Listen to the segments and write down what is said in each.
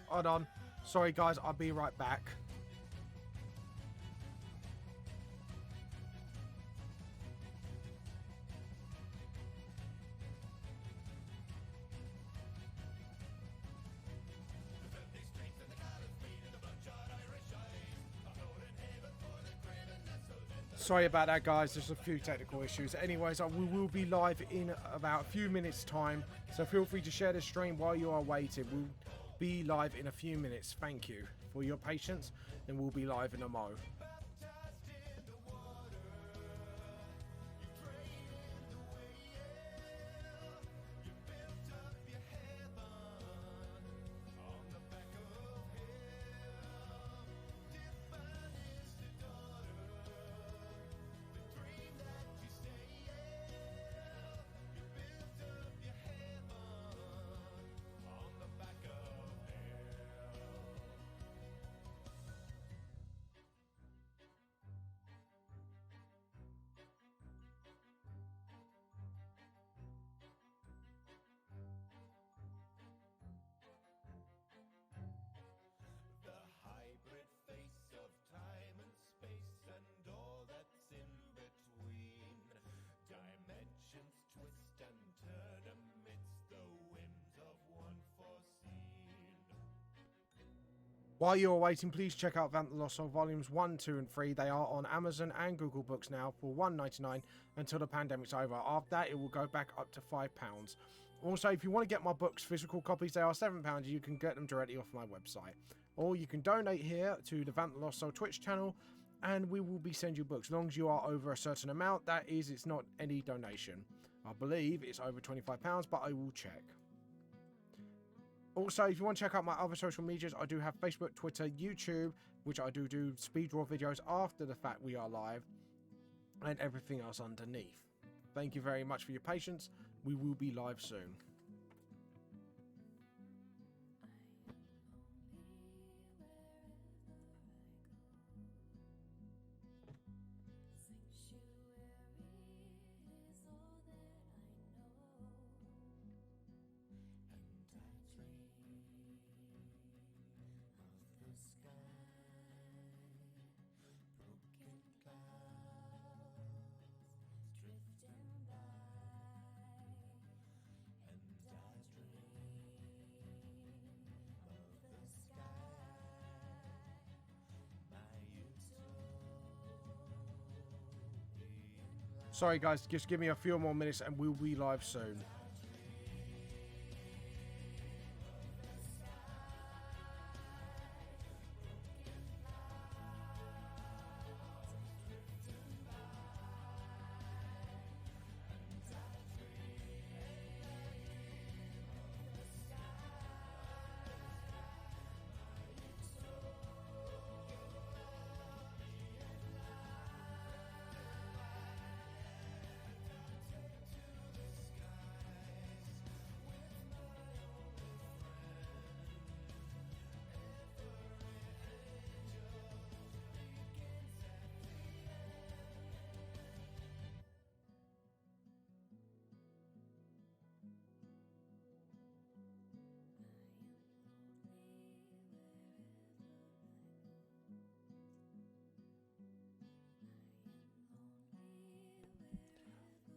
hold on. Sorry, guys. I'll be right back. Sorry about that, guys. There's a few technical issues. Anyways, we will be live in about a few minutes' time. So feel free to share the stream while you are waiting. We'll be live in a few minutes. Thank you for your patience. And we'll be live in a mo. While you're waiting, please check out Vamp the Lost Soul Volumes 1, 2 and 3. They are on Amazon and Google Books now for $1.99 until the pandemic's over. After that, it will go back up to £5. Also, if you want to get my books, physical copies, they are £7. You can get them directly off my website. Or you can donate here to the Vamp the Lost Soul Twitch channel, and we will be sending you books. As long as you are over a certain amount, that is, it's not any donation. I believe it's over £25, but I will check. Also, if you want to check out my other social medias, I do have Facebook, Twitter, YouTube, which I do speed draw videos after the fact we are live, and everything else underneath. Thank you very much for your patience. We will be live soon. Sorry guys, just give me a few more minutes and we'll be live soon.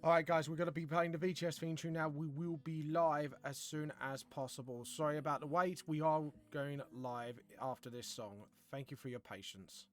Alright guys, we're going to be playing the VTS theme tune now. We will be live as soon as possible. Sorry about the wait. We are going live after this song. Thank you for your patience.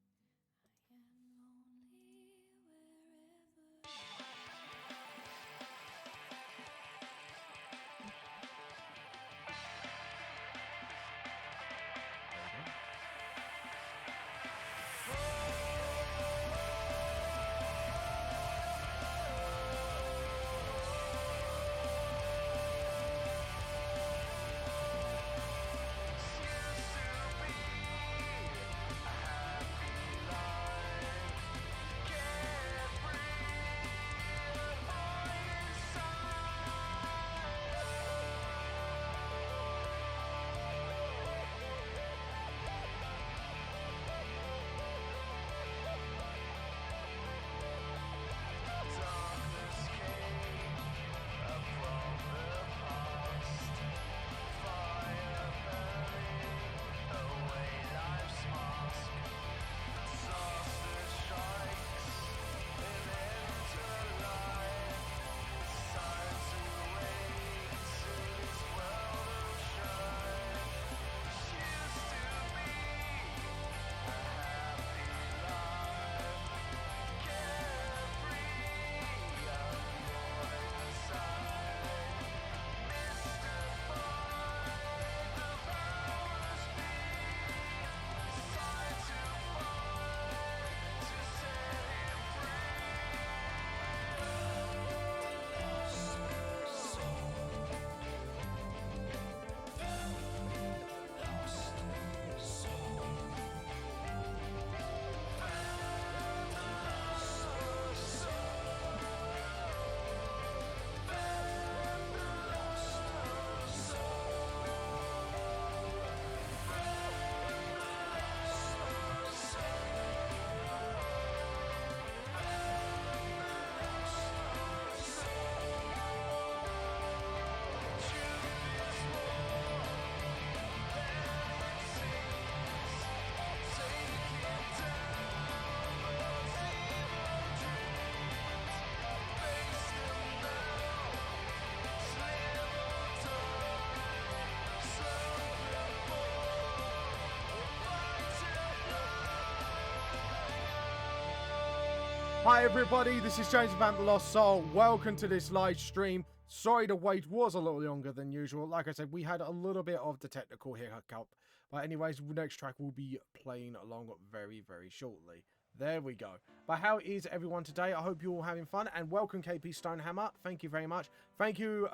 Hi everybody, this is James Vamp the Lost Soul. Welcome to this live stream. Sorry the wait was a little longer than usual. Like I said, we had a little bit of the technical hiccup. But anyways, the next track will be playing along very, very shortly. There we go. But how is everyone today? I hope you're all having fun. And welcome KP Stonehammer. Thank you very much. Thank you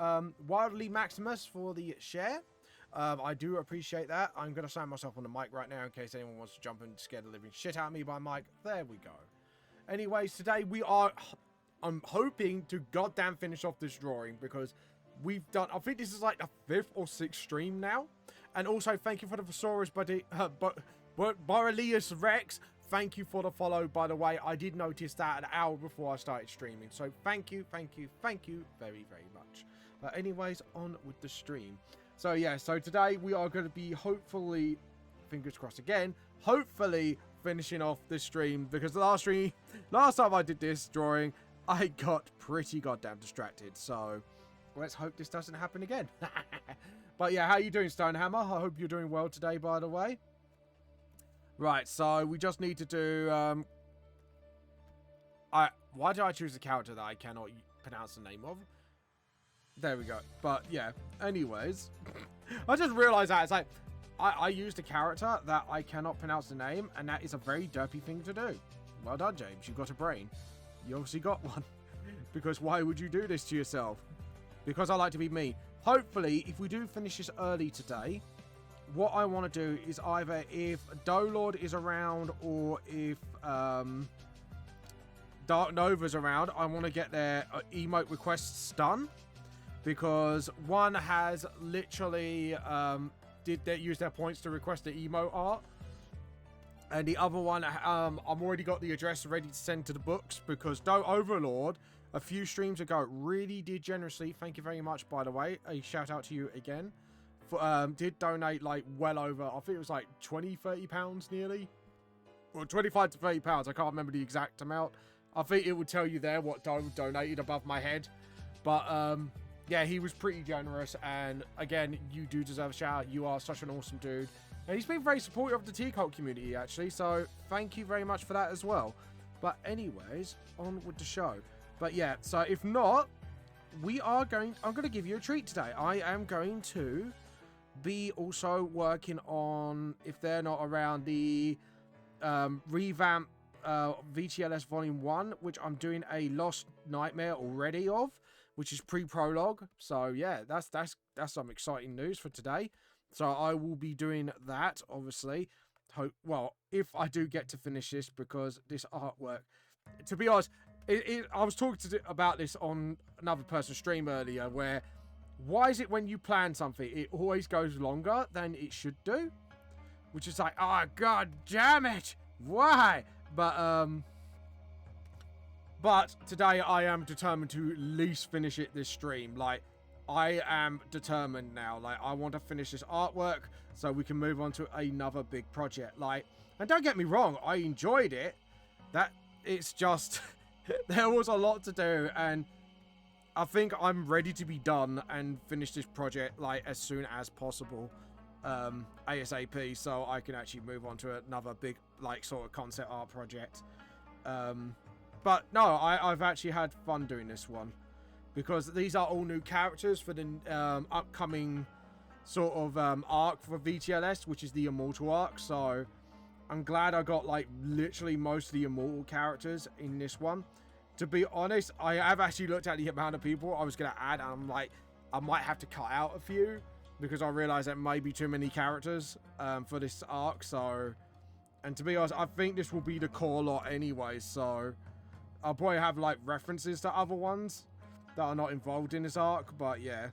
Wildly Maximus for the share. I do appreciate that. I'm going to sign myself on the mic right now in case anyone wants to jump and scare the living shit out of me by mic. There we go. Anyways, today I'm hoping to goddamn finish off this drawing because we've done, I think this is like the 5th or 6th stream now. And also, thank you for the Thesaurus buddy, Borrelius Rex. Thank you for the follow, by the way. I did notice that an hour before I started streaming. So thank you very, very much. But anyways, on with the stream. So yeah, so today we are going to be hopefully, fingers crossed again, hopefully finishing off this stream, because the last time I did this drawing, I got pretty goddamn distracted. So let's hope this doesn't happen again. But yeah, how you doing, Stonehammer? I hope you're doing well today, by the way. Right, so we just need to do why did I choose a character that I cannot pronounce the name of? There we go. But yeah, anyways, I just realized that it's like I used a character that I cannot pronounce the name, and that is a very derpy thing to do. Well done, James. You've got a brain. You obviously got one. Because why would you do this to yourself? Because I like to be mean. Hopefully, if we do finish this early today, what I want to do is either if Dolord is around or if Dark Nova's around, I want to get their emote requests done. Because one has literally did they use their points to request the emote art, and the other one I've already got the address ready to send to the books, because Overlord a few streams ago really did generously, thank you very much by the way, a shout out to you again, for, did donate like well over, I think it was like 20-30 pounds nearly, or 25 to 30 pounds, I can't remember the exact amount. I think it would tell you there what donated above my head, but yeah, he was pretty generous, and again, you do deserve a shout out. You are such an awesome dude. And he's been very supportive of the T-Cult community, actually, so thank you very much for that as well. But anyways, on with the show. But yeah, so if not, I'm going to give you a treat today. I am going to be also working on, if they're not around, the revamp VTLS Volume 1, which I'm doing a Lost Nightmare already of, which is pre-prologue. So yeah, that's some exciting news for today. So I will be doing that, obviously. Well, if I do get to finish this, because this artwork, to be honest, I was talking about this on another person's stream earlier, where why is it when you plan something, it always goes longer than it should do? Which is like, oh god damn it, why? But today I am determined to at least finish it this stream. Like, I am determined now. Like, I want to finish this artwork so we can move on to another big project. Like, and don't get me wrong, I enjoyed it. It's just, there was a lot to do, and I think I'm ready to be done and finish this project, like, as soon as possible. ASAP, so I can actually move on to another big, like, sort of concept art project. But no, I've actually had fun doing this one, because these are all new characters for the upcoming sort of arc for VTLS, which is the Immortal arc. So I'm glad I got like literally most of the Immortal characters in this one. To be honest, I have actually looked at the amount of people I was going to add, and I'm like, I might have to cut out a few, because I realised that may be too many characters for this arc. So, and to be honest, I think this will be the core lot anyway, so I'll probably have like references to other ones that are not involved in this arc, but yeah.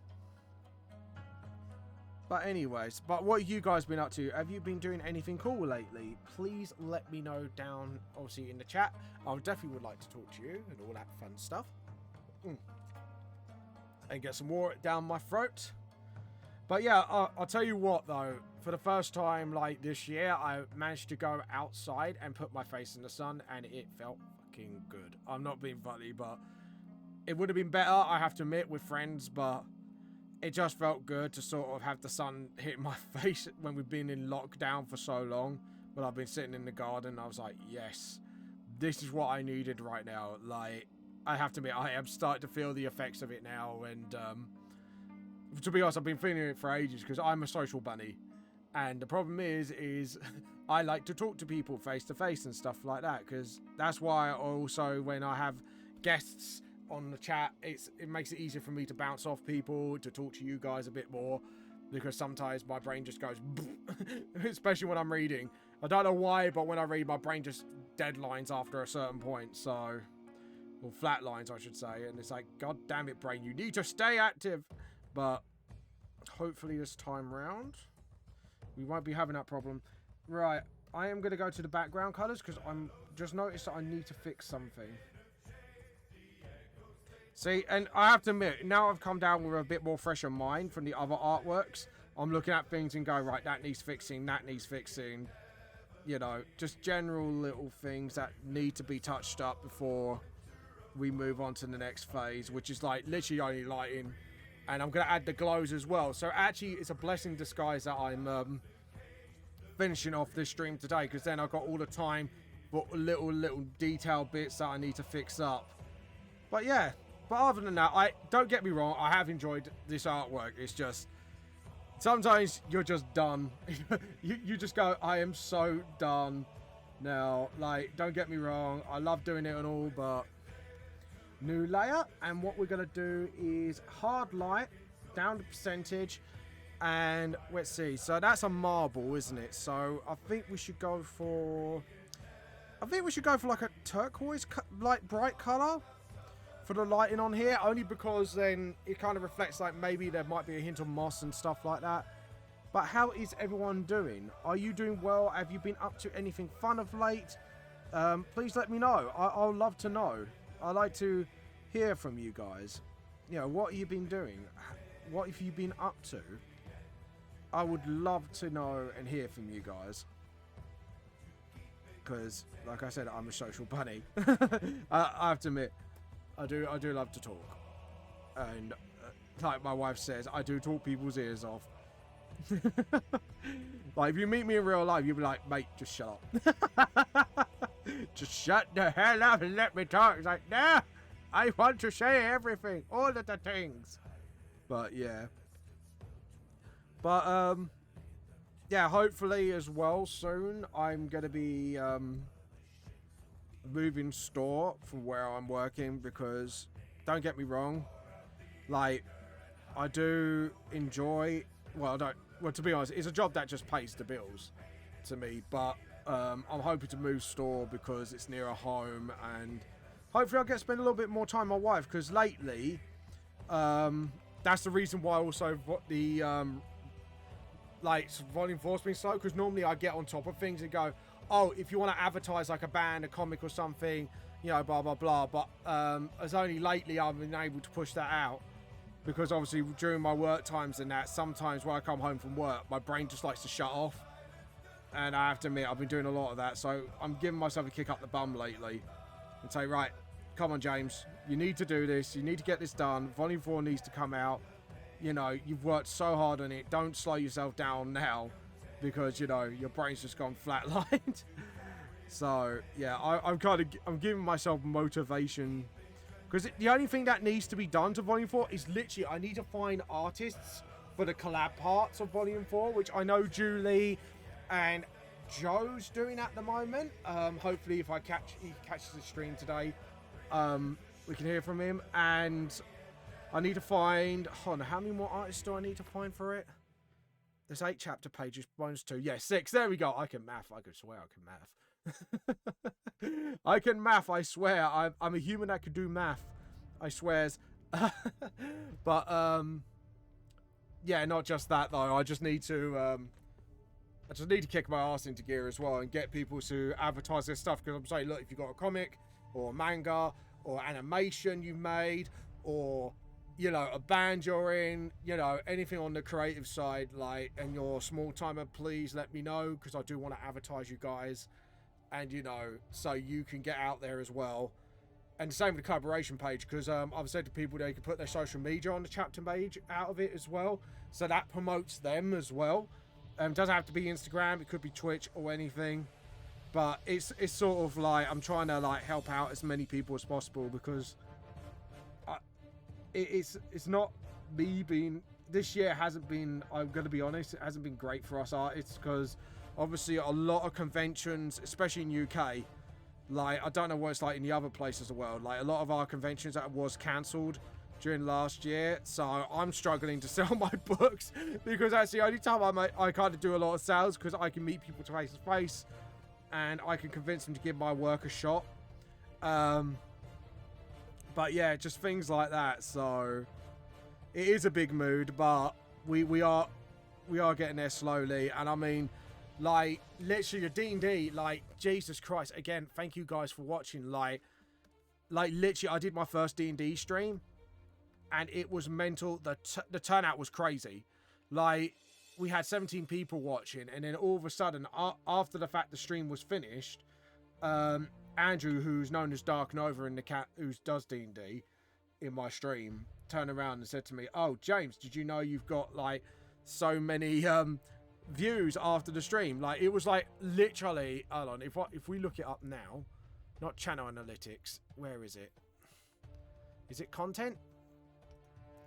But anyways, but what have you guys been up to? Have you been doing anything cool lately? Please let me know down, obviously, in the chat. I definitely would like to talk to you and all that fun stuff. And get some water down my throat. But yeah, I'll tell you what though, for the first time like this year, I managed to go outside and put my face in the sun, and it felt fucking good. I'm not being funny, but it would have been better, I have to admit, with friends, but it just felt good to sort of have the sun hit my face when we've been in lockdown for so long. But I've been sitting in the garden, I was like, yes, this is what I needed right now. Like, I have to admit, I am starting to feel the effects of it now, and to be honest, I've been feeling it for ages because I'm a social bunny, and the problem is I like to talk to people face to face and stuff like that, because that's why also when I have guests on the chat, it makes it easier for me to bounce off people, to talk to you guys a bit more, because sometimes my brain just goes especially when I'm reading. I don't know why, but when I read, my brain just deadlines after a certain point, so, or flatlines I should say, and it's like, god damn it brain, you need to stay active. But hopefully this time round we won't be having that problem. Right, I am going to go to the background colors because I'm just noticed that I need to fix something. See, and I have to admit, now I've come down with a bit more fresher mind from the other artworks. I'm looking at things and go, right, that needs fixing, that needs fixing. You know, just general little things that need to be touched up before we move on to the next phase, which is like literally only lighting. And I'm going to add the glows as well. So actually, it's a blessing in disguise that I'm finishing off this stream today, because then I've got all the time for little detail bits that I need to fix up. But yeah. But other than that, don't get me wrong, I have enjoyed this artwork. It's just, sometimes you're just done. you just go, I am so done now. Like, don't get me wrong, I love doing it and all, but new layer. And what we're going to do is hard light, down the percentage, and let's see. So that's a marble, isn't it? So I think we should go for, like a turquoise, like bright color for the lighting on here, only because then it kind of reflects like maybe there might be a hint of moss and stuff like that. But how is everyone doing? Are you doing well? Have you been up to anything fun of late? Please let me know. I'll love to know. I like to hear from you guys. You know, what have you been doing? What have you been up to? I would love to know and hear from you guys, because like I said, I'm a social bunny. I have to admit, I do love to talk, and like my wife says, I do talk people's ears off. Like, if you meet me in real life, you'll be like, mate, just shut up. Just shut the hell up and let me talk. It's like, nah, I want to say everything, all of the things. But yeah, yeah, hopefully as well soon I'm gonna be moving store from where I'm working, because don't get me wrong, like, I do enjoy, well, to be honest, it's a job that just pays the bills to me, but I'm hoping to move store because it's near a home, and hopefully I'll get to spend a little bit more time with my wife, because lately that's the reason why also the like volume 4's been slow, because normally I get on top of things and go, oh, if you want to advertise like a band, a comic or something, you know, blah, blah, blah. But as only lately I've been able to push that out, because obviously during my work times and that, sometimes when I come home from work, my brain just likes to shut off. And I have to admit, I've been doing a lot of that. So I'm giving myself a kick up the bum lately and say, right, come on, James, you need to do this. You need to get this done. Volume 4 needs to come out. You know, you've worked so hard on it. Don't slow yourself down now, because, you know, your brain's just gone flatlined. So, yeah, I'm giving myself motivation, because the only thing that needs to be done to Volume 4 is literally, I need to find artists for the collab parts of Volume 4, which I know Julie and Joe's doing at the moment. Hopefully, if he catches the stream today, we can hear from him. And I need to find, hold on, how many more artists do I need to find for it? There's 8 chapter pages, bonus 2. Yeah, 6. There we go. I can math. I could swear I can math. I can math, I swear. I'm a human that could do math. I swears. But, yeah, not just that, though. I just need to kick my ass into gear as well and get people to advertise their stuff. Because I'm saying, look, if you've got a comic or a manga or animation you made, or, you know, a band you're in, you know, anything on the creative side, like, and you're a small timer, please let me know, because I do want to advertise you guys, and, you know, so you can get out there as well. And the same with the collaboration page, because I've said to people they can put their social media on the chapter page out of it as well, so that promotes them as well. Doesn't have to be Instagram, it could be Twitch or anything. But it's sort of like I'm trying to like help out as many people as possible, because it's not me being, this year hasn't been, I'm going to be honest, it hasn't been great for us artists, because obviously a lot of conventions, especially in UK, like I don't know what it's like in the other places of the world, like a lot of our conventions that was cancelled during last year, so I'm struggling to sell my books, because that's the only time I kind of do a lot of sales, because I can meet people face to face and I can convince them to give my work a shot. But yeah, just things like that. So it is a big mood, but we are getting there slowly. And I mean, like literally a D&D, like Jesus Christ, again, thank you guys for watching. Like literally I did my first D&D stream and it was mental. The turnout was crazy. Like we had 17 people watching, and then all of a sudden after the fact the stream was finished, Andrew, who's known as Dark Nova in the cat who does D&D in my stream, turned around and said to me, "Oh, James, did you know you've got like so many views after the stream?" Like it was like literally, hold on, if we look it up now, not channel analytics, where is it? Is it content?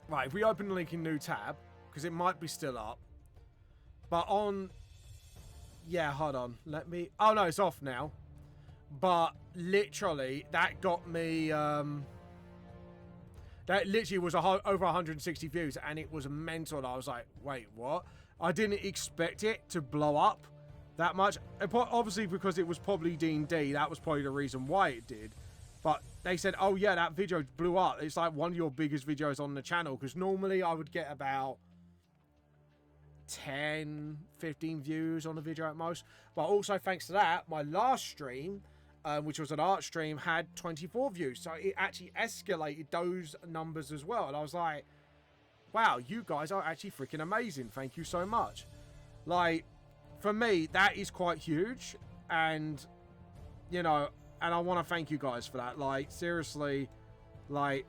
Right, if we open the link in new tab, because it might be still up. But on, yeah, hold on, let me, oh no, it's off now. But literally, that got me, that literally was over 160 views, and it was mental. I was like, wait, what? I didn't expect it to blow up that much. Obviously, because it was probably D&D, that was probably the reason why it did. But they said, oh yeah, that video blew up. It's like one of your biggest videos on the channel, because normally I would get about 10, 15 views on a video at most. But also thanks to that, my last stream, which was an art stream, had 24 views. So it actually escalated those numbers as well. And I was like, wow, you guys are actually freaking amazing. Thank you so much. Like, for me, that is quite huge. And, you know, and I want to thank you guys for that. Like, seriously, like,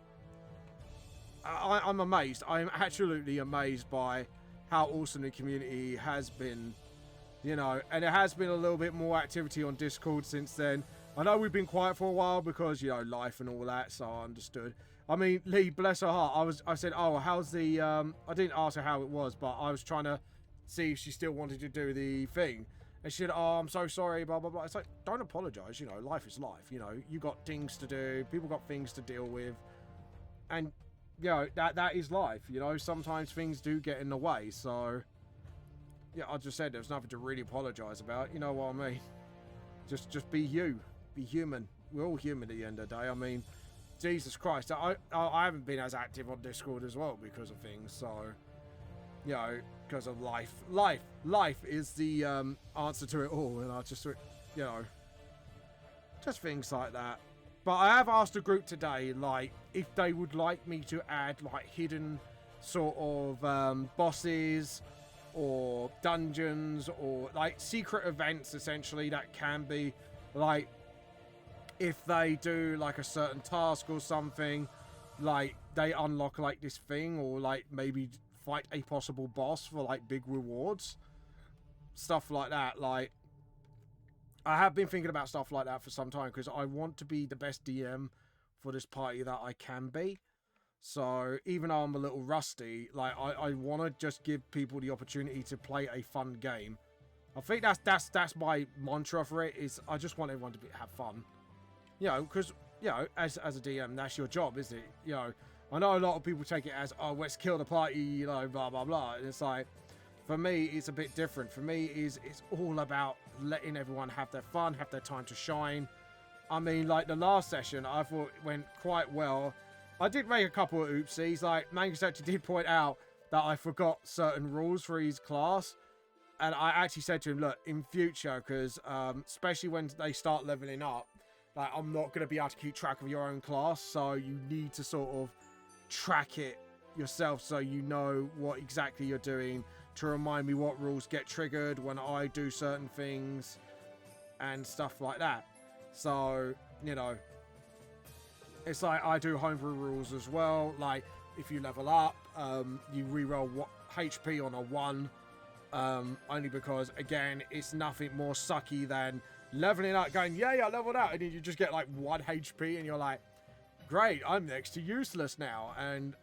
I'm amazed. I'm absolutely amazed by how awesome the community has been, you know, and there has been a little bit more activity on Discord since then. I know we've been quiet for a while because, you know, life and all that, so I understood. I mean, Lee, bless her heart, I said, oh, how's the, I didn't ask her how it was, but I was trying to see if she still wanted to do the thing. And she said, oh, I'm so sorry, blah, blah, blah. It's like, don't apologize, you know, life is life, you know. You got things to do, people got things to deal with. And, you know, that is life, you know. Sometimes things do get in the way, so... Yeah, I just said there's nothing to really apologize about, you know what I mean? Just be you. Be human. We're all human at the end of the day. I mean, Jesus Christ, I haven't been as active on Discord as well because of things, so, you know, because of life. Life is the answer to it all, and I just, you know, just things like that. But I have asked the group today, like, if they would like me to add, like, hidden sort of bosses or dungeons or, like, secret events, essentially, that can be, like, if they do like a certain task or something, like they unlock like this thing, or like maybe fight a possible boss for like big rewards, stuff like that. Like, I have been thinking about stuff like that for some time, because I want to be the best DM for this party that I can be. So even though I'm a little rusty, like I want to just give people the opportunity to play a fun game. I think that's my mantra for it, is I just want everyone to have fun. You know, because, you know, as a DM, that's your job, isn't it? You know, I know a lot of people take it as, oh, let's kill the party, you know, blah, blah, blah. And it's like, for me, it's a bit different. For me, it's all about letting everyone have their fun, have their time to shine. I mean, like, the last session, I thought went quite well. I did make a couple of oopsies. Like, Mangus actually did point out that I forgot certain rules for his class. And I actually said to him, look, in future, because especially when they start leveling up, like, I'm not going to be able to keep track of your own class, so you need to sort of track it yourself so you know what exactly you're doing, to remind me what rules get triggered when I do certain things and stuff like that. So, you know, it's like I do homebrew rules as well. Like, if you level up, you reroll HP on a 1, only because, again, it's nothing more sucky than leveling up, going, yeah, I leveled up, and then you just get like 1 HP, and you're like, great, I'm next to useless now. And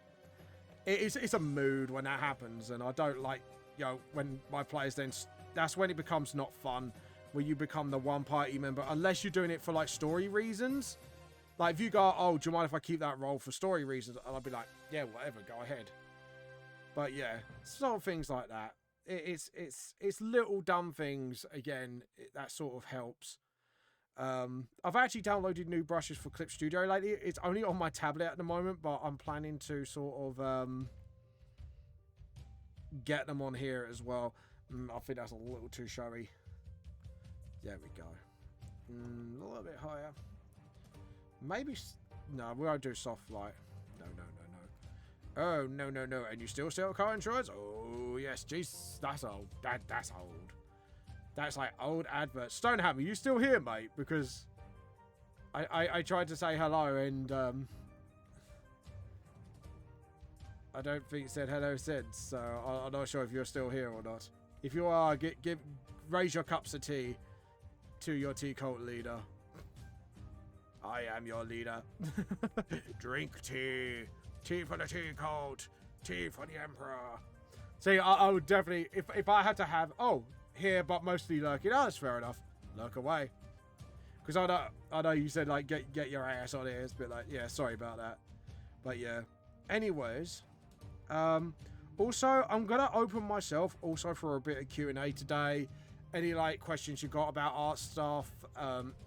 it's a mood when that happens, and I don't like, you know, when my players then, that's when it becomes not fun, where you become the one party member, unless you're doing it for like story reasons. Like if you go, oh, do you mind if I keep that role for story reasons? And I'll be like, yeah, whatever, go ahead. But yeah, sort of things like that. It's little dumb things, again, that sort of helps. I've actually downloaded new brushes for Clip Studio lately. It's only on my tablet at the moment, but I'm planning to sort of get them on here as well. I think that's a little too showy. There we go. A little bit higher. Maybe... No, we won't do soft light. No. Oh, no. And you still sell car insurance? Oh, yes. Jeez, that's old. That's old. That's like old adverts. Stonehammer, you still here, mate? Because I tried to say hello and I don't think it said hello since. So I'm not sure if you're still here or not. If you are, raise your cups of tea to your tea cult leader. I am your leader. Drink tea. Tea for the tea cult. Tea for the emperor. See, I would definitely, if I had to have, here, but mostly lurking. Oh, that's fair enough. Lurk away. Because I know you said, like, get your ass on here. It's a bit like, yeah, sorry about that. But, yeah. Anyways. Also, I'm going to open myself also for a bit of Q&A today. Any, like, questions you got about art stuff.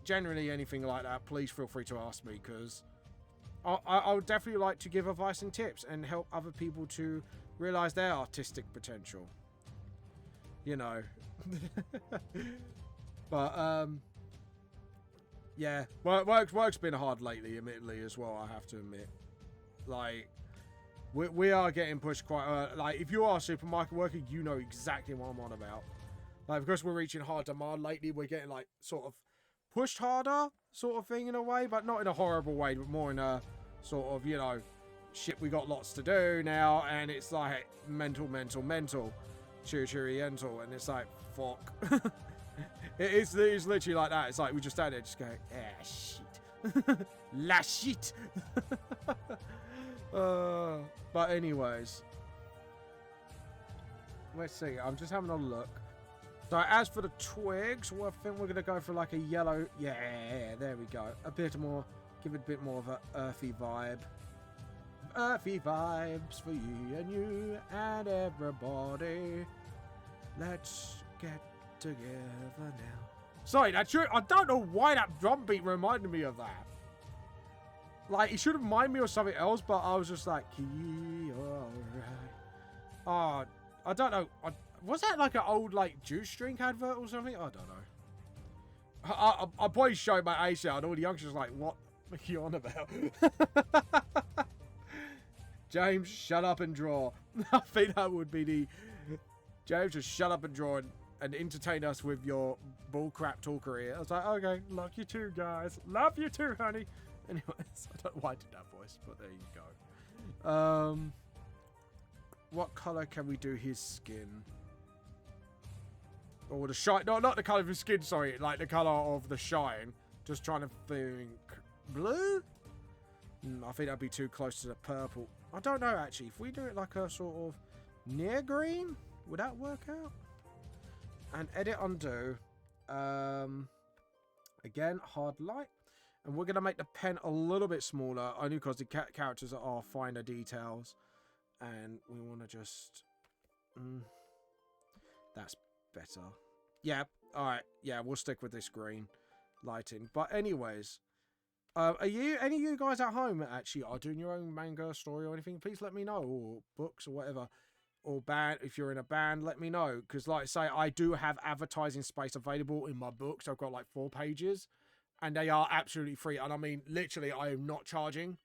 Generally, anything like that, please feel free to ask me. Because I would definitely like to give advice and tips and help other people to realise their artistic potential. You know. But yeah, work's been hard lately, admittedly, as well, I have to admit. Like, we are getting pushed quite like, if you are a supermarket worker, you know exactly what I'm on about. Like, because we're reaching hard demand lately, we're getting like sort of pushed harder sort of thing in a way, but not in a horrible way, but more in a sort of, you know, shit, we got lots to do now, and it's like mental cheery-ental, and it's like, fuck. it's literally like that. It's like we just stand there just going, shit. La shit. But anyways, let's see, I'm just having a look. So as for the twigs, well, I think we're gonna go for like a yellow. Yeah, there we go. A bit more, give it a bit more of a earthy vibe. Earthy vibes for you and everybody. Let's get together now. Sorry, that's true. I don't know why that drum beat reminded me of that. Like, it should remind me of something else, but I was just like, alright. Oh, I don't know. Was that like an old, like, juice drink advert or something? I don't know. I'll probably show my age now, and all the youngsters are like, what are you on about? James, shut up and draw. I think that would be the... James, just shut up and draw and entertain us with your bullcrap talkery. I was like, okay, love you too, guys. Love you too, honey. Anyways, I don't know why I did that voice, but there you go. What colour can we do his skin? Or the shine. No, not the colour of his skin, sorry. Like the colour of the shine. Just trying to think. Blue? I think that'd be too close to the purple. I don't know, actually. If we do it like a sort of near green, would that work out? And edit undo. Again, hard light. And we're going to make the pen a little bit smaller, only because the characters are finer details. And we want to just... that's better. Yeah, alright. Yeah, we'll stick with this green lighting. But anyways, any of you guys at home actually are doing your own manga story or anything? Please let me know, or books or whatever. Or band, if you're in a band, let me know. Because like I say, I do have advertising space available in my books. I've got like 4 pages. And they are absolutely free. And I mean, literally, I am not charging.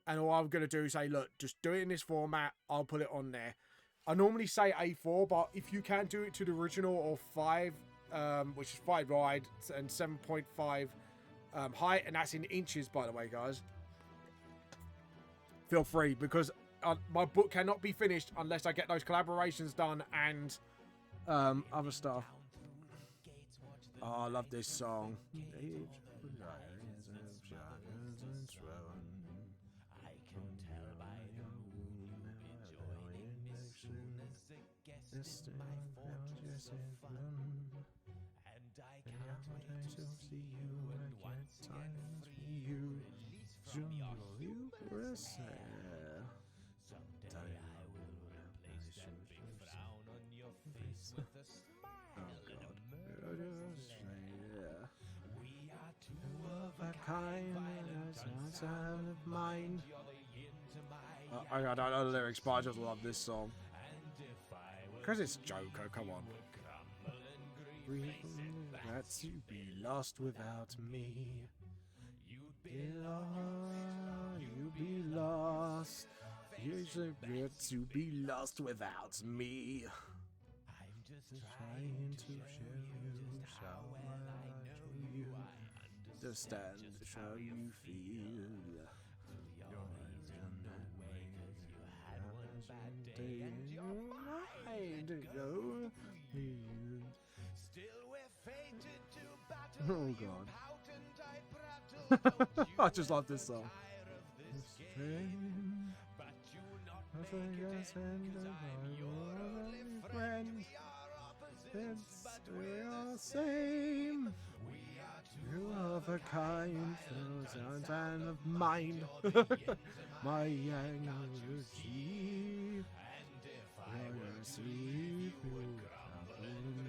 And all I'm going to do is say, look, just do it in this format. I'll put it on there. I normally say A4, but if you can do it to the original or 5, which is 5 wide and 7.5 height, and that's in inches, by the way, guys. Feel free, because my book cannot be finished unless I get those collaborations done and other stuff. Oh, I love this song. I can tell by your mood you'll be joining me soon as a guest in my fortress of fun. And I can't wait to see you and once again free you, release from your humorous hair. Someday I will replace that big frown on your face with a smile and a murderous glare. We are two of a kind, violent, unsound of mind. I don't know the lyrics, but I just love this song. Because it's Joker, come on. That's you be lost without me. You'd be lost, you'd be lost. You should get to be lost without me. I'm just trying to show you how well I know you. I understand just how you feel. You're always in the way 'cause you had one bad day and your mind go. Still we're fated to battle. Oh God. Pout and I prattle. I just love this song. But you'll not make it in 'cause I'm your only friend. We are opposites, but we're the same. We are two of a kind, thousand and of mind. My energy. And if I were to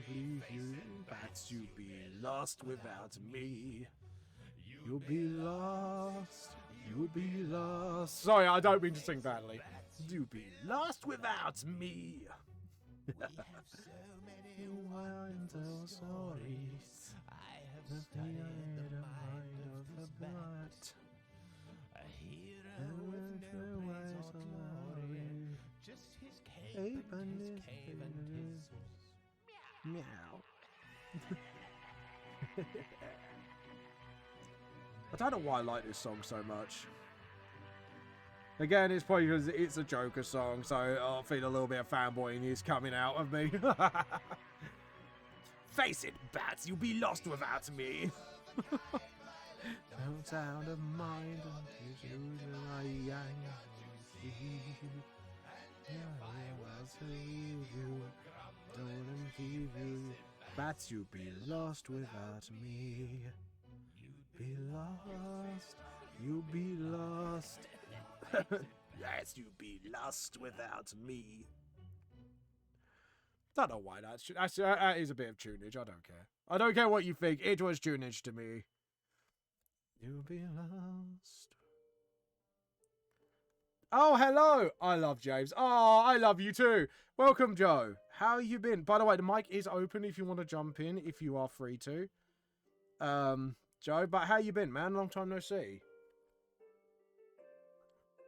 leave you, But you'll be lost without me. You'll be lost. You'll be lost. Sorry, I don't mean to sing badly. You'll be lost without me. we have so many wonderful stories. I have studied the mind of his bat. A hero with no ways or glory. Just his cape and his cave and his Meow. I don't know why I like this song so much. Again, it's probably because it's a Joker song, so I feel a little bit of fanboying is coming out of me. Face it, Bats, you'll be lost without me. No sound of mind, Bats, you'll be lost without me. Be lost, you'll be lost. Yes, you'll be lost without me. Don't know why that is a bit of tunage. I don't care. I don't care what you think. It was tunage to me. You'll be lost. Oh, hello. I love James. Oh, I love you too. Welcome, Joe. How you been? By the way, the mic is open if you want to jump in, if you are free to. Joe, but how you been, man? Long time no see.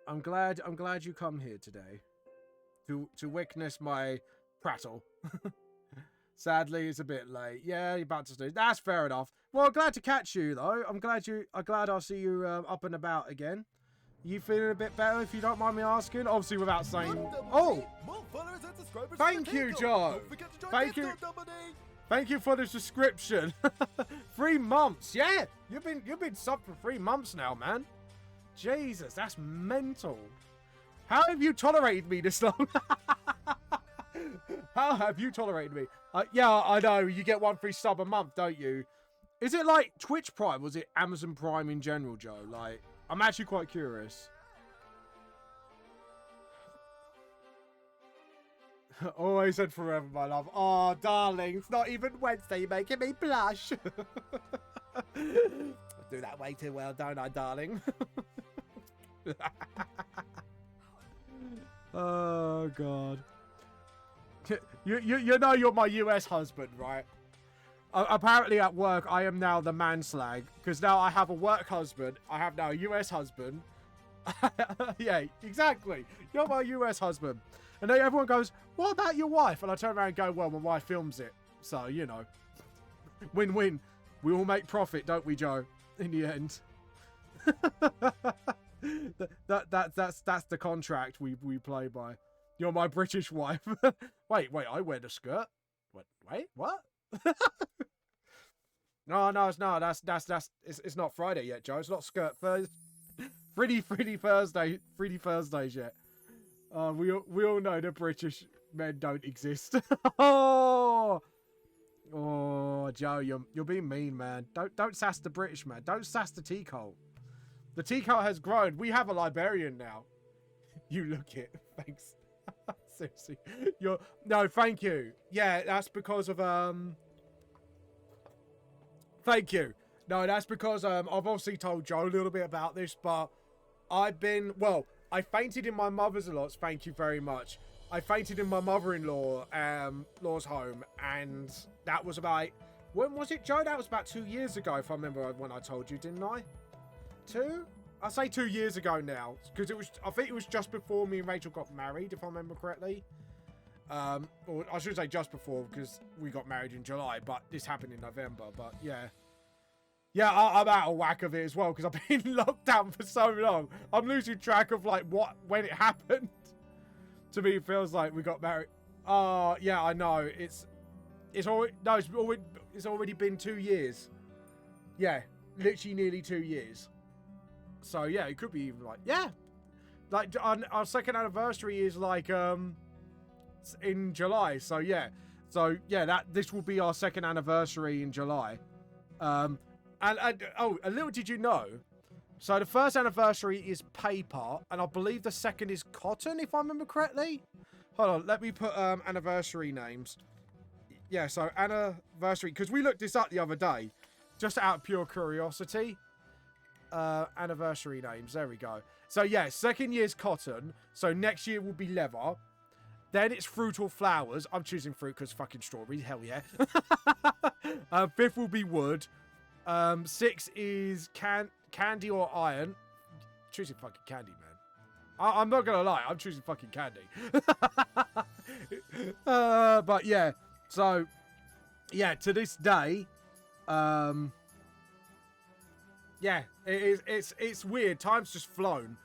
I'm glad you come here today to witness my prattle. Sadly, it's a bit late. Yeah, you're about to snooze. That's fair enough. Well, glad to catch you though. I'm glad I'll see you up and about again. You feeling a bit better, if you don't mind me asking? Obviously, without saying. Oh, thank you, Joe. Thank you. Thank you for the subscription. 3 months. Yeah, you've been subbed for 3 months now, man. Jesus, that's mental. How have you tolerated me this long? How have you tolerated me? Yeah, I know. You get 1 free sub a month, don't you? Is it like Twitch Prime? Was it Amazon Prime in general, Joe? Like, I'm actually quite curious. Always said forever, my love. Oh, darling, it's not even Wednesday. You're making me blush. I do that way too well, don't I, darling? Oh, God. You know you're my US husband, right? Apparently at work, I am now the man slag. Because now I have a work husband. I have now a US husband. Yeah, exactly. You're my US husband. And then everyone goes, what about your wife? And I turn around and go, well, my wife films it. So, you know. Win-win. We all make profit, don't we, Joe? In the end. That's the contract we play by. You're my British wife. Wait, I wear the skirt. Wait, what? No, no, it's not. It's not Friday yet, Joe. It's not Skirt Thursday. Freedy Thursday. Freedy Thursdays yet. We all know the British men don't exist. Oh, Joe, you're being mean, man. Don't sass the British, man. Don't sass the tea cult. The tea cult has grown. We have a librarian now. You look it. Thanks. Seriously. No, thank you. Yeah, that's because of Thank you. No, that's because I've obviously told Joe a little bit about this, but I fainted in my mother's laws. Thank you very much. I fainted in my mother-in-law law's home, and that was about, when was it, Joe? That was about 2 years ago, if I remember when I told you, didn't I? 2? I say 2 years ago now, because I think it was just before me and Rachel got married, if I remember correctly. Or I should say just before, because we got married in July, but this happened in November. But yeah, I'm out of whack of it as well, because I've been locked down for so long. I'm losing track of like when it happened. To me, it feels like we got married. Yeah, I know. It's already been 2 years. Yeah, literally nearly 2 years. So yeah, it could be even like our second anniversary is like in July. So yeah, this will be our second anniversary in July. And little did you know, so the first anniversary is paper, and I believe the second is cotton, if I remember correctly. Hold on, let me put anniversary names. Yeah, so anniversary, because we looked this up the other day, just out of pure curiosity. Anniversary names, there we go. So yeah, second year's cotton, so next year will be leather. Then it's fruit or flowers. I'm choosing fruit because fucking strawberries, hell yeah. Fifth will be wood. 6 is candy or iron. Choosing fucking candy, man. I'm not gonna lie, I'm choosing fucking candy. But yeah, so yeah, to this day, yeah, it's weird. Time's just flown.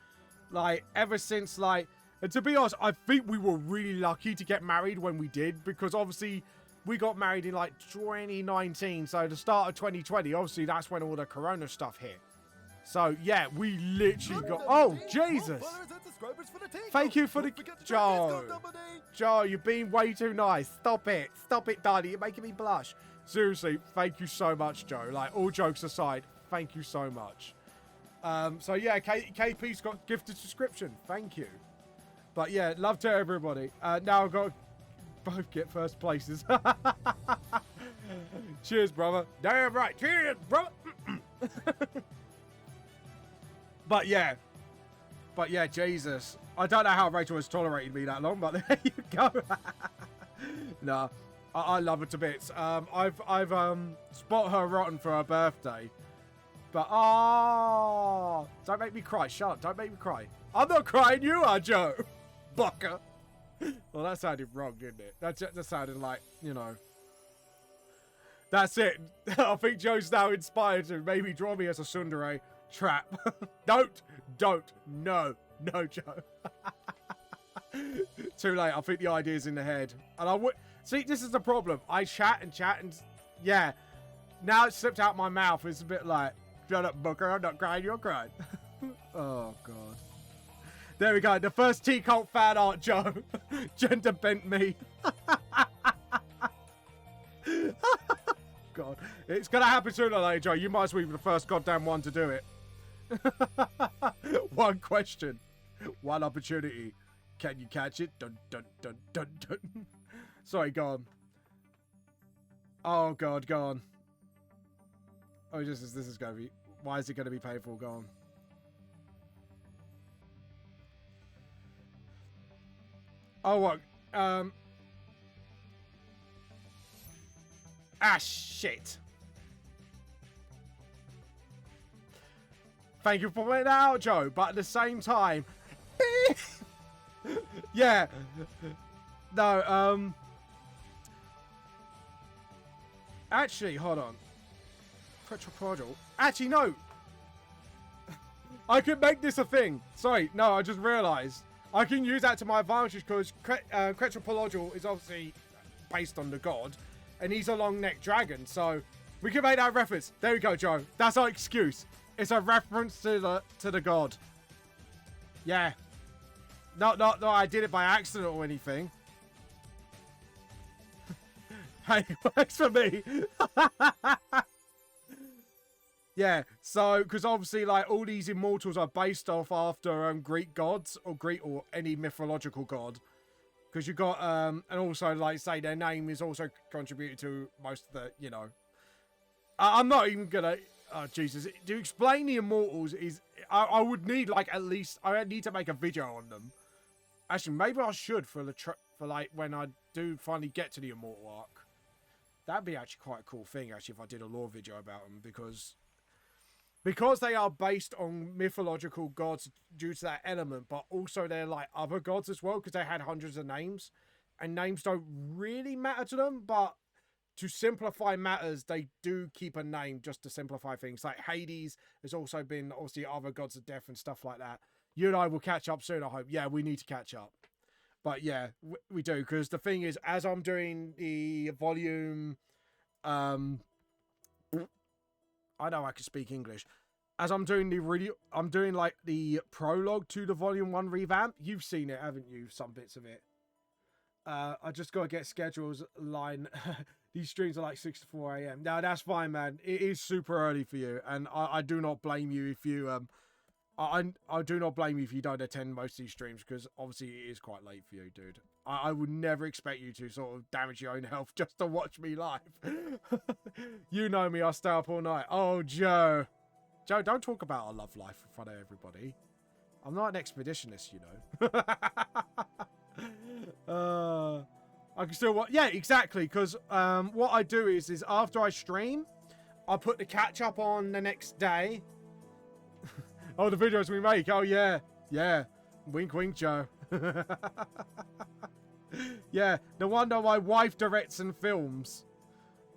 Like ever since and to be honest, I think we were really lucky to get married when we did, because obviously we got married in like 2019. So the start of 2020, obviously that's when all the corona stuff hit. So yeah, we literally got, oh Jesus. Thank you for the, Joe, you're being way too nice. Stop it, darling, you're making me blush. Seriously, thank you so much, Joe. Like all jokes aside, thank you so much. So yeah, KP's got gifted subscription. Thank you. But yeah, love to everybody. Now I've got to both get first places. Cheers, brother. Damn right. Cheers, brother. But yeah, Jesus. I don't know how Rachel has tolerated me that long, but there you go. Nah, I love her to bits. I've spot her rotten for her birthday. But don't make me cry. Shut up. Don't make me cry. I'm not crying. You are, Joe. Bucker. Well, that sounded wrong, didn't it? That sounded like, you know. That's it. I think Joe's now inspired to maybe draw me as a tsundere trap. Don't. No, Joe. Too late. I think the idea's in the head. And I would see. This is the problem. I chat and yeah. Now it slipped out my mouth. It's a bit like, shut up, Booker. I'm not crying. You're crying. Oh God. There we go. The first T-Cult fan art, Joe. Gender bent me. God. It's going to happen sooner or later, Joe. You might as well be the first goddamn one to do it. One question. One opportunity. Can you catch it? Dun, dun, dun, dun, dun. Sorry, go on. Oh, God, go on. Oh, this is going to be... Why is it going to be painful? Go on. Oh, what? Shit. Thank you for pointing that out, Joe. But at the same time... yeah. No, actually, hold on. Petroprojal. Actually, no. I could make this a thing. Sorry, no, I just realised. I can use that to my advantage because Quetzalcoatl is obviously based on the god, and he's a long-necked dragon. So We can make that reference. There we go, Joe. That's our excuse. It's a reference to the god. Yeah. No, I did it by accident or anything. Hey, it works for me. Yeah, so, because obviously, like, all these immortals are based off after Greek gods, or any mythological god. Because you got, and also, like, say, their name is also contributed to most of the, you know. I'm not even gonna, oh, Jesus. To explain the immortals is, I would need, like, at least, I need to make a video on them. Actually, maybe I should for like, when I do finally get to the immortal arc. That'd be actually quite a cool thing, actually, if I did a lore video about them, because they are based on mythological gods due to that element, but also they're like other gods as well, because they had hundreds of names, and names don't really matter to them, but to simplify matters, they do keep a name just to simplify things. Like Hades has also been obviously other gods of death and stuff like that. You and I will catch up soon, I hope. Yeah, we need to catch up. But yeah, we do, because the thing is, as I'm doing the volume, I know I can speak English. As I'm doing I'm doing like the prologue to the volume 1 revamp. You've seen it, haven't you? Some bits of it. I just got to get schedules line. These streams are like 6 to 4 a.m. Now that's fine, man. It is super early for you, and I do not blame you if you I do not blame you if you don't attend most of these streams, because obviously it is quite late for you, dude. I would never expect you to sort of damage your own health just to watch me live. You know me, I stay up all night. Oh, Joe. Joe, don't talk about our love life in front of everybody. I'm not an expeditionist, you know. I can still watch. Yeah, exactly, because what I do is after I stream, I put the catch up on the next day. Oh, the videos we make. Oh, yeah. Yeah. Wink, wink, Joe. Yeah. No wonder my wife directs and films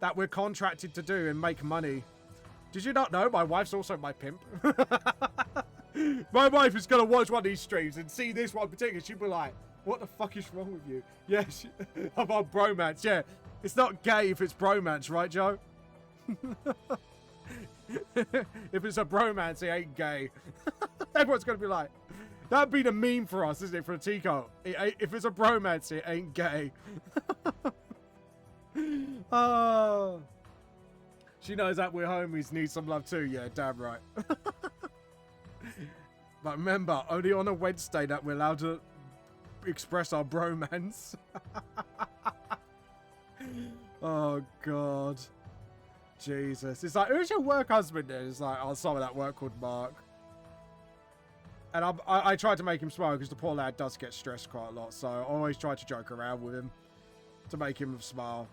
that we're contracted to do and make money. Did you not know my wife's also my pimp? My wife is going to watch one of these streams and see this one particular. She'll be like, what the fuck is wrong with you? Yes. About bromance. Yeah. It's not gay if it's bromance, right, Joe? If it's a bromance, it ain't gay. Everyone's going to be like, that'd be the meme for us, isn't it? For the Tico. If it's a bromance, it ain't gay. Oh. She knows that we're homies, need some love too. Yeah, damn right. But remember, only on a Wednesday that we're allowed to express our bromance. Oh, God. Jesus. It's like, who's your work husband then? It's like, oh, someone at work called Mark. And I tried to make him smile because the poor lad does get stressed quite a lot. So I always try to joke around with him to make him smile.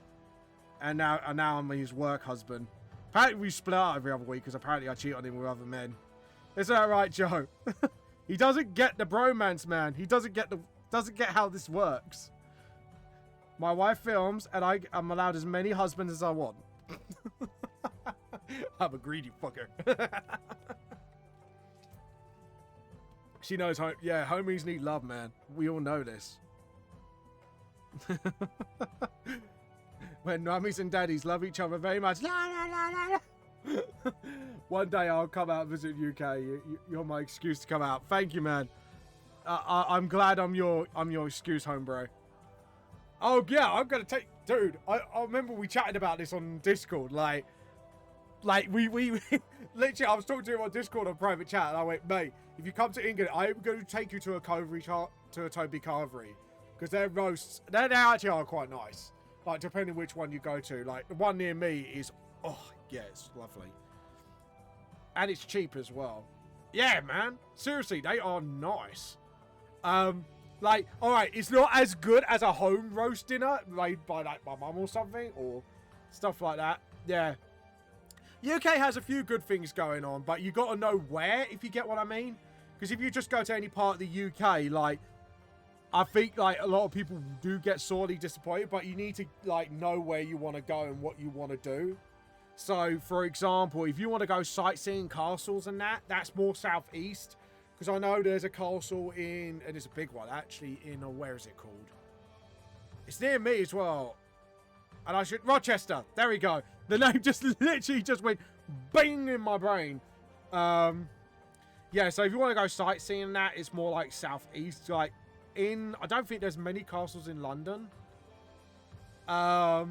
And now I'm his work husband. Apparently we split up every other week because apparently I cheat on him with other men. Isn't that right, Joe? He doesn't get the bromance, man. He doesn't get how this works. My wife films and I'm allowed as many husbands as I want. I'm a greedy fucker. She knows, yeah, homies need love, man. We all know this. When mummies and daddies love each other very much. La, la, la, la. One day I'll come out and visit UK. You're my excuse to come out. Thank you, man. I'm glad I'm your excuse, homebro. Oh yeah, I'm gonna take, dude. I remember we chatted about this on Discord. Like we literally, I was talking to him on Discord on private chat, and I went, mate, if you come to England, I'm going to take you to a Toby Carvery, because their roasts, they actually are quite nice. Like, depending which one you go to. Like, the one near me is, oh, yeah, it's lovely. And it's cheap as well. Yeah, man. Seriously, they are nice. Like, alright, it's not as good as a home roast dinner made by, like, my mum or something, or stuff like that. Yeah. UK has a few good things going on, but you got to know where, if you get what I mean. Because if you just go to any part of the UK, like, I think, like, a lot of people do get sorely disappointed, but you need to, like, know where you want to go and what you want to do. So, for example, if you want to go sightseeing castles and that's more southeast. Because I know there's a castle in, and it's a big one, actually, in, where is it called? It's near me as well. And I should... Rochester. There we go. The name just literally just went bing in my brain. Yeah, so if you want to go sightseeing that, it's more like southeast. Like, I don't think there's many castles in London. Yeah,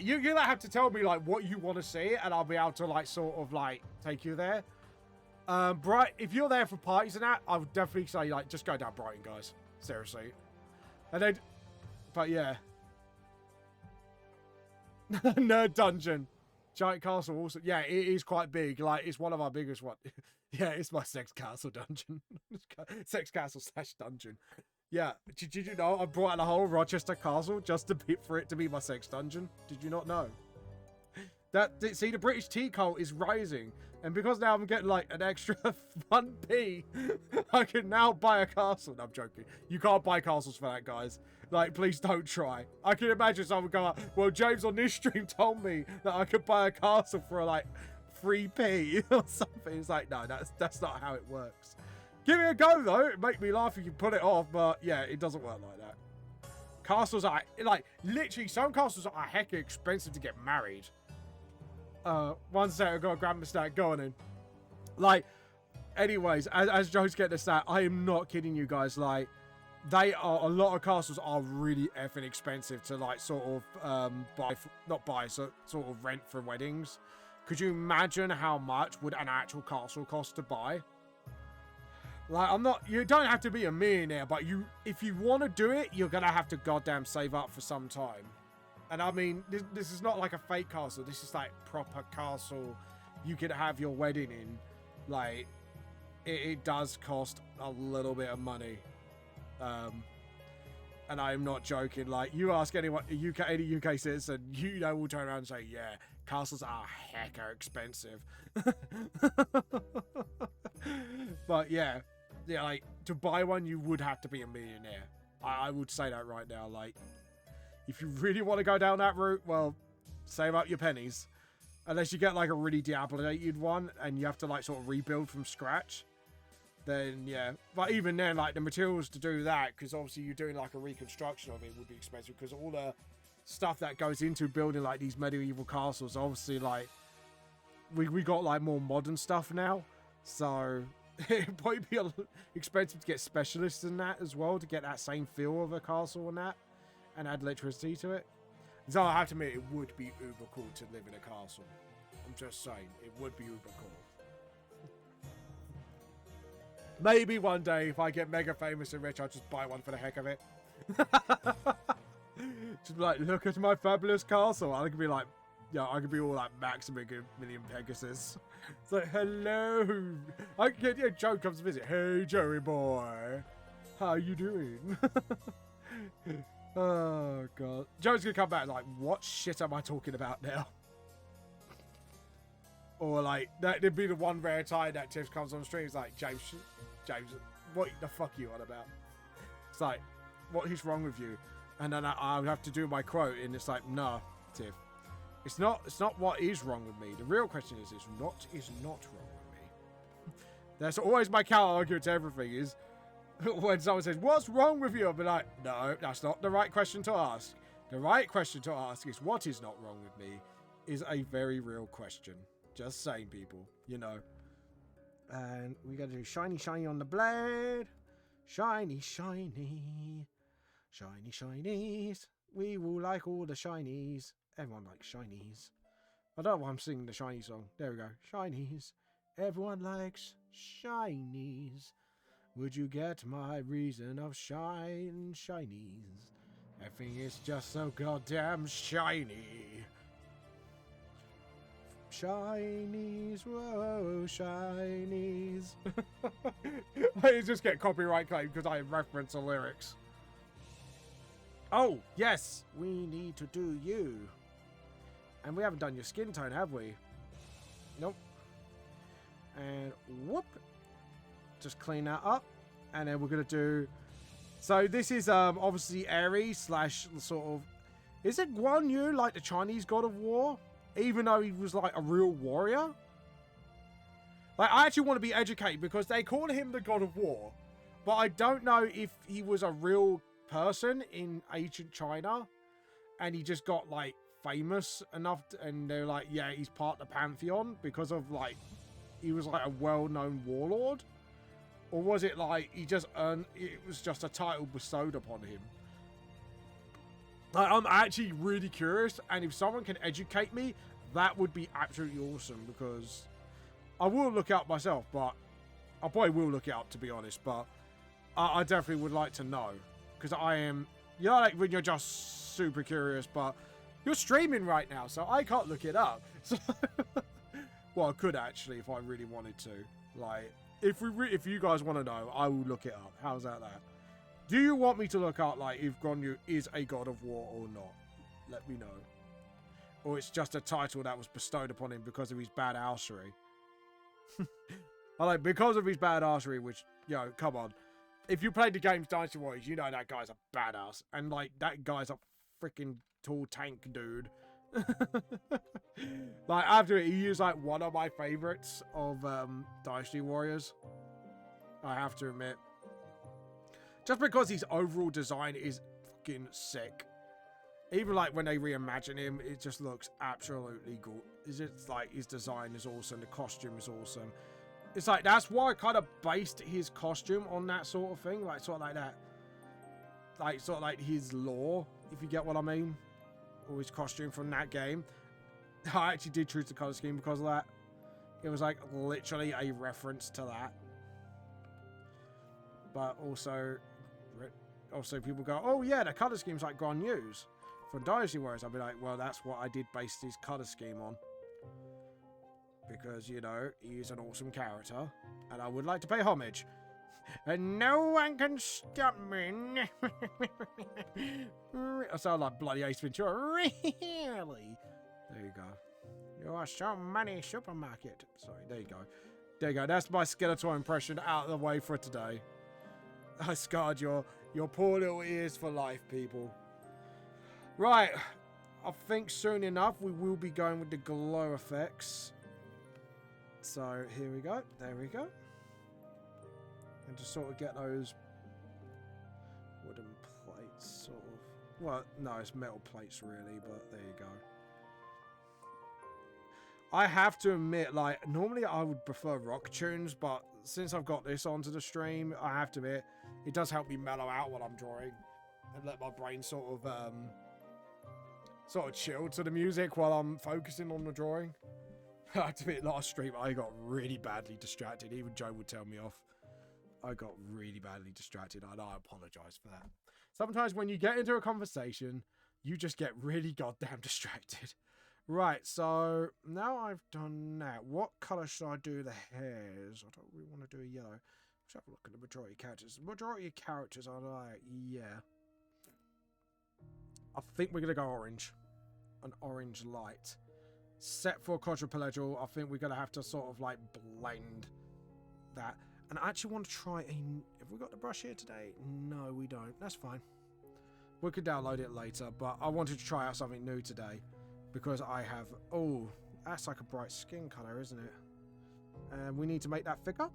you'll have to tell me, like, what you want to see, and I'll be able to, like, sort of, like, take you there. If you're there for parties and that, I would definitely say, like, just go down Brighton, guys. Seriously. And then... But, yeah. Nerd Dungeon. Giant Castle also. Yeah, it is quite big. Like, it's one of our biggest one. Yeah, it's my sex castle dungeon. Sex castle / dungeon. Yeah. Did you know I brought in a whole Rochester castle just for it to be my sex dungeon? Did you not know? See, the British tea cult is rising. And because now I'm getting, like, an extra 1p, I can now buy a castle. No, I'm joking. You can't buy castles for that, guys. Like, please don't try. I can imagine someone going, well, James on this stream told me that I could buy a castle for, like, 3p or something. It's like, no, that's not how it works. Give it a go, though. It make me laugh if you put it off, but, yeah, it doesn't work like that. Castles are, like, literally, some castles are hecka expensive to get married. One second, I've got to grab my stat. Go on in. Like, anyways, as Joe's getting the stat, I am not kidding you guys. Like, a lot of castles are really effing expensive to, like, sort of, sort of rent for weddings. Could you imagine how much would an actual castle cost to buy? Like, you don't have to be a millionaire, but if you want to do it, you're gonna have to goddamn save up for some time. And I mean, this is not like a fake castle. This is like proper castle you could have your wedding in. Like, it does cost a little bit of money. And I'm not joking. Like, you ask any UK citizen, will turn around and say, yeah, castles are hecka expensive. But yeah, like, to buy one, you would have to be a millionaire. I would say that right now. Like, if you really want to go down that route, well, save up your pennies. Unless you get, like, a really dilapidated one and you have to, like, sort of rebuild from scratch. Then, yeah. But even then, like, the materials to do that, because obviously you're doing, like, a reconstruction of it would be expensive, because all the stuff that goes into building, like, these medieval castles, obviously, like, we got, like, more modern stuff now. So, it'd probably be expensive to get specialists in that as well, to get that same feel of a castle and that. And add electricity to it. So I have to admit, it would be uber cool to live in a castle. I'm just saying, it would be uber cool. Maybe one day, if I get mega famous and rich, I'll just buy one for the heck of it. Just be like, look at my fabulous castle. I could be like, yeah, I could be all like Maximilian Pegasus. It's like, hello. Joe comes to visit. Hey, Joey boy. How you doing? Oh, God. Joe's going to come back like, what shit am I talking about now? Or, like, that'd be the one rare time that Tiff comes on stream. It's like, James, what the fuck are you on about? It's like, what is wrong with you? And then I would have to do my quote, and it's like, nah, Tiff. It's not what is wrong with me. The real question is what is not wrong with me? That's always my counter argument to everything is, when someone says, what's wrong with you? I'll be like, no, that's not the right question to ask. The right question to ask is, what is not wrong with me? Is a very real question. Just saying, people, you know. And we got to do shiny, shiny on the blade. Shiny, shiny. Shiny, shinies. We will like all the shinies. Everyone likes shinies. I don't know why I'm singing the shiny song. There we go. Shinies. Everyone likes shinies. Would you get my reason of shinies? Everything is just so goddamn shiny. Shinies, whoa, shinies. I just get copyright claim because I reference the lyrics. Oh, yes, we need to do you. And we haven't done your skin tone, have we? Nope. And whoop. Just clean that up, and then we're gonna do. So this is obviously Ares slash sort of. Is it Guan Yu like the Chinese god of war? Even though he was like a real warrior. Like, I actually want to be educated because they call him the god of war, but I don't know if he was a real person in ancient China, and he just got like famous enough, and they're like, yeah, he's part of the pantheon because of like he was like a well-known warlord, or was it like he just earned? It was just a title bestowed upon him. Like, I'm actually really curious, and if someone can educate me, that would be absolutely awesome, because I will look it up myself, but I probably will look it up, to be honest, but I definitely would like to know, because I am, you know, like when you're just super curious, but you're streaming right now, so I can't look it up. So well, I could actually if I really wanted to. Like, if you guys want to know, I will look it up. How's that? Do you want me to look up, like, if Gronyu is a god of war or not? Let me know. Or it's just a title that was bestowed upon him because of his bad archery. I like, because of his bad archery, which, yo, come on. If you played the games Dynasty Warriors, you know that guy's a badass. And, like, that guy's a freaking tall tank dude. Like, after it, he is, like, one of my favorites of Dynasty Warriors. I have to admit. Just because his overall design is fucking sick. Even, like, when they reimagine him, it just looks absolutely good. It's just, like, his design is awesome. The costume is awesome. It's like, that's why I kind of based his costume on that sort of thing. Like, sort of like that. Like, sort of like his lore, if you get what I mean. Or his costume from that game. I actually did choose the color scheme because of that. It was, like, literally a reference to that. But also people go, oh, yeah, the color scheme's like Gonyu's from Dynasty Warriors. I'll be like, well, that's what I did base his color scheme on. Because, you know, he's an awesome character, and I would like to pay homage. And no one can stop me. I sound like bloody Ace Ventura. Really? There you go. You are so money supermarket. Sorry, there you go. There you go. That's my Skeletor impression out of the way for today. I scarred your poor little ears for life, people. Right. I think soon enough we will be going with the glow effects. So here we go. There we go. And to sort of get those wooden plates, sort of. Well, no, it's metal plates really, but there you go. I have to admit, like, normally I would prefer rock tunes, but since I've got this onto the stream, I have to admit, it does help me mellow out while I'm drawing and let my brain sort of chill to the music while I'm focusing on the drawing. I have to admit, last stream I got really badly distracted. Even Joe would tell me off. I got really badly distracted, and I apologize for that. Sometimes when you get into a conversation, you just get really goddamn distracted. Right, so now I've done that. What colour should I do the hairs? I don't really want to do a yellow. Let's have a look at the majority of characters. The majority of characters are like, yeah. I think we're going to go orange. An orange light. Set for quadriplegical, I think we're going to have to sort of like blend that. And I actually want to try a... Have we got the brush here today? No, we don't. That's fine. We could download it later, but I wanted to try out something new today. Because I have... Oh, that's like a bright skin colour, isn't it? And we need to make that thicker.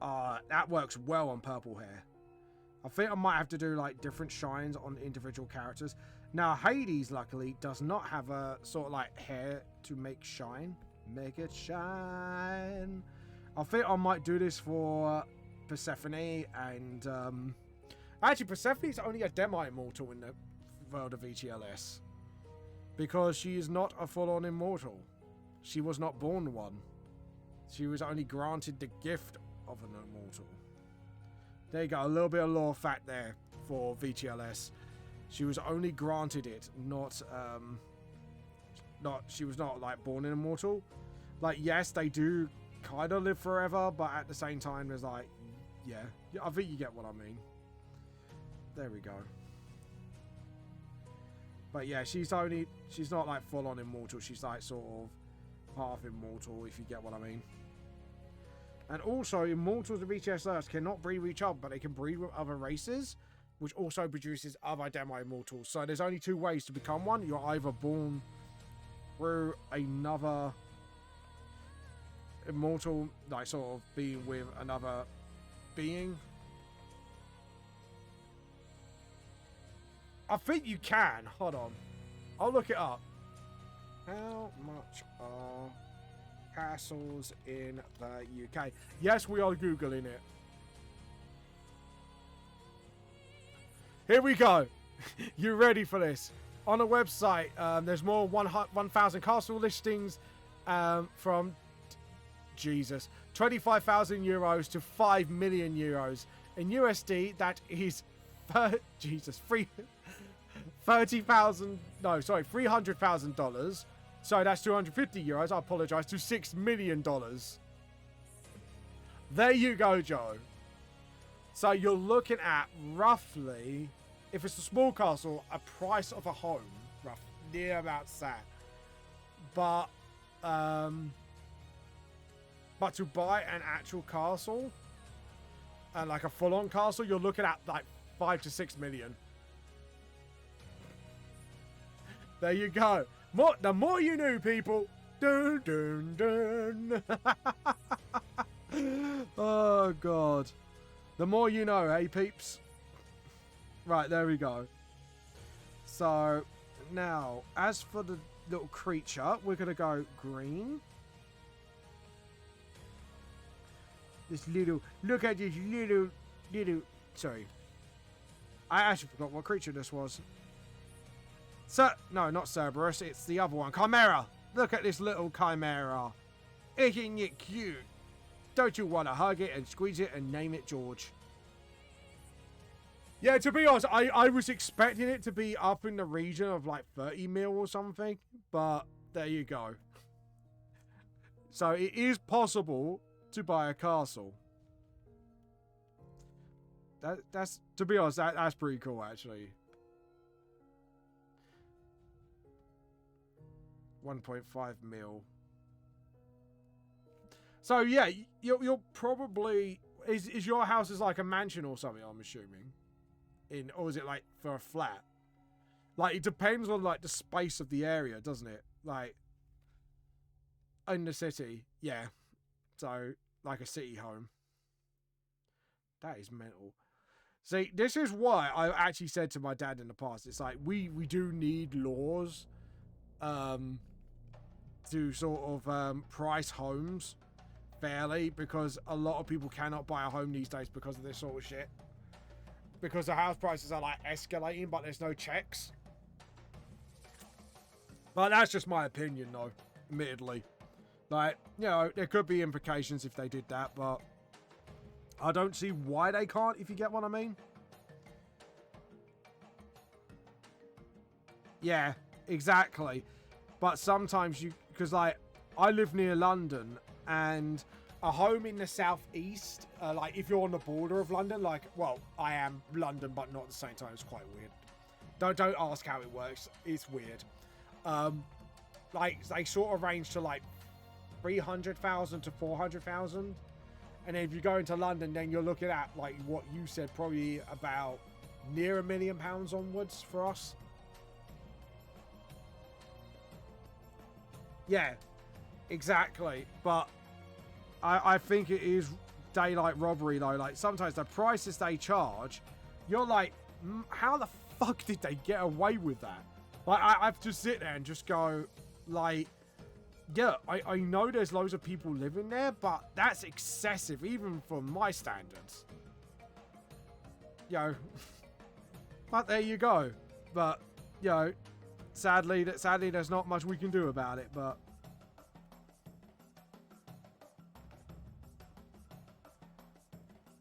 That works well on purple hair. I think I might have to do like different shines on individual characters. Now, Hades, luckily, does not have a sort of like hair to make shine. Make it shine. I think I might do this for Persephone and... Actually, Persephone's only a demi-immortal in the world of VTLS. Because she is not a full-on immortal. She was not born one. She was only granted the gift of an immortal. There you go, a little bit of lore fact there for VTLS. She was only granted it, she was not like born an immortal. Like, yes, they do kind of live forever, but at the same time, there's like, yeah, I think you get what I mean. There we go. But yeah, she's not like full on immortal. She's like sort of half immortal, if you get what I mean. And also, immortals of VTSS cannot breed with each other, but they can breed with other races, which also produces other demi-immortals. So there's only two ways to become one. You're either born through another immortal, like sort of being with another being, I think you can. Hold on. I'll look it up. How much are castles in the UK? Yes, we are Googling it. Here we go. You ready for this? On a website, there's more 1,000 castle listings from, Jesus, 25,000 euros to 5 million euros. In USD, that is, $300,000. So that's 250 euros, I apologise, to $6 million. There you go, Joe. So you're looking at roughly, if it's a small castle, a price of a home, roughly, near about that. But to buy an actual castle, like a full-on castle, you're looking at like 5 to 6 million. There you go. The more you knew, people. Dun, dun, dun. Oh, God. The more you know, hey, peeps? Right, there we go. So, now, as for the little creature, we're going to go green. This little... Look at this little... Sorry. I actually forgot what creature this was. No, not Cerberus. It's the other one. Chimera. Look at this little Chimera. Isn't it cute? Don't you want to hug it and squeeze it and name it George? Yeah, to be honest, I was expecting it to be up in the region of like 30 mil or something. But there you go. So it is possible to buy a castle. That's to be honest, that's pretty cool actually. 1.5 mil. So yeah, you'll probably is your house is like a mansion or something, I'm assuming. Or is it like for a flat? Like it depends on like the space of the area, doesn't it? Like in the city, yeah. So like a city home. That is mental. See, this is why I actually said to my dad in the past, it's like we do need laws to sort of price homes fairly, because a lot of people cannot buy a home these days because of this sort of shit. Because the house prices are like escalating, but there's no checks. But that's just my opinion though, admittedly. Like, you know, there could be implications if they did that, but I don't see why they can't, if you get what I mean. Yeah, exactly. But sometimes because like, I live near London, and a home in the southeast, like if you're on the border of London, like, well, I am London, but not at the same time. It's quite weird. Don't ask how it works. It's weird. Like they sort of range to like 300,000 to 400,000. And then if you go into London, then you're looking at like what you said, probably about near £1 million onwards for us. Yeah, exactly. But I think it is daylight robbery though. Like sometimes the prices they charge, you're like, how the fuck did they get away with that? Like I have to sit there and just go, like, yeah, I know there's loads of people living there, but that's excessive even for my standards. Yo, but there you go. But yo, sadly there's not much we can do about it. But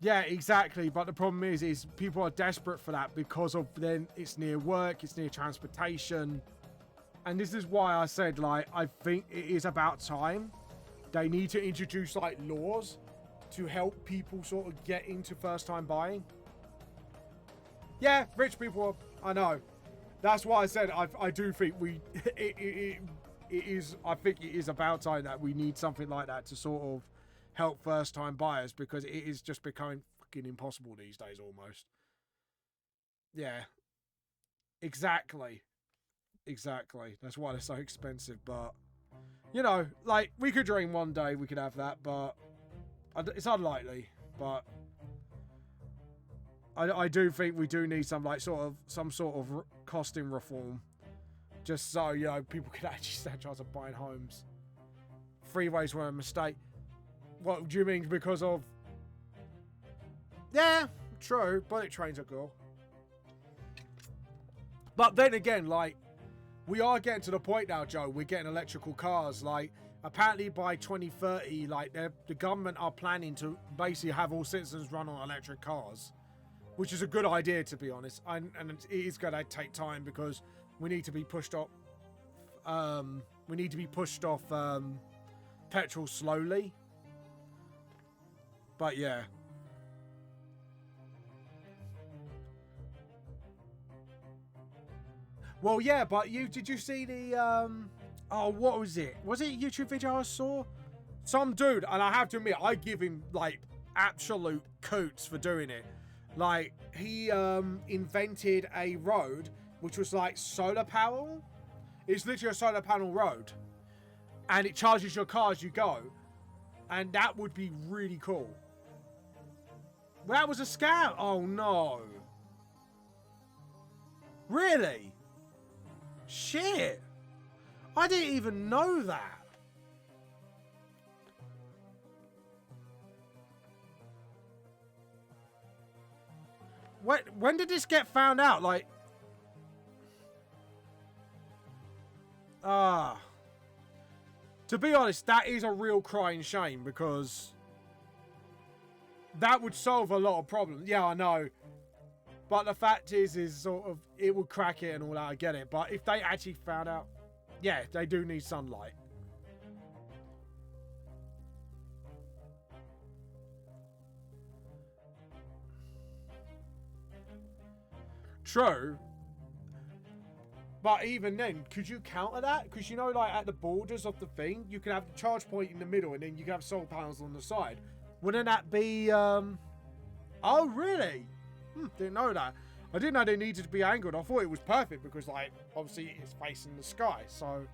yeah, exactly. But the problem is people are desperate for that because of then it's near work, it's near transportation. And this is why I said, like, I think it is about time. They need to introduce, like, laws to help people sort of get into first-time buying. Yeah, rich people, I know. That's why I said I do think it is, I think it is about time that we need something like that to sort of help first-time buyers, because it is just becoming fucking impossible these days almost. Yeah, exactly. Exactly. That's why they're so expensive. But, you know, like, we could dream one day we could have that, but it's unlikely. But I do think we do need some some sort of costing reform, just so people can actually stand a chance of buying homes. Freeways were a mistake. What do you mean? Because of? Yeah, true. Bullet trains are cool. But then again, like, we are getting to the point now, Joe. We're getting electrical cars. Like, apparently by 2030, like, the government are planning to basically have all citizens run on electric cars, which is a good idea, to be honest. And it is going to take time because we need to be pushed off. Petrol slowly. But yeah. Well, yeah, but did you see the what was it? Was it a YouTube video I saw? Some dude, and I have to admit, I give him like absolute coots for doing it. Like, he invented a road which was like solar panel. It's literally a solar panel road, and it charges your car as you go, and that would be really cool. Well, that was a scam. Oh no! Really? Shit! I didn't even know that. When did this get found out? Like, to be honest, that is a real crying shame because that would solve a lot of problems. Yeah, I know. But the fact is sort of, it would crack it and all that, I get it. But if they actually found out, yeah, they do need sunlight. True. But even then, could you counter that? Because like at the borders of the thing, you can have the charge point in the middle and then you can have solar panels on the side. Wouldn't that be, Oh, really? Didn't know that. I didn't know they needed to be angled. I thought it was perfect because, like, obviously it's facing the sky. So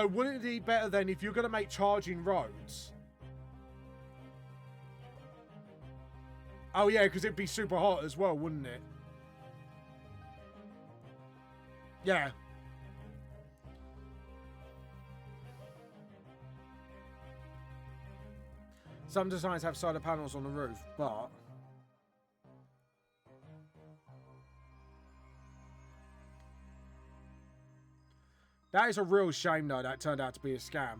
wouldn't it be better then if you're going to make charging roads? Oh, yeah, because it'd be super hot as well, wouldn't it? Yeah. Some designs have solar panels on the roof, but that is a real shame, though. That turned out to be a scam.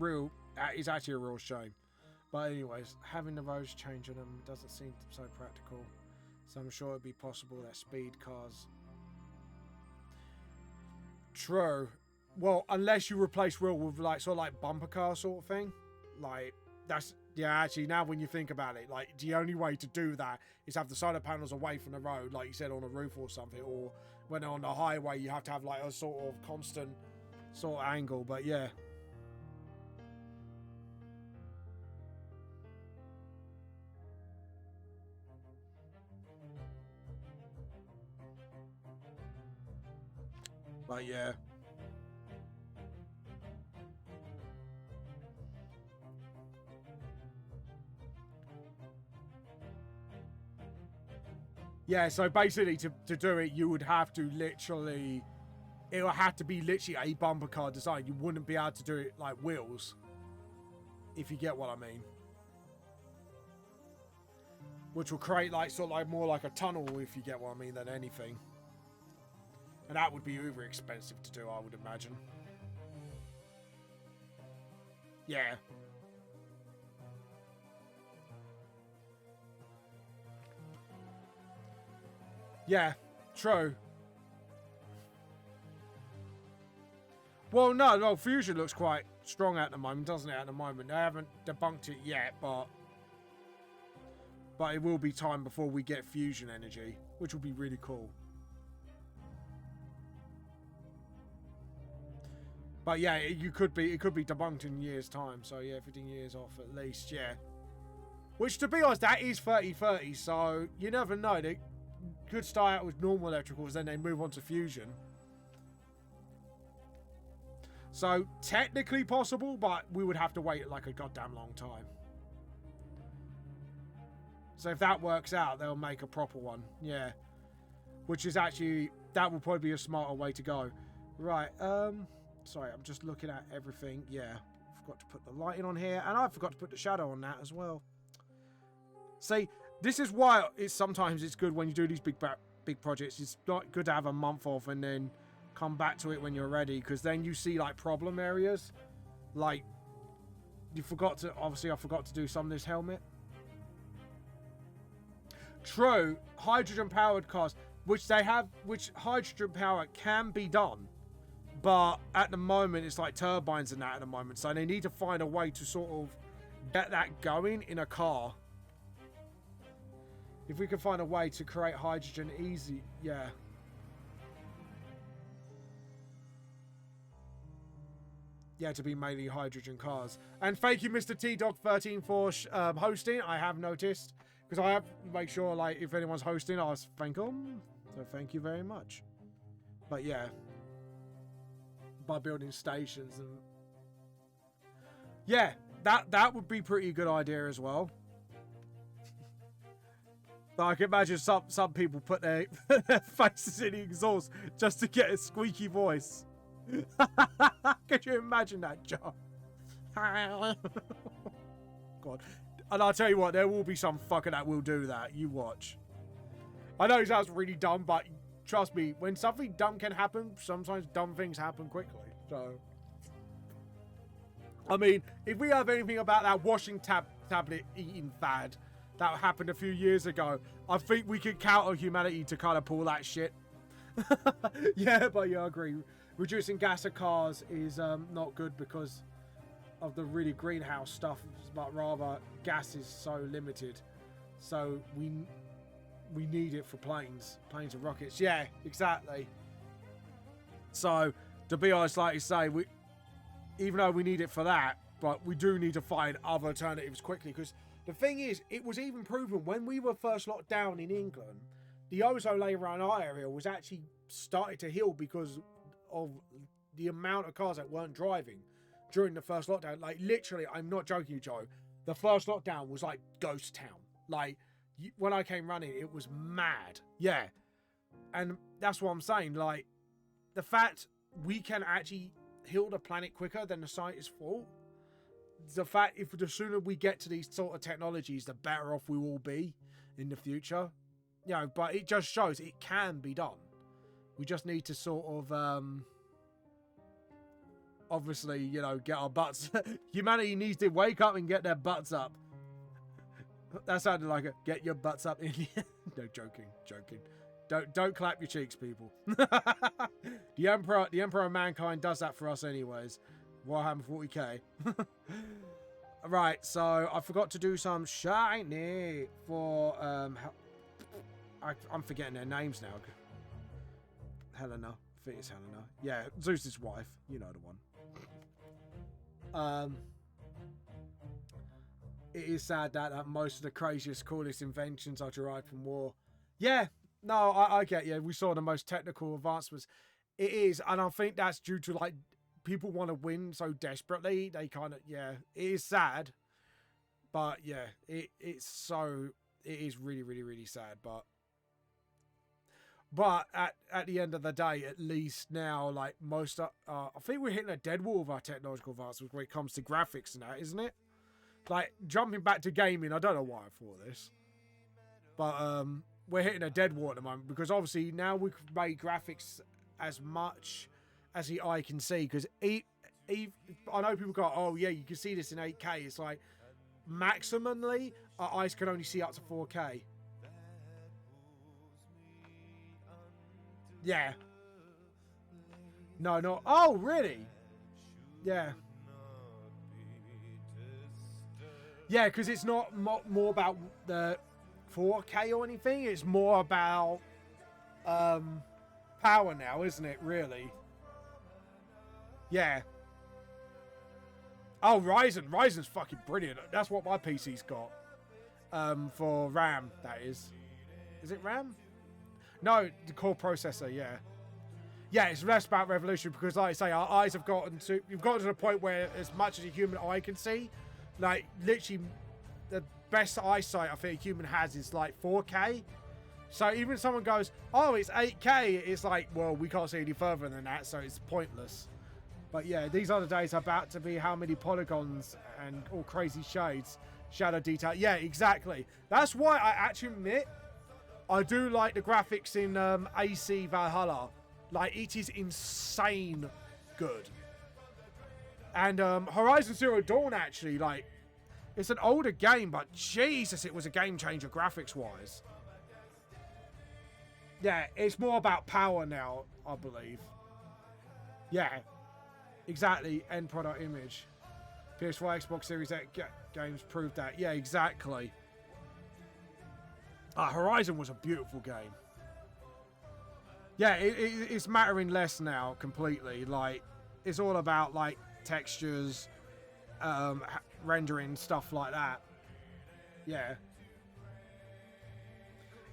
That is actually a real shame. But anyways, having the roads changing them doesn't seem so practical. So I'm sure it'd be possible that speed cars. True. Well, unless you replace wheel with like sort of like bumper car sort of thing, like. Actually, now when you think about it, like, the only way to do that is have the solar panels away from the road, like you said, on a roof or something, or when they're on the highway, you have to have like a sort of constant sort of angle. But yeah. But yeah. Yeah, so basically to do it, you would have to literally... It would have to be literally a bumper car design. You wouldn't be able to do it like wheels. If you get what I mean. Which will create like sort of like more like a tunnel, if you get what I mean, than anything. And that would be uber expensive to do, I would imagine. Yeah. Yeah, true. Well, no, Fusion looks quite strong at the moment, doesn't it, at the moment? They haven't debunked it yet, but it will be time before we get Fusion energy, which will be really cool. But yeah, it could be debunked in years' time, so yeah, 15 years off at least, yeah. Which, to be honest, that is 30-30, so you never know. They could start out with normal electricals, then they move on to Fusion. So, technically possible, but we would have to wait like a goddamn long time. So if that works out, they'll make a proper one. Yeah. Which is actually, that will probably be a smarter way to go. Right, sorry, I'm just looking at everything. Yeah, forgot to put the lighting on here, and I forgot to put the shadow on that as well. See, this is why sometimes it's good when you do these big projects. It's not good to have a month off and then come back to it when you're ready, because then you see like problem areas. Like, obviously I forgot to do some of this helmet. True, hydrogen powered cars, which hydrogen power can be done. But at the moment, it's like turbines and that at the moment. So they need to find a way to sort of get that going in a car. If we can find a way to create hydrogen easy, yeah. Yeah, to be mainly hydrogen cars. And thank you, Mr. T-Dog13 for hosting. I have noticed. Because I have to make sure, like, if anyone's hosting, I'll thank them. So thank you very much. But yeah. By building stations and yeah, that would be pretty good idea as well. But I can imagine some people put their faces in the exhaust just to get a squeaky voice. Could you imagine that, John? God. And I'll tell you what, there will be some fucker that will do that. You watch. I know it sounds really dumb, but trust me, when something dumb can happen, sometimes dumb things happen quickly. So, I mean, if we have anything about that washing tablet eating fad that happened a few years ago, I think we could count on humanity to kind of pull that shit. Yeah, but yeah, I agree. Reducing gas of cars is not good because of the really greenhouse stuff, but rather gas is so limited. So we need it for planes and rockets. Yeah, exactly. So, to be honest, like you say, even though we need it for that, but we do need to find other alternatives quickly. Because the thing is, it was even proven when we were first locked down in England, the ozone layer around our area was actually started to heal because of the amount of cars that weren't driving during the first lockdown. Like, literally, I'm not joking you, Joe. The first lockdown was like ghost town. Like, when I came running, it was mad. Yeah. And that's what I'm saying. Like, the fact we can actually heal the planet quicker than the scientists thought. The fact, if the sooner we get to these sort of technologies, the better off we will be in the future. You know, but it just shows it can be done. We just need to sort of, obviously, you know, get our butts. Humanity needs to wake up and get their butts up. That sounded like a get your butts up in. No, joking. Don't clap your cheeks, people. The Emperor of Mankind does that for us anyways. Warhammer 40k. Right, so I forgot to do some shiny for I'm forgetting their names now. Helena. I think it's Helena. Yeah, Zeus's wife. You know the one. It is sad that most of the craziest, coolest inventions are derived from war. Yeah, no, I get you. We saw the most technical advancements. It is, and I think that's due to, like, people want to win so desperately. They kind of, yeah, it is sad. But, yeah, it is really, really, really sad. But at the end of the day, at least now, like, most, I think we're hitting a dead wall of our technological advancements when it comes to graphics and that, isn't it? Like, jumping back to gaming, I don't know why I thought this. But we're hitting a dead wall at the moment because obviously now we can make graphics as much as the eye can see. Because I know people go, oh yeah, you can see this in 8K. It's like, maximally, our eyes can only see up to 4K. Yeah. No, no. Oh, really? Yeah. Yeah, because it's not more about the 4K or anything. It's more about power now, isn't it, really? Yeah. Oh, Ryzen. Ryzen's fucking brilliant. That's what my PC's got. For RAM, that is. Is it RAM? No, the core processor, yeah. Yeah, it's less about resolution because, like I say, our eyes have gotten to the point where as much as a human eye can see, like, literally, the best eyesight I think a human has is like 4K. So even if someone goes, oh, it's 8K, it's like, well, we can't see any further than that, so it's pointless. But yeah, these other days are about to be how many polygons and all crazy shades, shadow detail. Yeah, exactly. That's why I actually admit I do like the graphics in AC Valhalla. Like, it is insane good. And Horizon Zero Dawn, actually, like, it's an older game, but Jesus, it was a game changer graphics-wise. Yeah, it's more about power now, I believe. Yeah, exactly. End product image. PS4, Xbox Series X games proved that. Yeah, exactly. Horizon was a beautiful game. Yeah, it's mattering less now completely. Like, it's all about, like, textures, rendering, stuff like that. Yeah.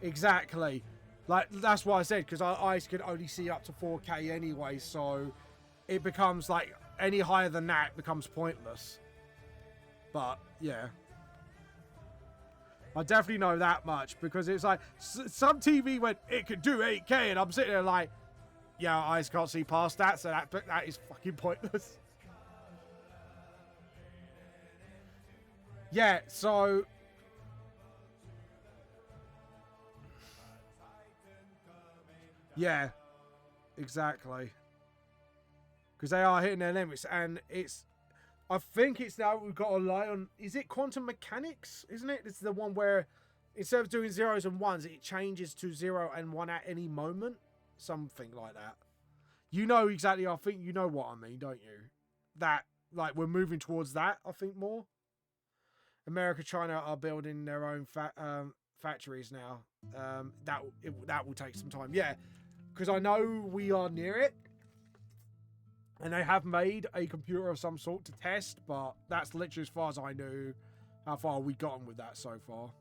Exactly. Like, that's why I said, because our eyes can only see up to 4K anyway, so it becomes, like, any higher than that becomes pointless. But, yeah. I definitely know that much, because it's like, some TV went, it could do 8K, and I'm sitting there like, yeah, our eyes can't see past that, so that is fucking pointless. Yeah, so... Yeah, exactly. Because they are hitting their limits, and it's... I think it's now we've got to rely on... Is it quantum mechanics? Isn't it? It's the one where instead of doing zeros and ones, it changes to 0 and 1 at any moment. Something like that. You know exactly, I think you know what I mean, don't you? That, like, we're moving towards that, I think, more. America, China are building their own factories now. That will take some time. Yeah, because I know we are near it. And they have made a computer of some sort to test, but that's literally as far as I knew how far we gotten with that so far.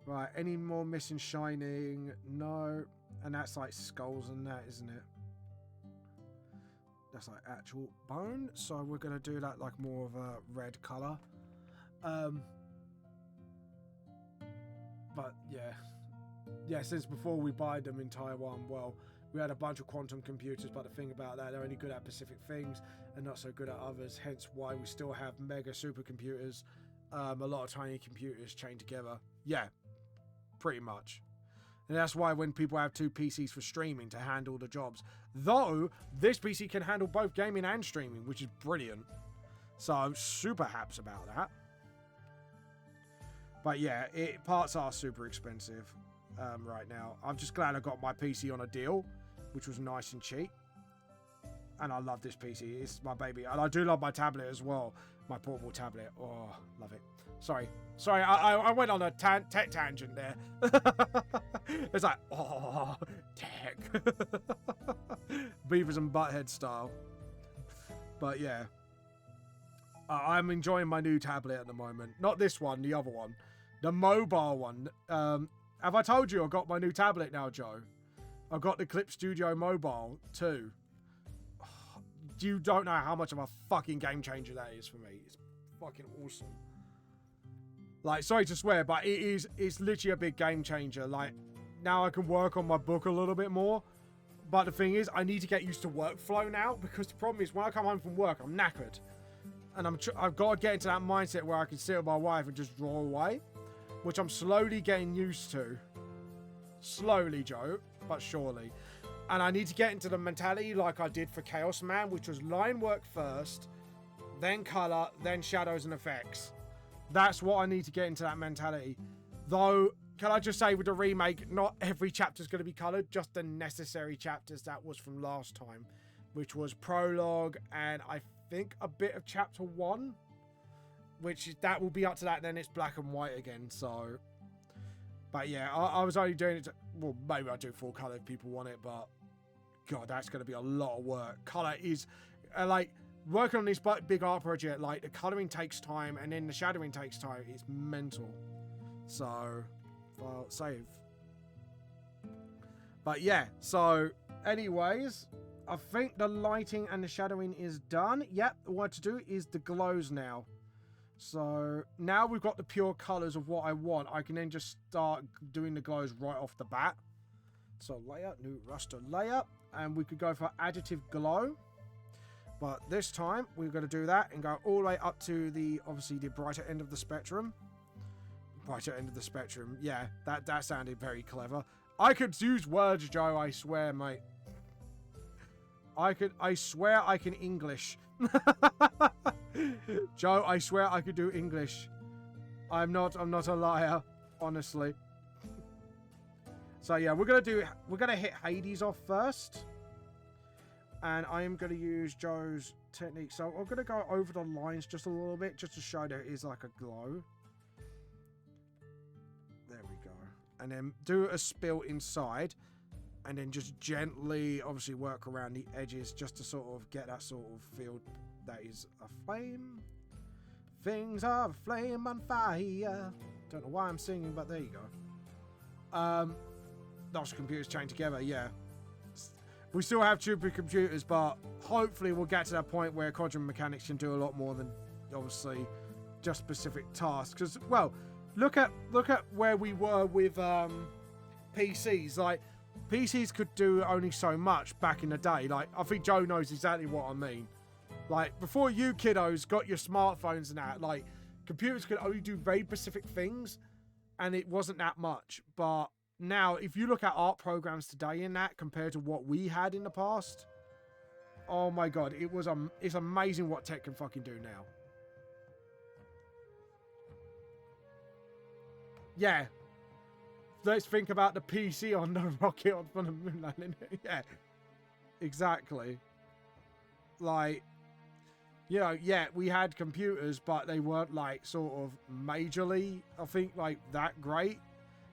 Right, any more missing shining? No. And that's like skulls and that, isn't it? That's like actual bone. So we're going to do that like more of a red colour. But yeah. Yeah, since before we buy them in Taiwan, well, we had a bunch of quantum computers, but the thing about that, they're only good at specific things and not so good at others, hence why we still have mega supercomputers, a lot of tiny computers chained together. Yeah, pretty much. And that's why when people have two PCs for streaming to handle the jobs, though this PC can handle both gaming and streaming, which is brilliant. So I'm super happy about that. But yeah, parts are super expensive right now. I'm just glad I got my PC on a deal, which was nice and cheap. And I love this PC. It's my baby. And I do love my tablet as well. My portable tablet. Oh, love it. Sorry, I went on a tech tangent there. It's like, oh, tech. Beavis and Butthead style. But yeah. I'm enjoying my new tablet at the moment. Not this one, the other one. The mobile one. Have I told you I got my new tablet now, Joe? I've got the Clip Studio Mobile 2. You don't know how much of a fucking game changer that is for me. It's fucking awesome. Like, sorry to swear, but it's literally a big game changer. Like, now I can work on my book a little bit more. But the thing is, I need to get used to workflow now, because the problem is when I come home from work, I'm knackered. And I've got to get into that mindset where I can sit with my wife and just draw away, which I'm slowly getting used to. Slowly, Joe, but surely. And I need to get into the mentality like I did for Chaos Man, which was line work first, then color, then shadows and effects. That's what I need to get into, that mentality. Though, can I just say with the remake, not every chapter is going to be colored, just the necessary chapters that was from last time, which was prologue and I think a bit of chapter 1, which that will be up to that, then it's black and white again. So, but yeah, I was only doing it to, well, maybe I'll do full color if people want it, but god, that's going to be a lot of work. Color is like working on this big art project, like the coloring takes time and then the shadowing takes time. It's mental. So file save. But yeah, so anyways, I think the lighting and the shadowing is done. Yep, what to do is the glows now. So now we've got the pure colors of what I want. I can then just start doing the glows right off the bat. So layer, new raster layer, and we could go for additive glow. But this time we're going to do that and go all the way up to the, obviously, the brighter end of the spectrum. Brighter end of the spectrum. Yeah, that sounded very clever. I could use words, Joe, I swear, mate. I swear I can English. Joe, I swear I could do English. I'm not a liar, honestly. So yeah, we're gonna hit Hades off first. And I am gonna use Joe's technique. So I'm gonna go over the lines just a little bit, just to show there is like a glow. There we go. And then do a spill inside. And then just gently, obviously, work around the edges just to sort of get that sort of feel that is a flame. Things are a flame on fire. Don't know why I'm singing, but there you go. Those computers chained together, yeah. We still have stupid computers, but hopefully we'll get to that point where quantum mechanics can do a lot more than, obviously, just specific tasks. Because, well, look at where we were with PCs. Like, PCs could do only so much back in the day. Like, I think Joe knows exactly what I mean. Like, before you kiddos got your smartphones and that, like, computers could only do very specific things, and it wasn't that much. But now, if you look at art programs today in that compared to what we had in the past, oh my god, it's amazing what tech can fucking do now. Yeah. Let's think about the PC on the rocket on the moon landing. Yeah, exactly. Like, you know, yeah, we had computers, but they weren't like sort of majorly, I think, like that great,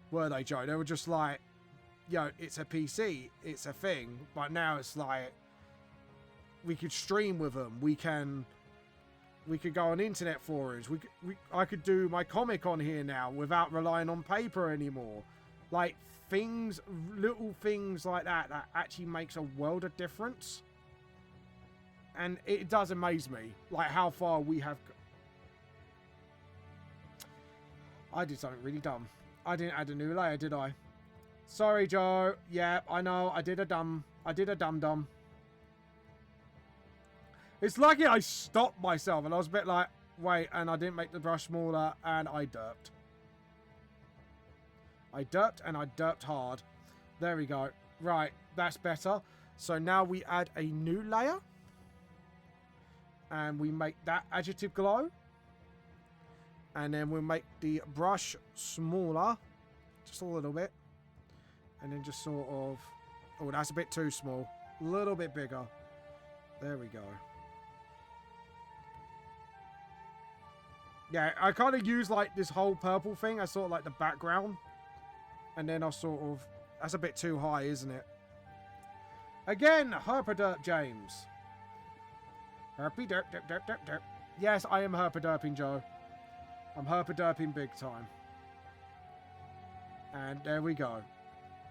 were they, Joe? They were just like, you know, it's a PC, it's a thing. But now it's like, we could stream with them. We could go on internet forums. I could do my comic on here now without relying on paper anymore. Like, things, little things like that actually makes a world of difference. And it does amaze me, like, how far we have... I did something really dumb. I didn't add a new layer, did I? Sorry, Joe. Yeah, I know, I did a dum-dum. It's lucky I stopped myself, and I was a bit like, wait, and I didn't make the brush smaller, and I derped. And I derped hard. There we go. Right, that's better. So now we add a new layer. And we make that adjective glow. And then we'll make the brush smaller. Just a little bit. And then just sort of... Oh, that's a bit too small. A little bit bigger. There we go. Yeah, I kind of use like this whole purple thing as sort of like the background. And then I'll sort of... That's a bit too high, isn't it? Again, herpaderp James. Herpy derp derp derp derp derp. Yes, I am herpaderping, Joe. I'm herpaderping big time. And there we go.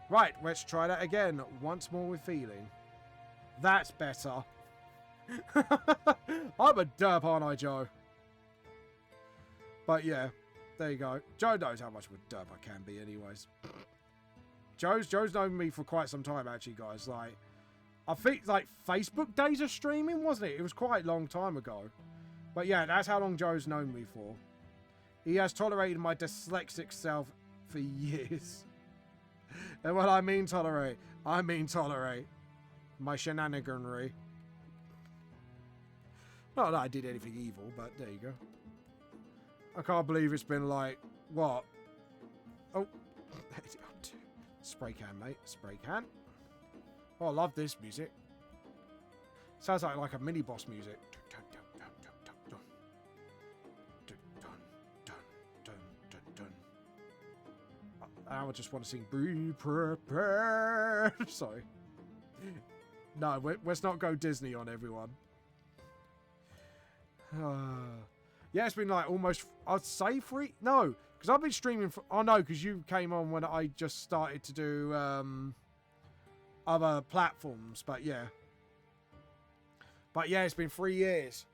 Right, let's try that again. Once more with feeling. That's better. I'm a derp, aren't I, Joe? But yeah, there you go. Joe knows how much of a derp I can be anyways. Joe's known me for quite some time, actually, guys. Like, I think, like, Facebook days of streaming, wasn't it? It was quite a long time ago. But yeah, that's how long Joe's known me for. He has tolerated my dyslexic self for years. And when I mean tolerate, I mean tolerate. My shenaniganry. Not that I did anything evil, but there you go. I can't believe it's been like, what? Oh, spray can, mate. Spray can. Oh, I love this music. Sounds like a mini boss music. I just want to sing "Be Prepared." Sorry. No, let's not go Disney on everyone. Yeah, it's been like almost, I'd say 3. No, because I've been streaming for... Oh, no, because you came on when I just started to do other platforms. But yeah. But yeah, it's been 3 years.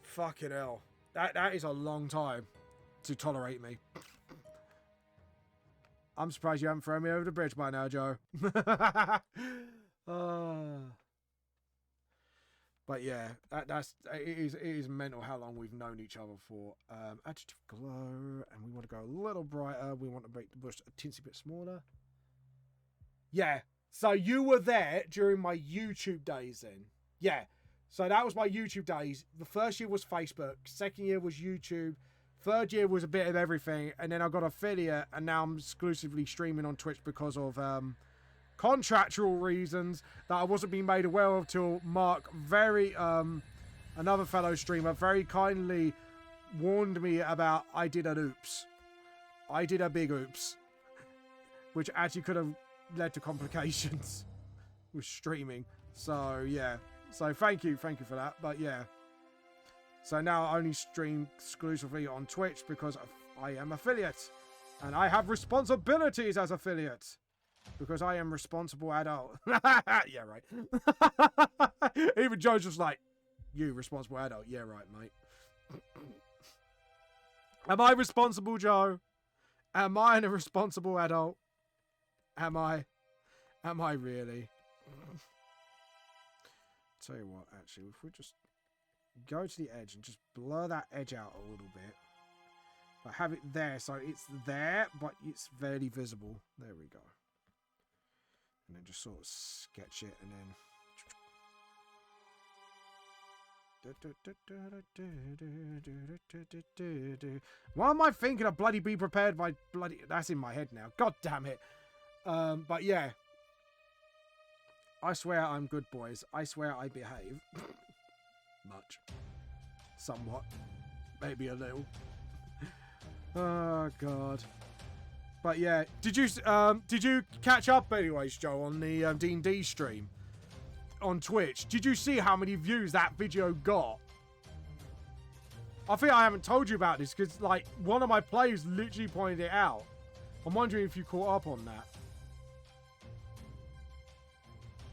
Fucking hell. That is a long time to tolerate me. I'm surprised you haven't thrown me over the bridge by now, Joe. But yeah, it is mental how long we've known each other for. Adjective glow, and we want to go a little brighter. We want to make the bush a teensy bit smaller. Yeah, so you were there during my YouTube days then. Yeah, so that was my YouTube days. The first year was Facebook, second year was YouTube, third year was a bit of everything, and then I got affiliate, and now I'm exclusively streaming on Twitch because of contractual reasons that I wasn't being made aware of till Mark, another fellow streamer, very kindly warned me about I did an oops. I did a big oops, which actually could have led to complications with streaming. So yeah, so thank you for that. But yeah, so now I only stream exclusively on Twitch because I am affiliate, and I have responsibilities as affiliate. Because I am responsible adult. Yeah, right. Even Joe's just like, you responsible adult. Yeah, right, mate. Am I responsible, Joe? Am I a responsible adult? Am I? Am I really? Tell you what, actually, if we just go to the edge and just blur that edge out a little bit. But have it there, so it's there, but it's very visible. There we go. And then just sort of sketch it and then... Why am I thinking of bloody be prepared by bloody... That's in my head now. God damn it. But yeah. I swear I'm good, boys. I swear I behave. Much. Somewhat. Maybe a little. Oh, God. But yeah, did you catch up anyways, Joe, on the D&D stream on Twitch? Did you see how many views that video got? I think I haven't told you about this because like one of my players literally pointed it out. I'm wondering if you caught up on that.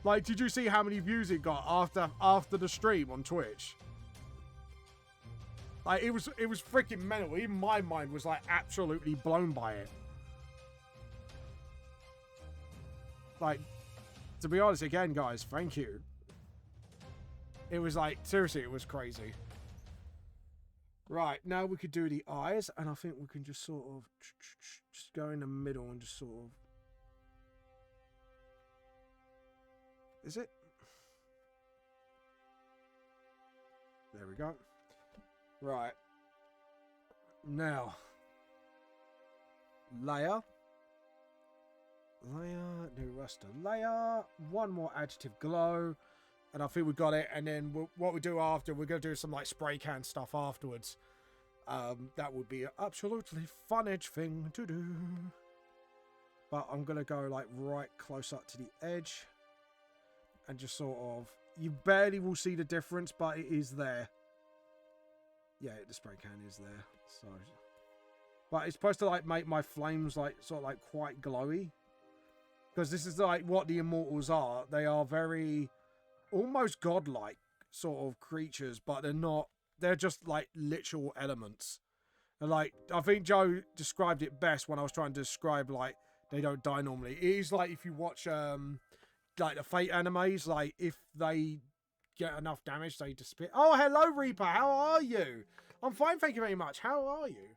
Like, did you see how many views it got after the stream on Twitch? Like, it was freaking mental. Even my mind was like absolutely blown by it. Like, to be honest, again, guys, thank you. It was like, seriously, it was crazy. Right, now we could do the eyes, and I think we can just sort of just go in the middle and just sort of... Is it? There we go. Right. Now. Layer. Layer, new raster layer, one more adjective glow, and I think we got it. And then what we do after, we're going to do some like spray can stuff afterwards. That would be an absolutely fun-edge thing to do. But I'm going to go like right close up to the edge and just sort of, you barely will see the difference, but it is there. Yeah, the spray can is there. So, but it's supposed to like make my flames like sort of like quite glowy. Because this is like what the immortals are. They are very almost godlike sort of creatures, but they're not. They're just like literal elements. And like, I think Joe described it best when I was trying to describe like they don't die normally. It is like if you watch like the Fate animes, like if they get enough damage, they disappear. Oh, hello Reaper, how are you? I'm fine, thank you very much. How are you?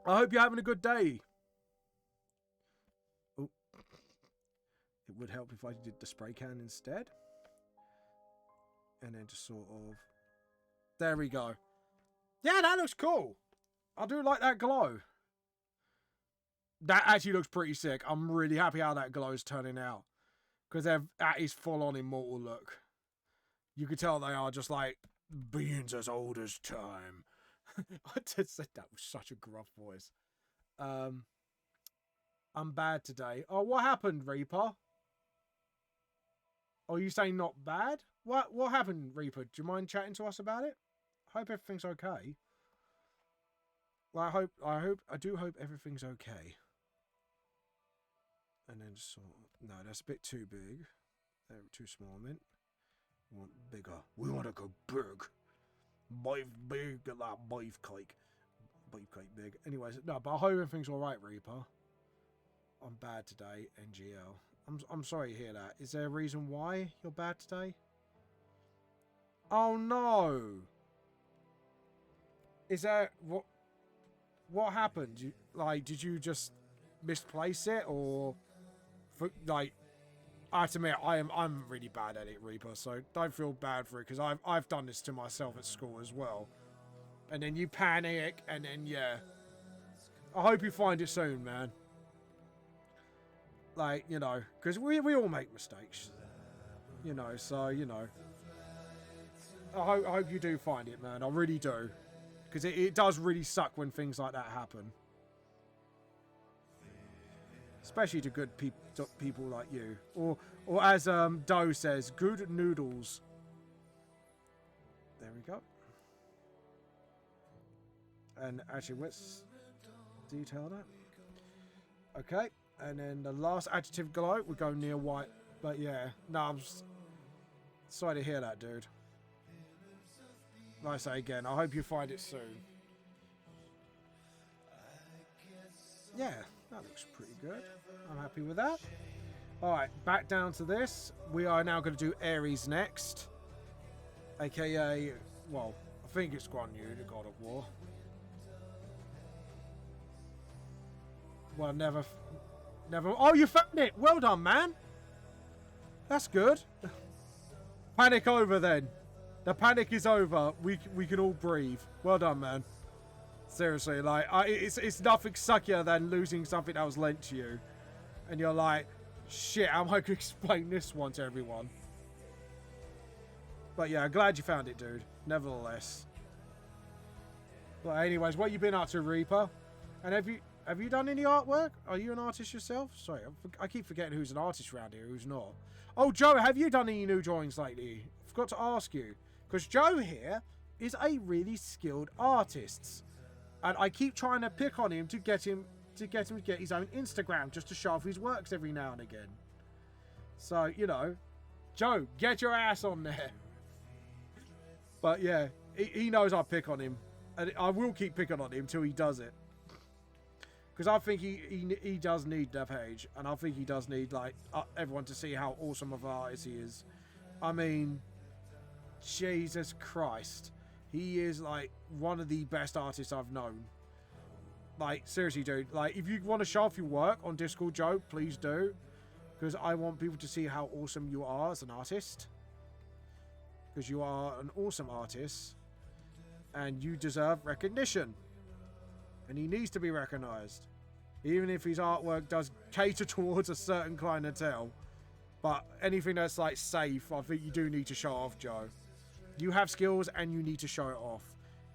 I hope you're having a good day. Oh, it would help if I did the spray can instead. And then just sort of... There we go. Yeah, that looks cool. I do like that glow. That actually looks pretty sick. I'm really happy how that glow is turning out. Because that is full on immortal look. You could tell they are just like beings as old as time. I just said that with such a gruff voice. I'm bad today. Oh, what happened, Reaper? Oh, you saying not bad? What happened, Reaper? Do you mind chatting to us about it? I hope everything's okay. Well, I do hope everything's okay. And then just sort of, no, that's a bit too big. They're too small, mint. We want bigger. We want to go big. Big that beefcake. Beefcake big. Anyways, no, but I hope everything's alright, Reaper. I'm bad today, NGL. I'm sorry to hear that. Is there a reason why you're bad today? Oh no! Is there what happened? Did you just misplace it, or like? I have to admit, I'm really bad at it, Reaper. So don't feel bad for it, because I've done this to myself at school as well. And then you panic, and then yeah. I hope you find it soon, man. Like, you know, because we all make mistakes. You know, so, you know. I hope you do find it, man. I really do. Because it does really suck when things like that happen. Especially to good people like you. Or as Doe says, good noodles. There we go. And actually, let's detail that. Okay. And then the last adjective glow, we go near white. But yeah, no, I'm sorry to hear that, dude. Like I say again, I hope you find it soon. Yeah, that looks pretty good. I'm happy with that. Alright, back down to this. We are now going to do Ares next. AKA, well, I think it's Guan Yu, the God of War. Well, never. Oh, you found it! Well done, man! That's good. Panic over then. The panic is over. We can all breathe. Well done, man. Seriously, like, it's nothing suckier than losing something that was lent to you. And you're like, shit, how am I going to explain this one to everyone? But yeah, I'm glad you found it, dude. Nevertheless. But anyways, what you been up to, Reaper? And have you done any artwork? Are you an artist yourself? Sorry, I keep forgetting who's an artist around here, who's not. Oh, Joe, have you done any new drawings lately? I forgot to ask you. Because Joe here is a really skilled artist. And I keep trying to pick on him to get him to get his own Instagram, just to show off his works every now and again. So, you know, Joe, get your ass on there. But yeah, he knows I pick on him. And I will keep picking on him till he does it. Because I think he does need that page. And I think he does need, like, everyone to see how awesome of an artist he is. I mean, Jesus Christ. He is, like, one of the best artists I've known. Like, seriously, dude. Like, if you want to show off your work on Discord, Joe, please do. Because I want people to see how awesome you are as an artist. Because you are an awesome artist. And you deserve recognition. And he needs to be recognised. Even if his artwork does cater towards a certain clientele. But anything that's, like, safe, I think you do need to show off, Joe. You have skills and you need to show it off.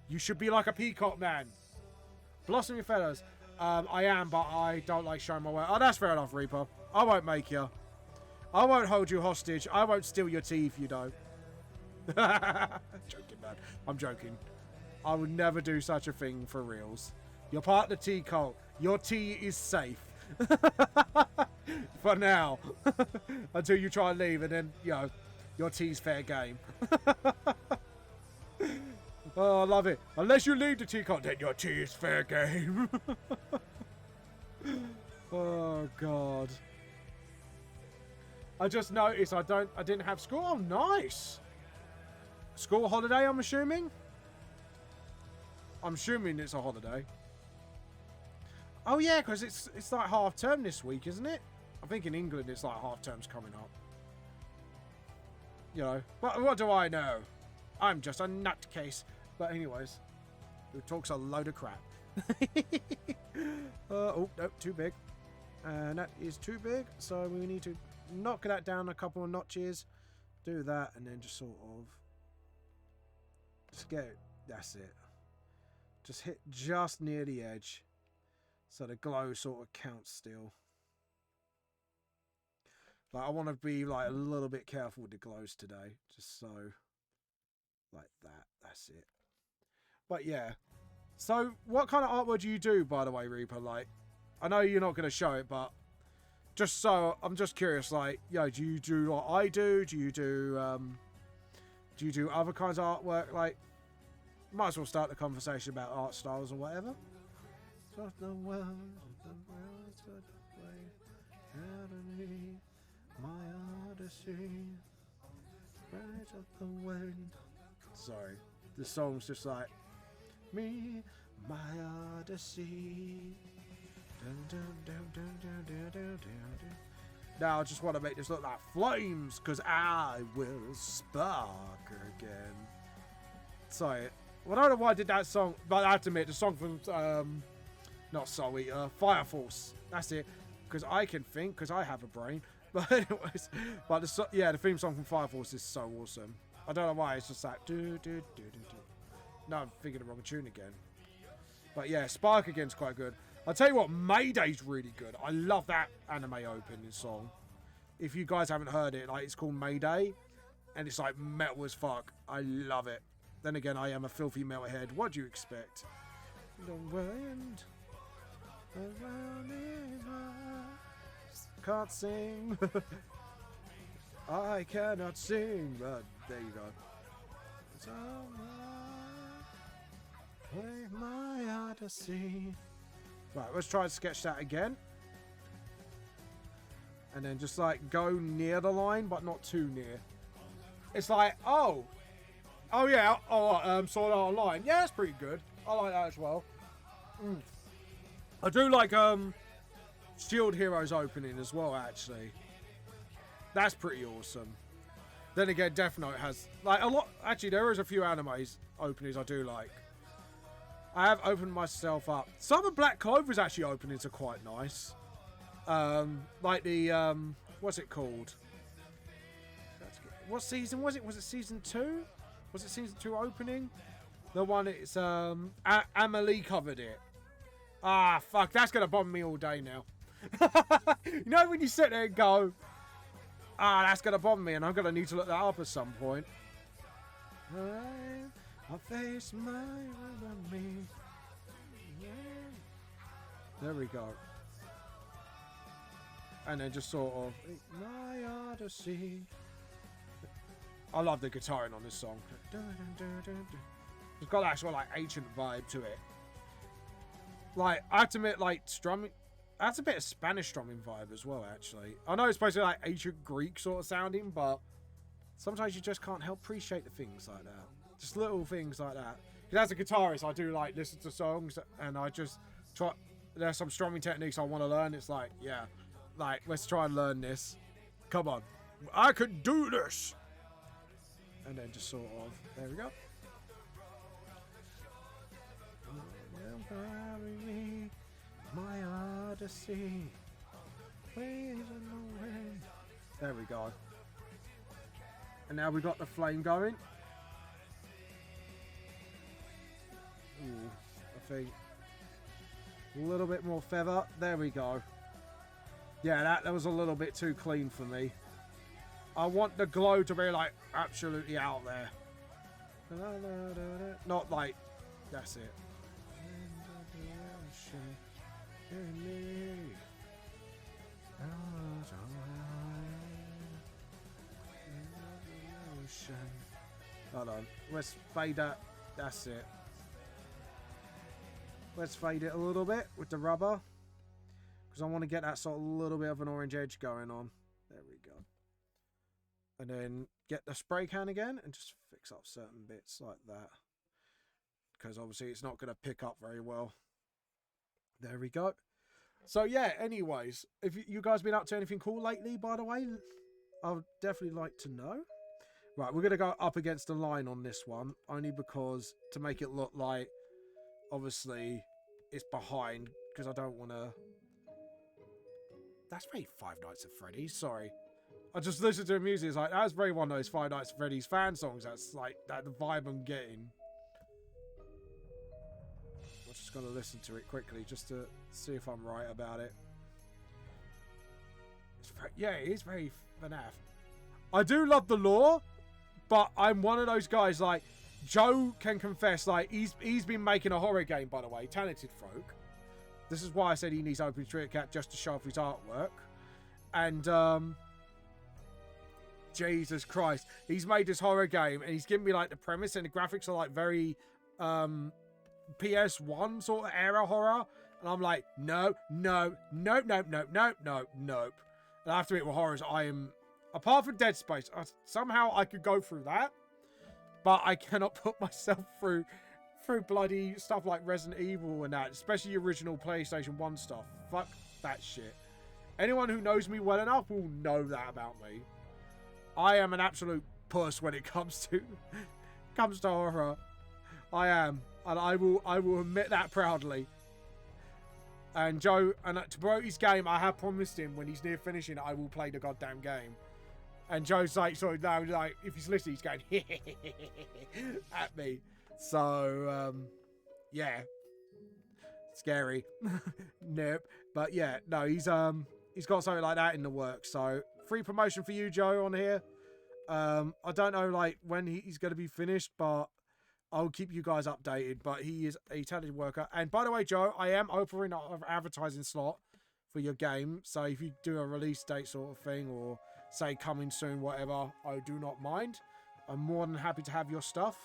You should be like a peacock, man. Blossom your feathers. I am, but I don't like showing my work. Oh, that's fair enough, Reaper. I won't make you. I won't hold you hostage. I won't steal your tea if you don't. Joking, man. I'm joking. I would never do such a thing for reals. You're part of the tea cult. Your tea is safe. For now. Until you try and leave, and then, you know, your tea's fair game. Oh, I love it. Unless you leave the tea cult, then your tea is fair game. Oh, God. I just noticed I didn't have school. Oh, nice. School holiday, I'm assuming? I'm assuming it's a holiday. Oh, yeah, because it's like half term this week, isn't it? I think in England it's like half term's coming up. You know, but what do I know? I'm just a nutcase. But anyways, who talks a load of crap. Oh, no, too big. And that is too big. So we need to knock that down a couple of notches. Do that and then just sort of just get it. That's it. Just hit just near the edge. So the glow sort of counts still. Like, I want to be, like, a little bit careful with the glows today. Just so, like that. That's it. But, yeah. So, what kind of artwork do you do, by the way, Reaper? Like, I know you're not going to show it, but just so, I'm just curious, like, yo, do you do what I do? Do you do other kinds of artwork? Like, Might as well start the conversation about art styles or whatever. So the world, my odyssey, right up the wind. Sorry, the song's just like me, my odyssey. Dun, dun, dun, dun, dun, dun, dun, dun, dun. Now I just want to make this look like flames, because I will spark again. Sorry, well, I don't know why I did that song, but I have to admit, the song from, not Soul Eater, Fire Force. That's it, because I can think, because I have a brain. But anyways, but the theme song from Fire Force is so awesome. I don't know why, it's just like, do, do, do, do, do. No, I'm thinking the wrong tune again. But yeah, Spark Again's quite good. I'll tell you what, Mayday's really good. I love that anime opening song. If you guys haven't heard it, like, it's called Mayday, and it's like metal as fuck. I love it. Then again, I am a filthy metalhead. What do you expect? The wind around his eyes. Can't sing. I cannot sing, but there you go. It's alright. Play my odyssey. Right, let's try and sketch that again. And then just like go near the line, but not too near. It's like, oh yeah, Sword Art Online. Yeah, that's pretty good. I like that as well. I do like Shield Heroes opening as well, actually. That's pretty awesome. Then again, Death Note has like a lot. Actually, there is a few animes openings I do like. I have opened myself up. Some of Black Clover's actually openings are quite nice. Like the what's it called? What season was it? Was it season 2? Was it season 2 opening? The one it's Amelie covered it. Ah, fuck, that's gonna bother me all day now. You know when you sit there and go, that's gonna bother me, and I'm gonna need to look that up at some point. I'll face my enemy. There we go. And then just sort of my odyssey. I love the guitaring on this song. It's got that sort of like ancient vibe to it. Like, I have to admit, like, strumming, that's a bit of Spanish strumming vibe as well, actually. I know it's supposed to be like ancient Greek sort of sounding, but sometimes you just can't help appreciate the things like that. Just little things like that. Because as a guitarist, I do like listen to songs and I just try, there's some strumming techniques I want to learn. It's like, yeah, like, let's try and learn this. Come on. I can do this. And then just sort of, there we go. My odyssey. There we go. And now we got the flame going. Ooh, I think a little bit more feather. There we go. Yeah, that was a little bit too clean for me. I want the glow to be like absolutely out there. Not like, that's it. Hold on, let's fade that. That's it. Let's fade it a little bit with the rubber, because I want to get that sort of little bit of an orange edge going on. There we go. And then get the spray can again and just fix up certain bits like that, because obviously it's not going to pick up very well. There we go. So yeah, anyways, if you guys been up to anything cool lately, by the way, I would definitely like to know. Right, we're going to go up against the line on this one, only because to make it look like, obviously, it's behind, because I don't want to... That's very Five Nights at Freddy's, sorry. I just listened to the music, it's like, that's very one of those Five Nights at Freddy's fan songs, that's like, that the vibe I'm getting. I'm just going to listen to it quickly, just to see if I'm right about it. It's very, yeah, it is very FNAF. I do love the lore, but I'm one of those guys, like, Joe can confess, like, he's been making a horror game, by the way, Talented Folk. This is why I said he needs Open Street Cat, just to show off his artwork. And, Jesus Christ, he's made this horror game, and he's given me, like, the premise, and the graphics are, like, very PS1 sort of era horror, and I'm like, no, no, no, no, no, no, no, nope. And I have to admit, with horrors, I am, apart from Dead Space, somehow I could go through that, but I cannot put myself through bloody stuff like Resident Evil and that, especially original PlayStation 1 stuff. Fuck that shit. Anyone who knows me well enough will know that about me. I am an absolute puss when it comes to horror. I am, and I will admit that proudly. And Joe, and to promote his game, I have promised him when he's near finishing it, I will play the goddamn game. And Joe's like, sorry, no, like, if he's listening, he's going at me. So, yeah, scary. Nope. But yeah, no, he's got something like that in the works. So free promotion for you, Joe, on here. I don't know like when he's going to be finished, but I'll keep you guys updated. But he is a talented worker. And by the way, Joe, I am offering an advertising slot for your game. So if you do a release date sort of thing, or say coming soon, whatever, I do not mind. I'm more than happy to have your stuff.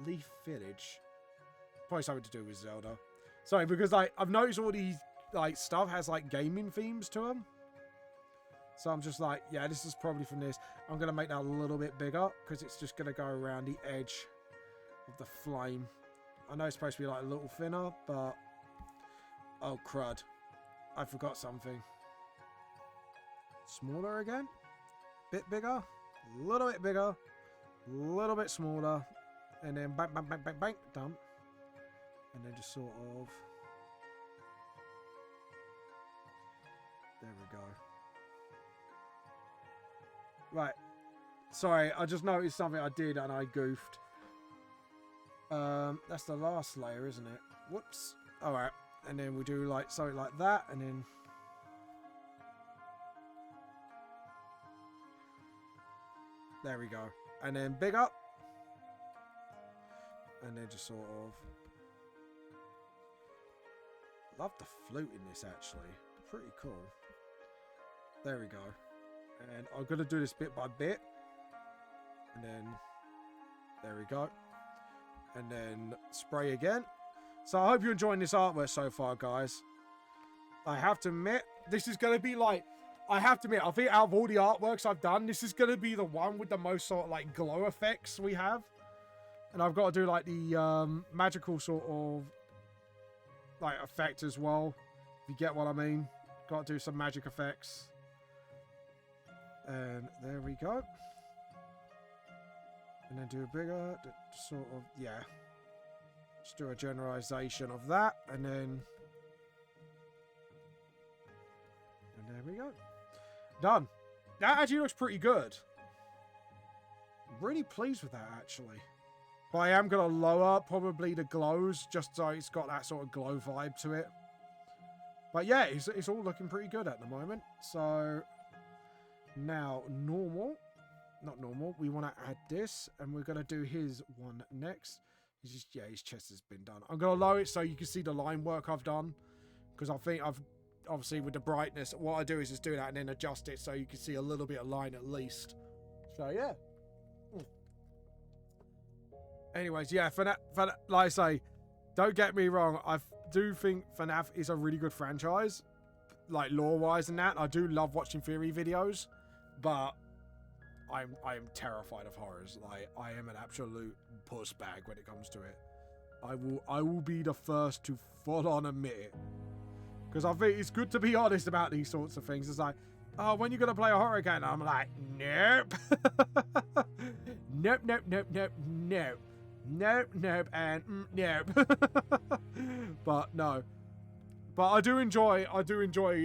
Leaf Village. Probably something to do with Zelda. Sorry, because like I've noticed all these like stuff has like gaming themes to them. So I'm just like, yeah, this is probably from this. I'm going to make that a little bit bigger because it's just going to go around the edge of the flame. I know it's supposed to be like a little thinner, but... Oh, crud. I forgot something. Smaller again? Bit bigger? A little bit bigger. A little bit smaller. And then bang, bang, bang, bang, bang. Done. And then just sort of... There we go. Right. Sorry, I just noticed something I did and I goofed. That's the last layer, isn't it? Whoops. Alright. And then we do like something like that, and then... There we go. And then big up. And then just sort of... Love the flute in this, actually. Pretty cool. There we go. And I'm going to do this bit by bit. And then... There we go. And then spray again. So I hope you're enjoying this artwork so far, guys. I have to admit, this is going to be like... I have to admit, I think out of all the artworks I've done, this is going to be the one with the most sort of like glow effects we have. And I've got to do like the magical sort of like effect as well. If you get what I mean. Got to do some magic effects. And there we go. And then do a bigger, sort of, yeah. Just do a generalization of that. And then... And there we go. Done. That actually looks pretty good. Really pleased with that, actually. But I am going to lower probably the glows, just so it's got that sort of glow vibe to it. But yeah, it's all looking pretty good at the moment. So, now, normal. Not normal. We want to add this, and we're going to do his one next. He's just, yeah, his chest has been done. I'm going to lower it so you can see the line work I've done. Because I think I've... Obviously, with the brightness, what I do is just do that and then adjust it so you can see a little bit of line at least. So, yeah. Anyways, yeah, FNAF, like I say, don't get me wrong. I do think FNAF is a really good franchise. Like, lore-wise and that. I do love watching theory videos. But I am terrified of horrors. Like, I am an absolute puss bag when it comes to it. I will be the first to full-on admit it. Because I think it's good to be honest about these sorts of things. It's like, oh, when you're going to play a horror game? I'm like, nope. Nope, nope, nope, nope, nope. Nope, nope, and nope. But no. But I do enjoy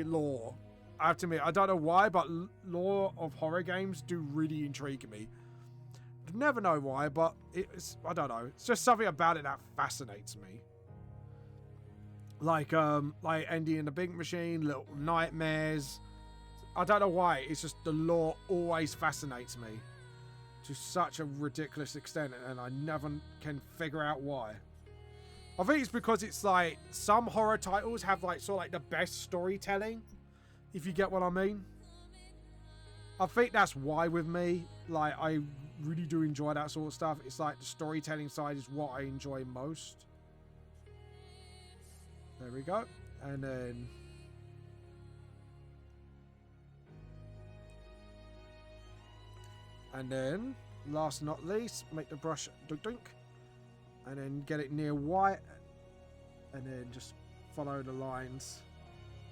lore. I have to admit, I don't know why, but lore of horror games do really intrigue me. Never know why, but it's, I don't know. It's just something about it that fascinates me. Like Andy and the Big Machine, Little Nightmares. I don't know why. It's just the lore always fascinates me to such a ridiculous extent, and I never can figure out why. I think it's because it's like some horror titles have like sort of like the best storytelling, if you get what I mean. I think that's why with me, like, I really do enjoy that sort of stuff. It's like the storytelling side is what I enjoy most. There we go. And then... And then, last not least, make the brush dunk. And then get it near white. And then just follow the lines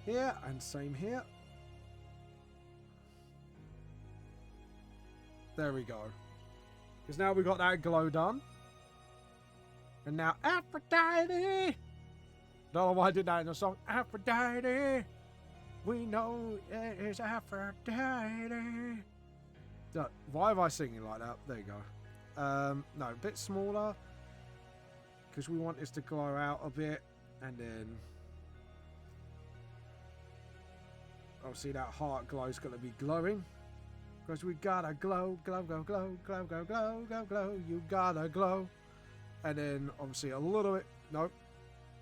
here. And same here. There we go. Because now we've got that glow done. And now Aphrodite. Don't know why I did that in the song. Aphrodite. We know it is Aphrodite. Why am I singing like that? There you go. No, a bit smaller. Because we want this to glow out a bit. And then... obviously that heart glow is going to be glowing. Because we gotta glow, glow, glow, glow, glow, glow, glow, glow, glow. You gotta glow. And then obviously a little bit. Nope.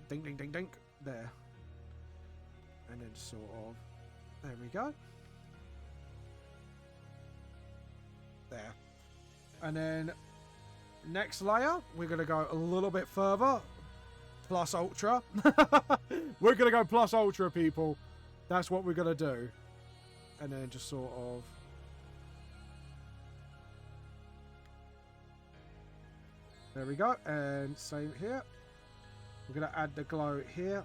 Ding, ding, ding, ding. There. And then sort of. There we go. There. And then next layer, we're going to go a little bit further. Plus ultra. We're going to go plus ultra, people. That's what we're going to do. And then just sort of. There we go. And same here. We're going to add the glow here.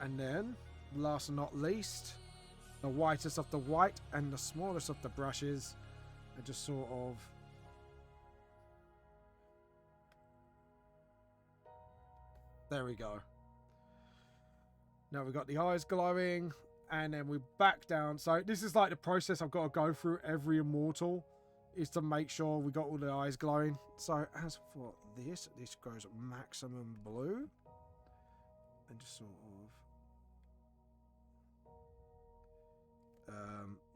And then, last and not least, the whitest of the white and the smallest of the brushes. And just sort of... there we go. Now we've got the eyes glowing. And then we back down. So this is like the process I've got to go through every Immortal. Is to make sure we got all the eyes glowing. So as for this goes maximum blue. And just sort of...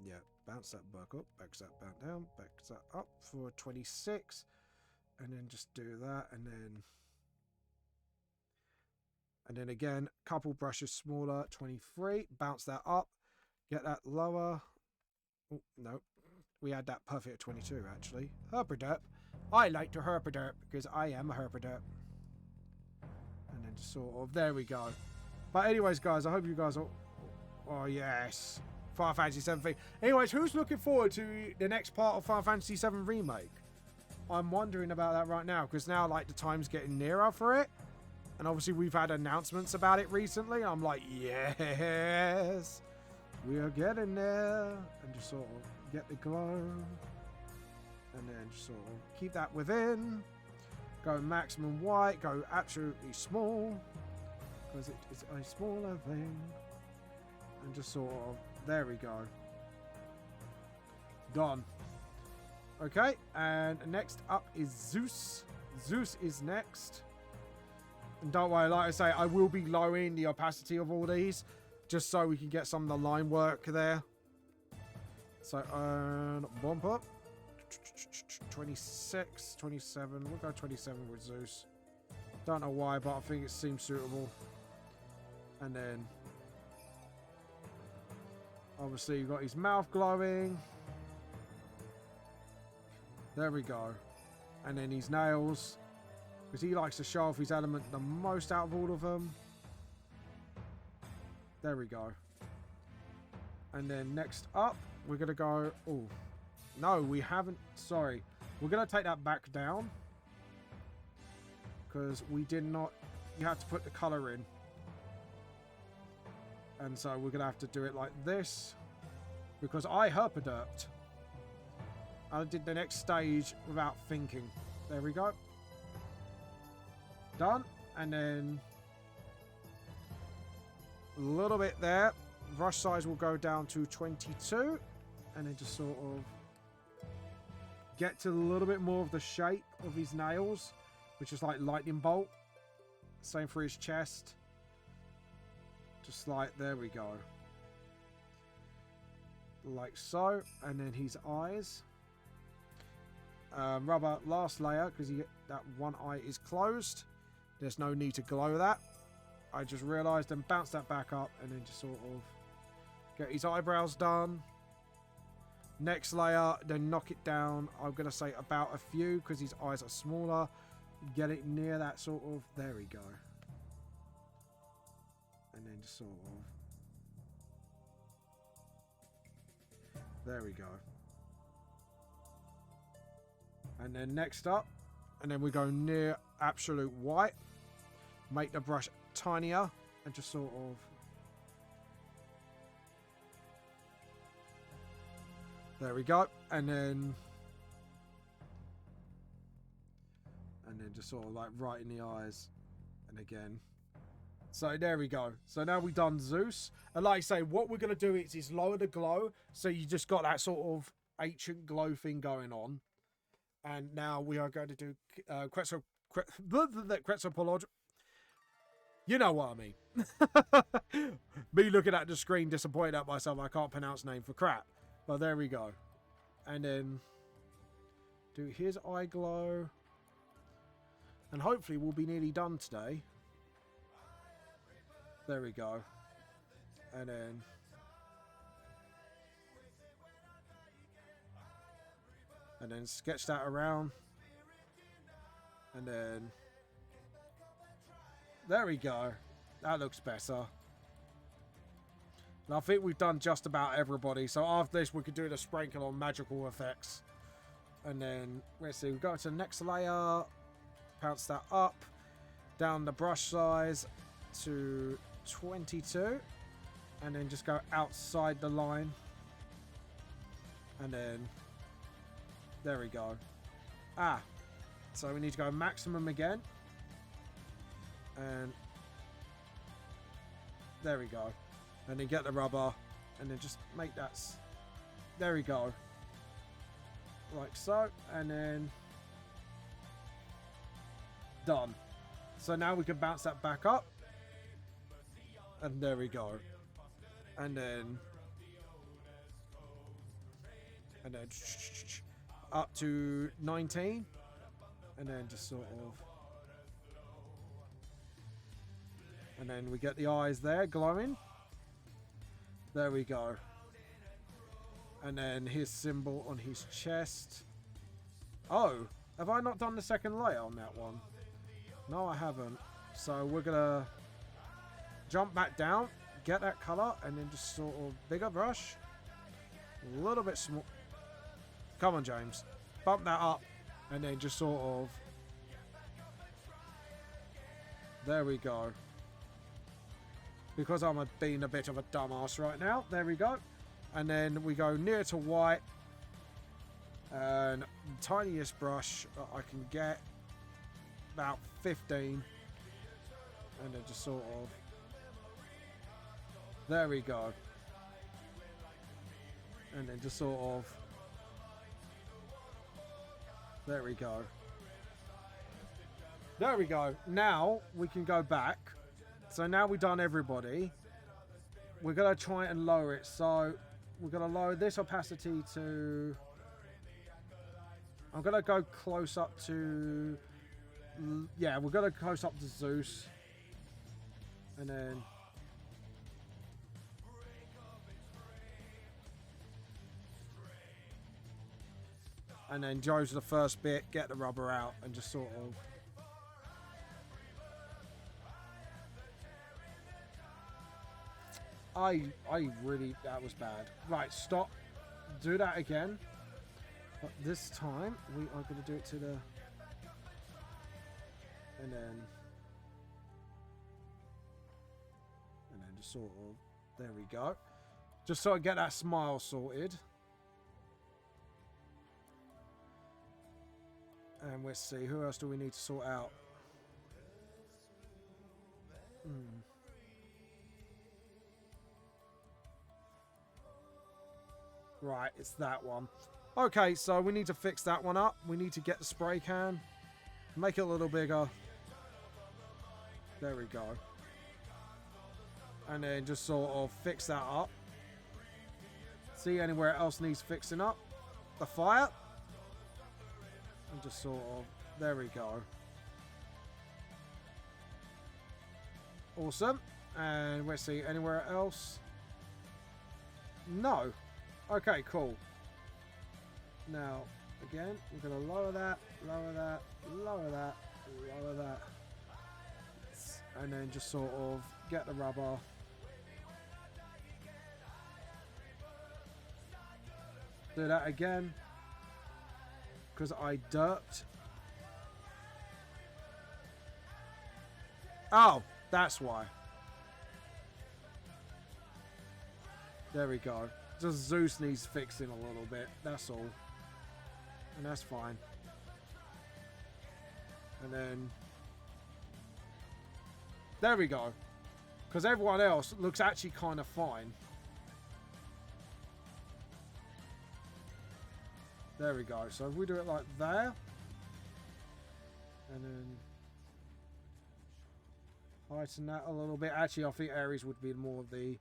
yeah, bounce that back up, backs that back down, backs that up for 26. And then just do that, and then again, couple brushes smaller, 23. Bounce that up, get that lower. Oh, no. We had that perfect at 22, actually. Herpaderp. I like to herpaderp because I am a herpaderp. And then just sort of... there we go. But anyways, guys, I hope you guys are... oh, yes. Final Fantasy 7 thing. Anyways, who's looking forward to the next part of Final Fantasy 7 Remake? I'm wondering about that right now because now, like, the time's getting nearer for it. And obviously, we've had announcements about it recently. I'm like, yes. We are getting there. And just sort of... get the glow, and then just sort of keep that within. Go maximum white, go absolutely small, because it is a smaller thing. And just sort of, there we go. Done. Okay, and next up is Zeus. Zeus is next. And don't worry, like I say, I will be lowering the opacity of all these, just so we can get some of the line work there. So, bump up. 26, 27. We'll go 27 with Zeus. Don't know why, but I think it seems suitable. And then, obviously, you've got his mouth glowing. There we go. And then his nails. Because he likes to show off his element the most out of all of them. There we go. And then next up, we're going to go... oh, no, we haven't... sorry. We're going to take that back down. Because we did not... you had to put the colour in. And so we're going to have to do it like this. Because I herpaderped. I did the next stage without thinking. There we go. Done. And then... a little bit there. Brush size will go down to 22. And then just sort of... get to a little bit more of the shape of his nails. Which is like lightning bolt. Same for his chest. Just like, there we go. Like so. And then his eyes. Rubber last layer, because that one eye is closed. There's no need to glow that. I just realised and bounce that back up and then just sort of Get his eyebrows done. Next layer, then knock it down. I'm going to say about a few because his eyes are smaller. Get it near that sort of... There we go. And then just sort of... There we go. And then next up, and then we go near absolute white. Make the brush tinier and just sort of... There we go. And then just sort of like right in the eyes. And again. So there we go. So now we've done Zeus. And like I say, what we're going to do is lower the glow. So you just got that sort of ancient glow thing going on. And now we are going to do Quetzalcoatl. You know what I mean. Me looking at the screen disappointed at myself. I can't pronounce name for crap. But there we go. And then do his eye glow. And hopefully we'll be nearly done today. There we go. And then sketch that around. And then there we go. That looks better. And I think we've done just about everybody. So after this, we could do the sprinkle on magical effects. And then, let's see, we go to the next layer. Bounce that up. Down the brush size to 22. And then just go outside the line. And then, there we go. Ah. So we need to go maximum again. And there we go. And then get the rubber, and then just make that. There we go. Like so, and then done. So now we can bounce that back up, and there we go. And then up to 19, and then just sort of. And then we get the eyes there glowing. There we go. And then his symbol on his chest. Oh, have I not done the second layer on that one? No, I haven't. So we're going to jump back down, get that color, and then just sort of bigger brush. A little bit small. Come on, James. Bump that up, and then just sort of... There we go. Because I'm being a bit of a dumbass right now. There we go. And then we go near to white. And tiniest brush that I can get. About 15. And then just sort of... There we go. And then just sort of... There we go. There we go. Now we can go back. So now we've done everybody. We're going to try and lower it. So we're going to lower this opacity to... I'm going to go close up to... Yeah, we're going to close up to Zeus. And then... And then Joe's the first bit. Get the rubber out and just sort of... I really, that was bad. Right, stop. Do that again. But this time, we are going to do it to the... And then just sort of... There we go. Just so I get that smile sorted. And let's see, who else do we need to sort out? Right, it's that one. Okay, so we need to fix that one up. We need to get the spray can. Make it a little bigger. There we go. And then just sort of fix that up. See anywhere else needs fixing up. The fire. And just sort of... There we go. Awesome. And let's see, anywhere else? No. Okay, cool. Now, again, we're going to lower that, lower that, lower that, lower that. And then just sort of get the rubber. Do that again. Because I derped. Oh, that's why. There we go. Just Zeus needs fixing a little bit. That's all. And that's fine. And then... there we go. Because everyone else looks actually kind of fine. There we go. So if we do it like there. And then... heighten that a little bit. Actually, I think Ares would be more of the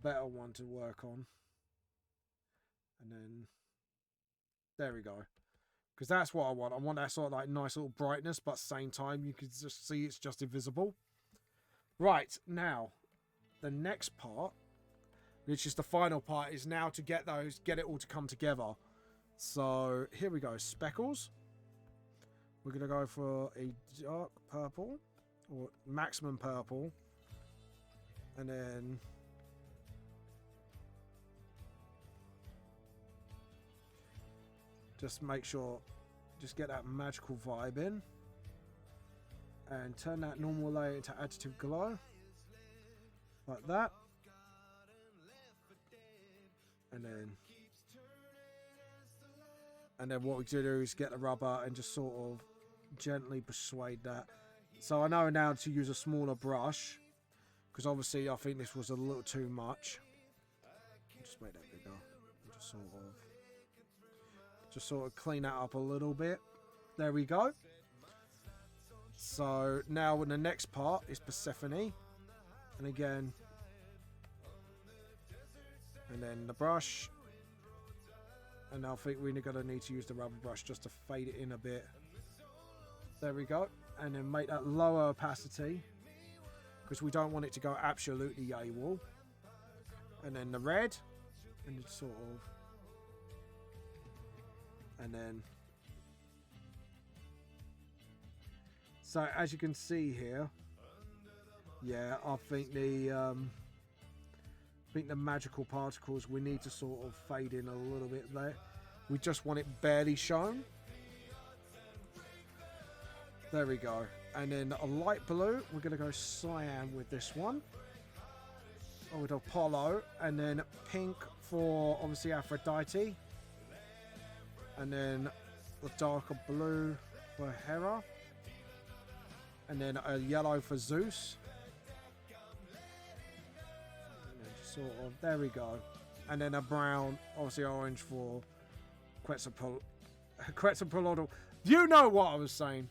better one to work on. And then... there we go. Because that's what I want. I want that sort of like nice little brightness, but at the same time you can just see it's just invisible. Right, now, the next part, which is the final part, is now to get it all to come together. So, here we go. Speckles. We're going to go for a dark purple, or maximum purple. And then... just make sure, just get that magical vibe in. And turn that normal layer into additive glow. Like that. And then what we do is get the rubber and just sort of gently persuade that. So I know now to use a smaller brush. Because obviously I think this was a little too much. Just make that bigger. Just sort of clean that up a little bit. There we go. So now in the next part is Persephone. And again. And then the brush. And I think we're going to need to use the rubber brush just to fade it in a bit. There we go. And then make that lower opacity. Because we don't want it to go absolutely AWOL. And then the red. And it's sort of... and then... so as you can see here, yeah, I think the magical particles we need to sort of fade in a little bit there. We just want it barely shown. There we go. And then a light blue, we're going to go cyan with this one. Oh, with Apollo. And then pink for obviously Aphrodite. And then the darker blue for Hera. And then a yellow for Zeus. And then just sort of, there we go. And then a brown, obviously orange for Quetzalcoatl. You know what I was saying.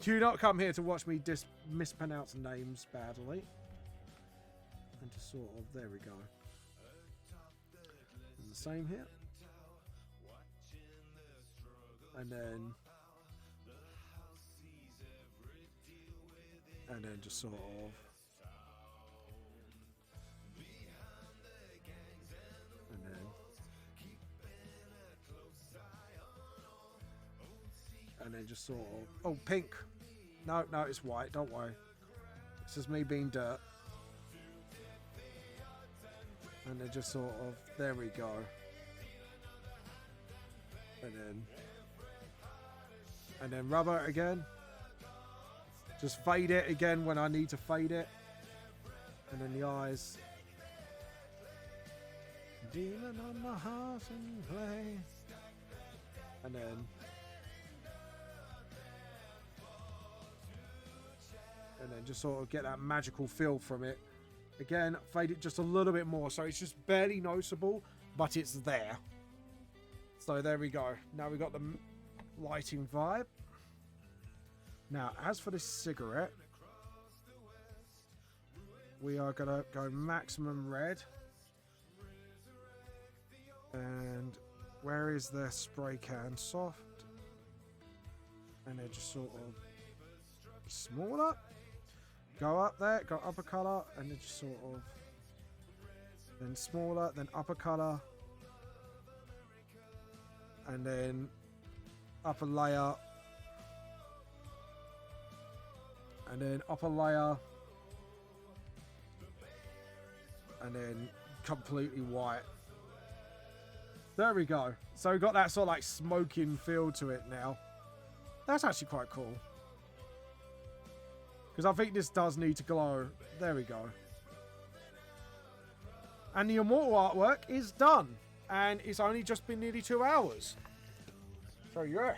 Do not come here to watch me mispronounce names badly. And just sort of, there we go. And the same here. And then just sort of, and then just sort of, oh, pink. No, it's white, don't worry. This is me being dirt. And then just sort of, there we go. And then rubber again. Just fade it again when I need to fade it. And then the eyes. Demon on my heart and play. And then just sort of get that magical feel from it. Again, fade it just a little bit more. So it's just barely noticeable, but it's there. So there we go. Now we got the lighting vibe. Now, as for this cigarette, we are going to go maximum red. And where is the spray can? Soft. And then just sort of smaller. Go up there, go up a colour, and then just sort of then smaller, then upper color, and then upper layer, and then upper layer, and then completely white. There we go. So we've got that sort of like smoking feel to it now. That's actually quite cool. Because I think this does need to glow. There we go. And the Immortal artwork is done. And it's only just been nearly 2 hours. So yeah.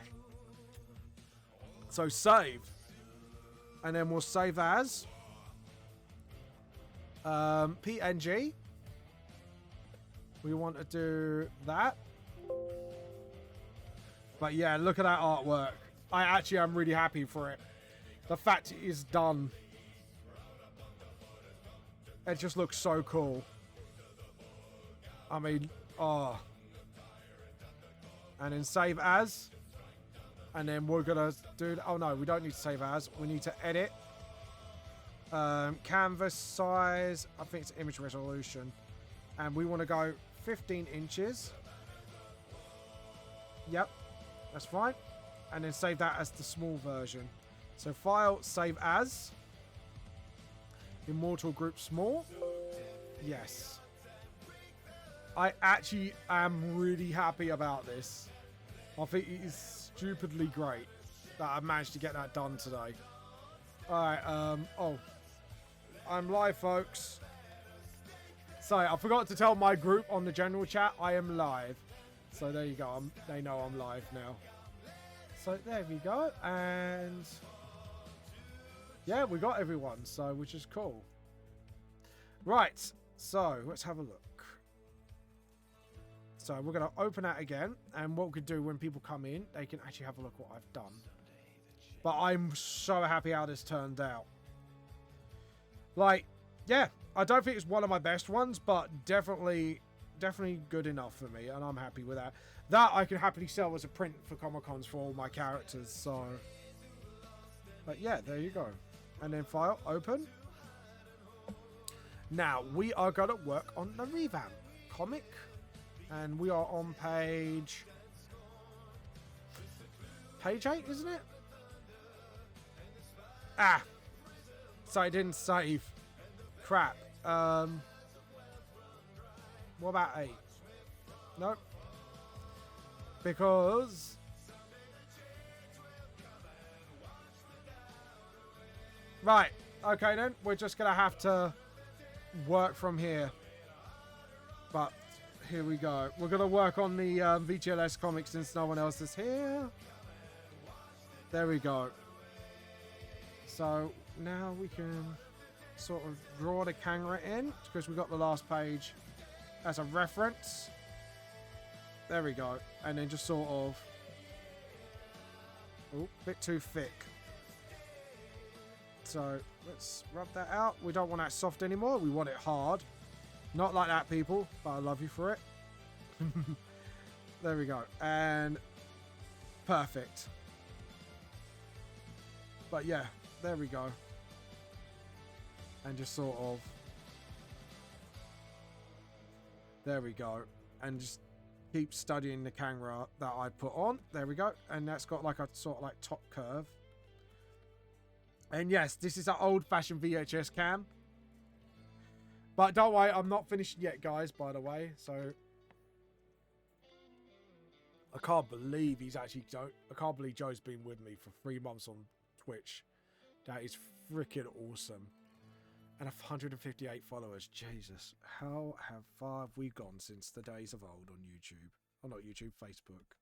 So save. And then we'll save as PNG. We want to do that. But yeah, look at that artwork. I actually am really happy for it. The fact it is done. It just looks so cool. I mean, oh. And then save as. And then we're going to do... Oh no, we don't need to save as. We need to edit. Canvas size. I think it's image resolution. And we want to go 15 inches. Yep. That's fine. And then save that as the small version. So file, save as. Immortal group small. Yes. I actually am really happy about this. I think it is stupidly great that I managed to get that done today. Alright, oh. I'm live, folks. Sorry, I forgot to tell my group on the general chat I am live. So there you go. They know I'm live now. So there we go. And yeah, we got everyone. So which is cool. Right. So let's have a look. So we're going to open that again. And what we could do when people come in, they can actually have a look what I've done. But I'm so happy how this turned out. Like, yeah, I don't think it's one of my best ones, but definitely good enough for me, and I'm happy with that. That I can happily sell as a print for Comic-Cons for all my characters, so... But yeah, there you go. And then file, open. Now, we are going to work on the revamp comic, and we are on page 8, isn't it? Ah! So I didn't save. Crap. What about 8? Nope. Because... Right. Okay then. We're just going to have to work from here. But here we go. We're going to work on the VGLS comic since no one else is here. There we go. So now we can sort of draw the camera in because we got the last page as a reference. There we go. And then just sort of... Oh, bit too thick. So let's rub that out. We don't want that soft anymore. We want it hard. Not like that, people, but I love you for it. There we go. And perfect. But yeah, there we go. And just sort of... There we go. And just keep studying the camera that I put on. There we go. And that's got like a sort of like top curve. And yes, this is an old-fashioned VHS cam. But don't worry, I'm not finished yet, guys, by the way. So... I can't believe he's actually... I can't believe Joe's been with me for 3 months on Twitch. That is freaking awesome. And 158 followers. Jesus. How far have we gone since the days of old on YouTube? Oh, not YouTube, Facebook.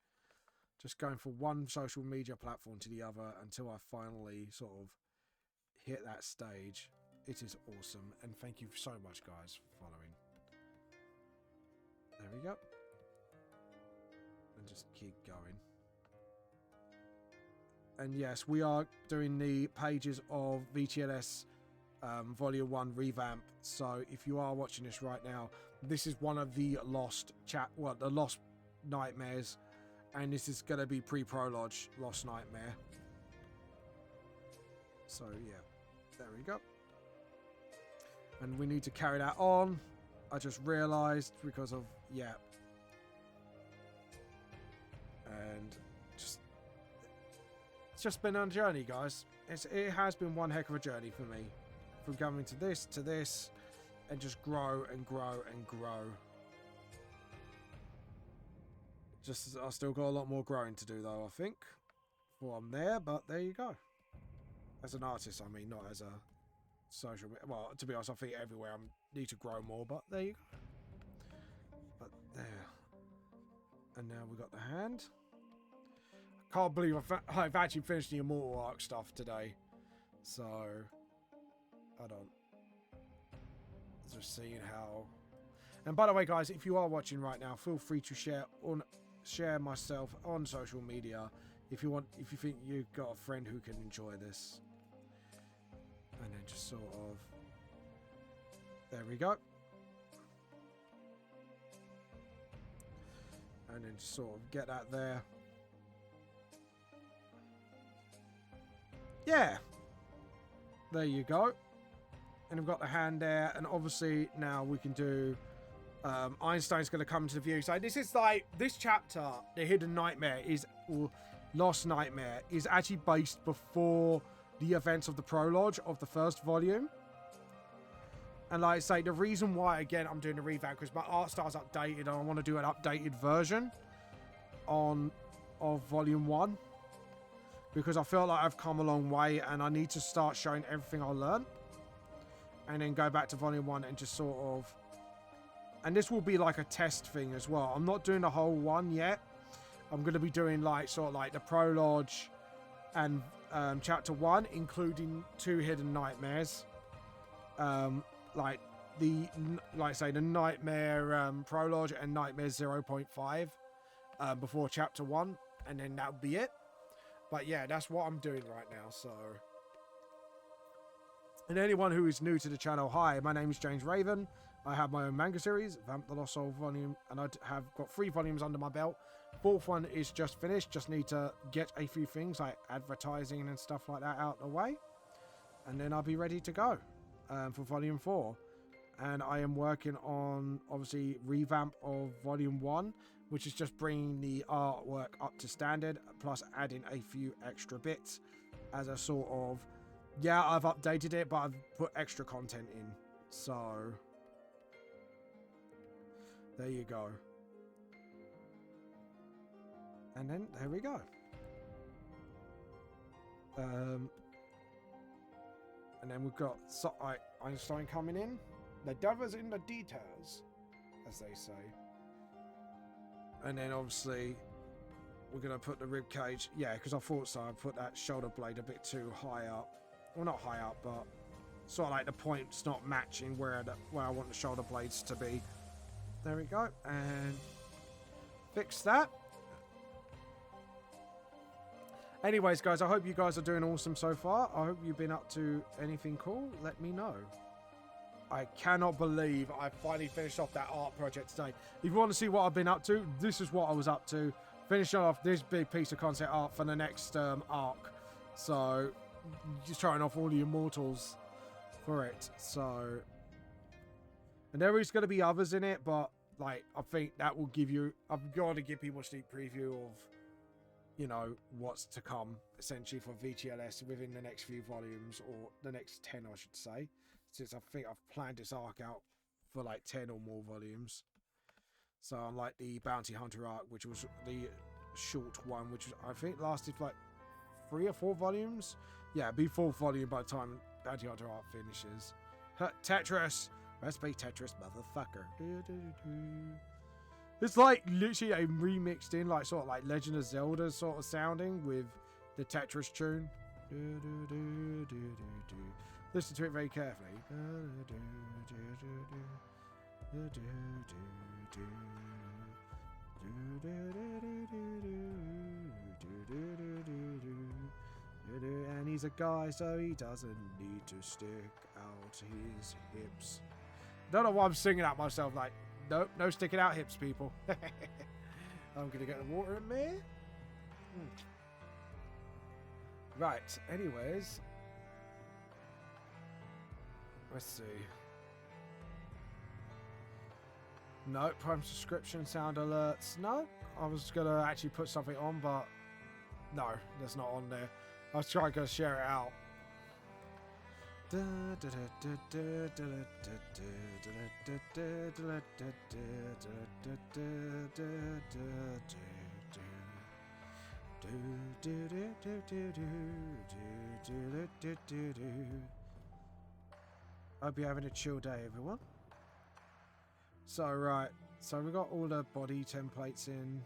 Just going from one social media platform to the other until I finally sort of hit that stage. It is awesome. And thank you so much, guys, for following. There we go. And just keep going. And yes, we are doing the pages of VTLS Volume 1 Revamp. So if you are watching this right now, this is one of the lost the Lost Nightmares. And this is going to be pre-prologue Lost Nightmare. So yeah, there we go. And we need to carry that on. I just realised because of, yeah. And just, it's just been on a journey, guys. It has been one heck of a journey for me. From going to this, and just grow and grow and grow. Just, I've still got a lot more growing to do though, I think. Before I'm there, but there you go. As an artist, I mean, not as a social... Well, to be honest, I think everywhere I need to grow more, but there you go. But there. And now we got the hand. Can't believe I've actually finished the Immortal Arc stuff today. So, hold on. Just seeing how... And by the way, guys, if you are watching right now, feel free to share myself on social media if you think you've got a friend who can enjoy this. And then just sort of... There we go. And then just sort of get that there. Yeah. There you go. And we've got the hand there. And obviously now we can do... Einstein's going to come into view. So this is like... This chapter, The Hidden Nightmare, or Lost Nightmare, is actually based before the events of the prologue of the first volume. And like I say, the reason why, again, I'm doing a revamp, because my art style's updated and I want to do an updated version of volume 1. Because I feel like I've come a long way and I need to start showing everything I learned. And then go back to volume 1 and just sort of... And this will be like a test thing as well. I'm not doing the whole one yet. I'm going to be doing like sort of like the prologue and chapter 1, including 2 hidden nightmares. Like say the nightmare prologue and nightmare 0.5 before chapter 1, and then that'll be it. But yeah, that's what I'm doing right now. So, and anyone who is new to the channel, hi, my name is James Raven. I have my own manga series, Vamp the Lost Soul volume, and I have got 3 volumes under my belt. 4th one is just finished. Just need to get a few things like advertising and stuff like that out of the way, and then I'll be ready to go for volume 4. And I am working on obviously revamp of volume 1, which is just bringing the artwork up to standard, plus adding a few extra bits as a sort of, yeah, I've updated it, but I've put extra content in. So there you go. And then there we go. And then we've got Einstein coming in. The devil's in the details, as they say. And then obviously we're going to put the rib cage. Yeah, because I thought so. I put that shoulder blade a bit too high up. Well, not high up, but sort of like the point's not matching where I want the shoulder blades to be. There we go. And fix that. Anyways, guys, I hope you guys are doing awesome so far. I hope you've been up to anything cool. Let me know. I cannot believe I finally finished off that art project today. If you want to see what I've been up to, this is what I was up to. Finishing off this big piece of concept art for the next arc. So, just trying off all the Immortals for it. So, and there is going to be others in it, but like I think that will give you... I've got to give people a sneak preview of, you know, what's to come, essentially, for VTLS within the next few volumes, or the next 10, I should say, since I think I've planned this arc out for like 10 or more volumes. So unlike the Bounty Hunter arc, which was the short one, which I think lasted like 3 or 4 volumes. Yeah, it'll be 4th volume by the time Bounty Hunter arc finishes. Tetris! Let's be Tetris, motherfucker. It's like literally a remixed in, like sort of like Legend of Zelda sort of sounding with the Tetris tune. Listen to it very carefully. And he's a guy, so he doesn't need to stick out his hips. Don't know why I'm singing at myself like, nope, no sticking out hips, people. I'm gonna get the water in me. Right, anyways. Let's see. No, Prime subscription sound alerts. No, I was gonna actually put something on, but no, that's not on there. I was trying to share it out. Hope you're having a chill day, everyone. So, right. So, we got all the body templates in.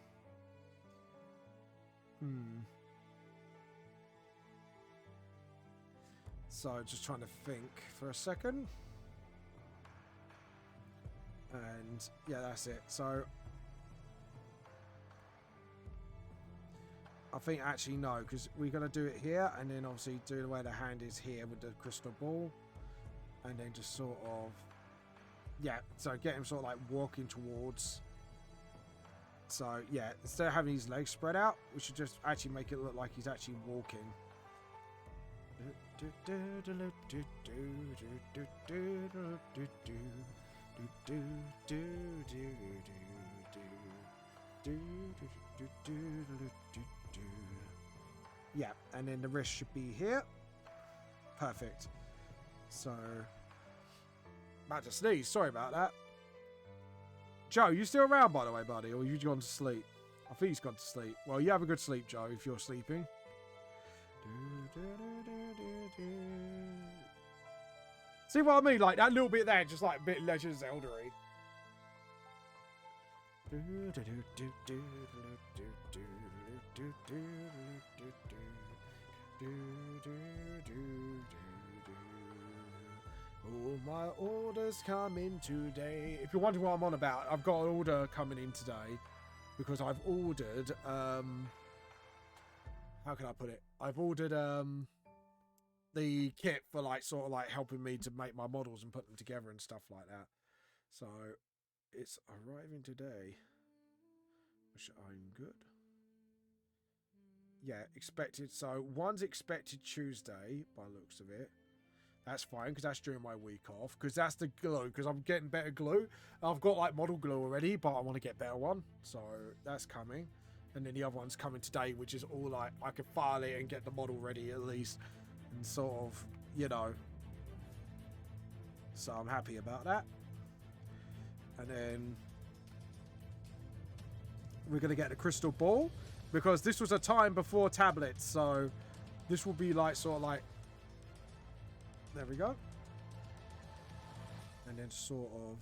So, just trying to think for a second. And, yeah, that's it. So, I think actually no, because we're going to do it here, and then obviously do the way the hand is here with the crystal ball. And then just sort of, yeah, so get him sort of like walking towards. So, yeah, instead of having his legs spread out, we should just actually make it look like he's actually walking. Yeah, and then the wrist should be here. Perfect. So, about to sneeze. Sorry about that. Joe, you still around, by the way, buddy? Or you gone to sleep? I think he's gone to sleep. Well, you have a good sleep, Joe, if you're sleeping. See what I mean? Like, that little bit there, just like a bit Legend of Zelda-y. Oh, my order's coming today. If you're wondering what I'm on about, I've got an order coming in today because I've ordered, how can I put it? I've ordered the kit for like sort of like helping me to make my models and put them together and stuff like that. So it's arriving today, which I'm good. Yeah, expected. So one's expected Tuesday by the looks of it. That's fine, because that's during my week off. Because that's the glue, because I'm getting better glue. I've got, like, model glue already, but I want to get better one. So, that's coming. And then the other one's coming today, which is all, like, I can file it and get the model ready, at least. And sort of, you know. So, I'm happy about that. And then we're going to get the crystal ball. Because this was a time before tablets, so this will be, like, sort of, like, there we go. And then sort of,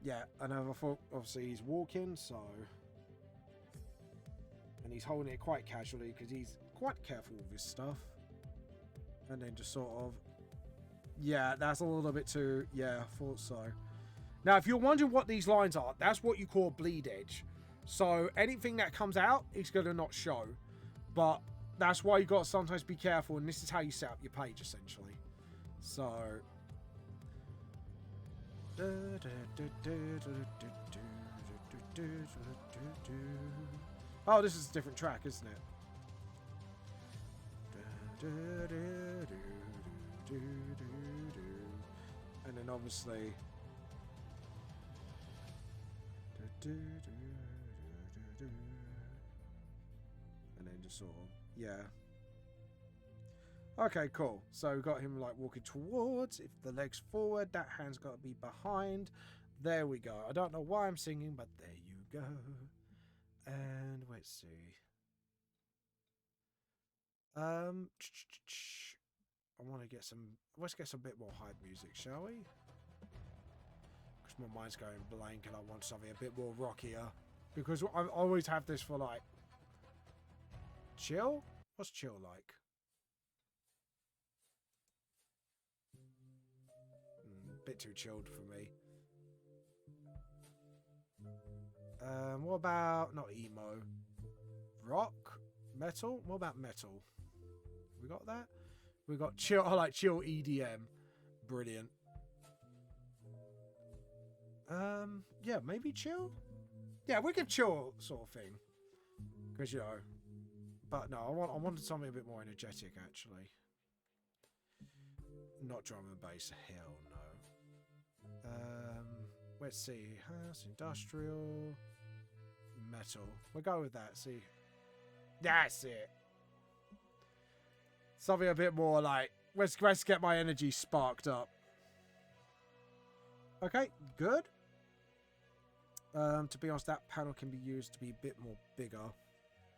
yeah, and I thought obviously he's walking, so, and he's holding it quite casually because he's quite careful with his stuff. And then just sort of, yeah, that's a little bit too, yeah, I thought so. Now, if you're wondering what these lines are, that's what you call bleed edge. So anything that comes out is going to not show, but that's why you got to sometimes be careful, and this is how you set up your page, essentially. So, oh, this is a different track, isn't it? And then obviously, and then just sort of, yeah. Okay, cool. So we've got him like walking towards. If the leg's forward, that hand's got to be behind. There we go. I don't know why I'm singing, but there you go. And let's see. I want to get some. Let's get some bit more hype music, shall we? Because my mind's going blank, and I want something a bit more rockier. Because I always have this for like chill. What's chill like? Bit too chilled for me. What about not emo? Rock? Metal? What about metal? We got that? We got chill. I like chill EDM. Brilliant. Yeah, maybe chill. Yeah, we can chill sort of thing. Because you know, but no, I wanted something a bit more energetic actually. Not drum and bass. Hell no. Let's see. House, industrial, metal. We'll go with that. See. That's it. Something a bit more like, let's get my energy sparked up. Okay, good. To be honest, that panel can be used to be a bit more bigger.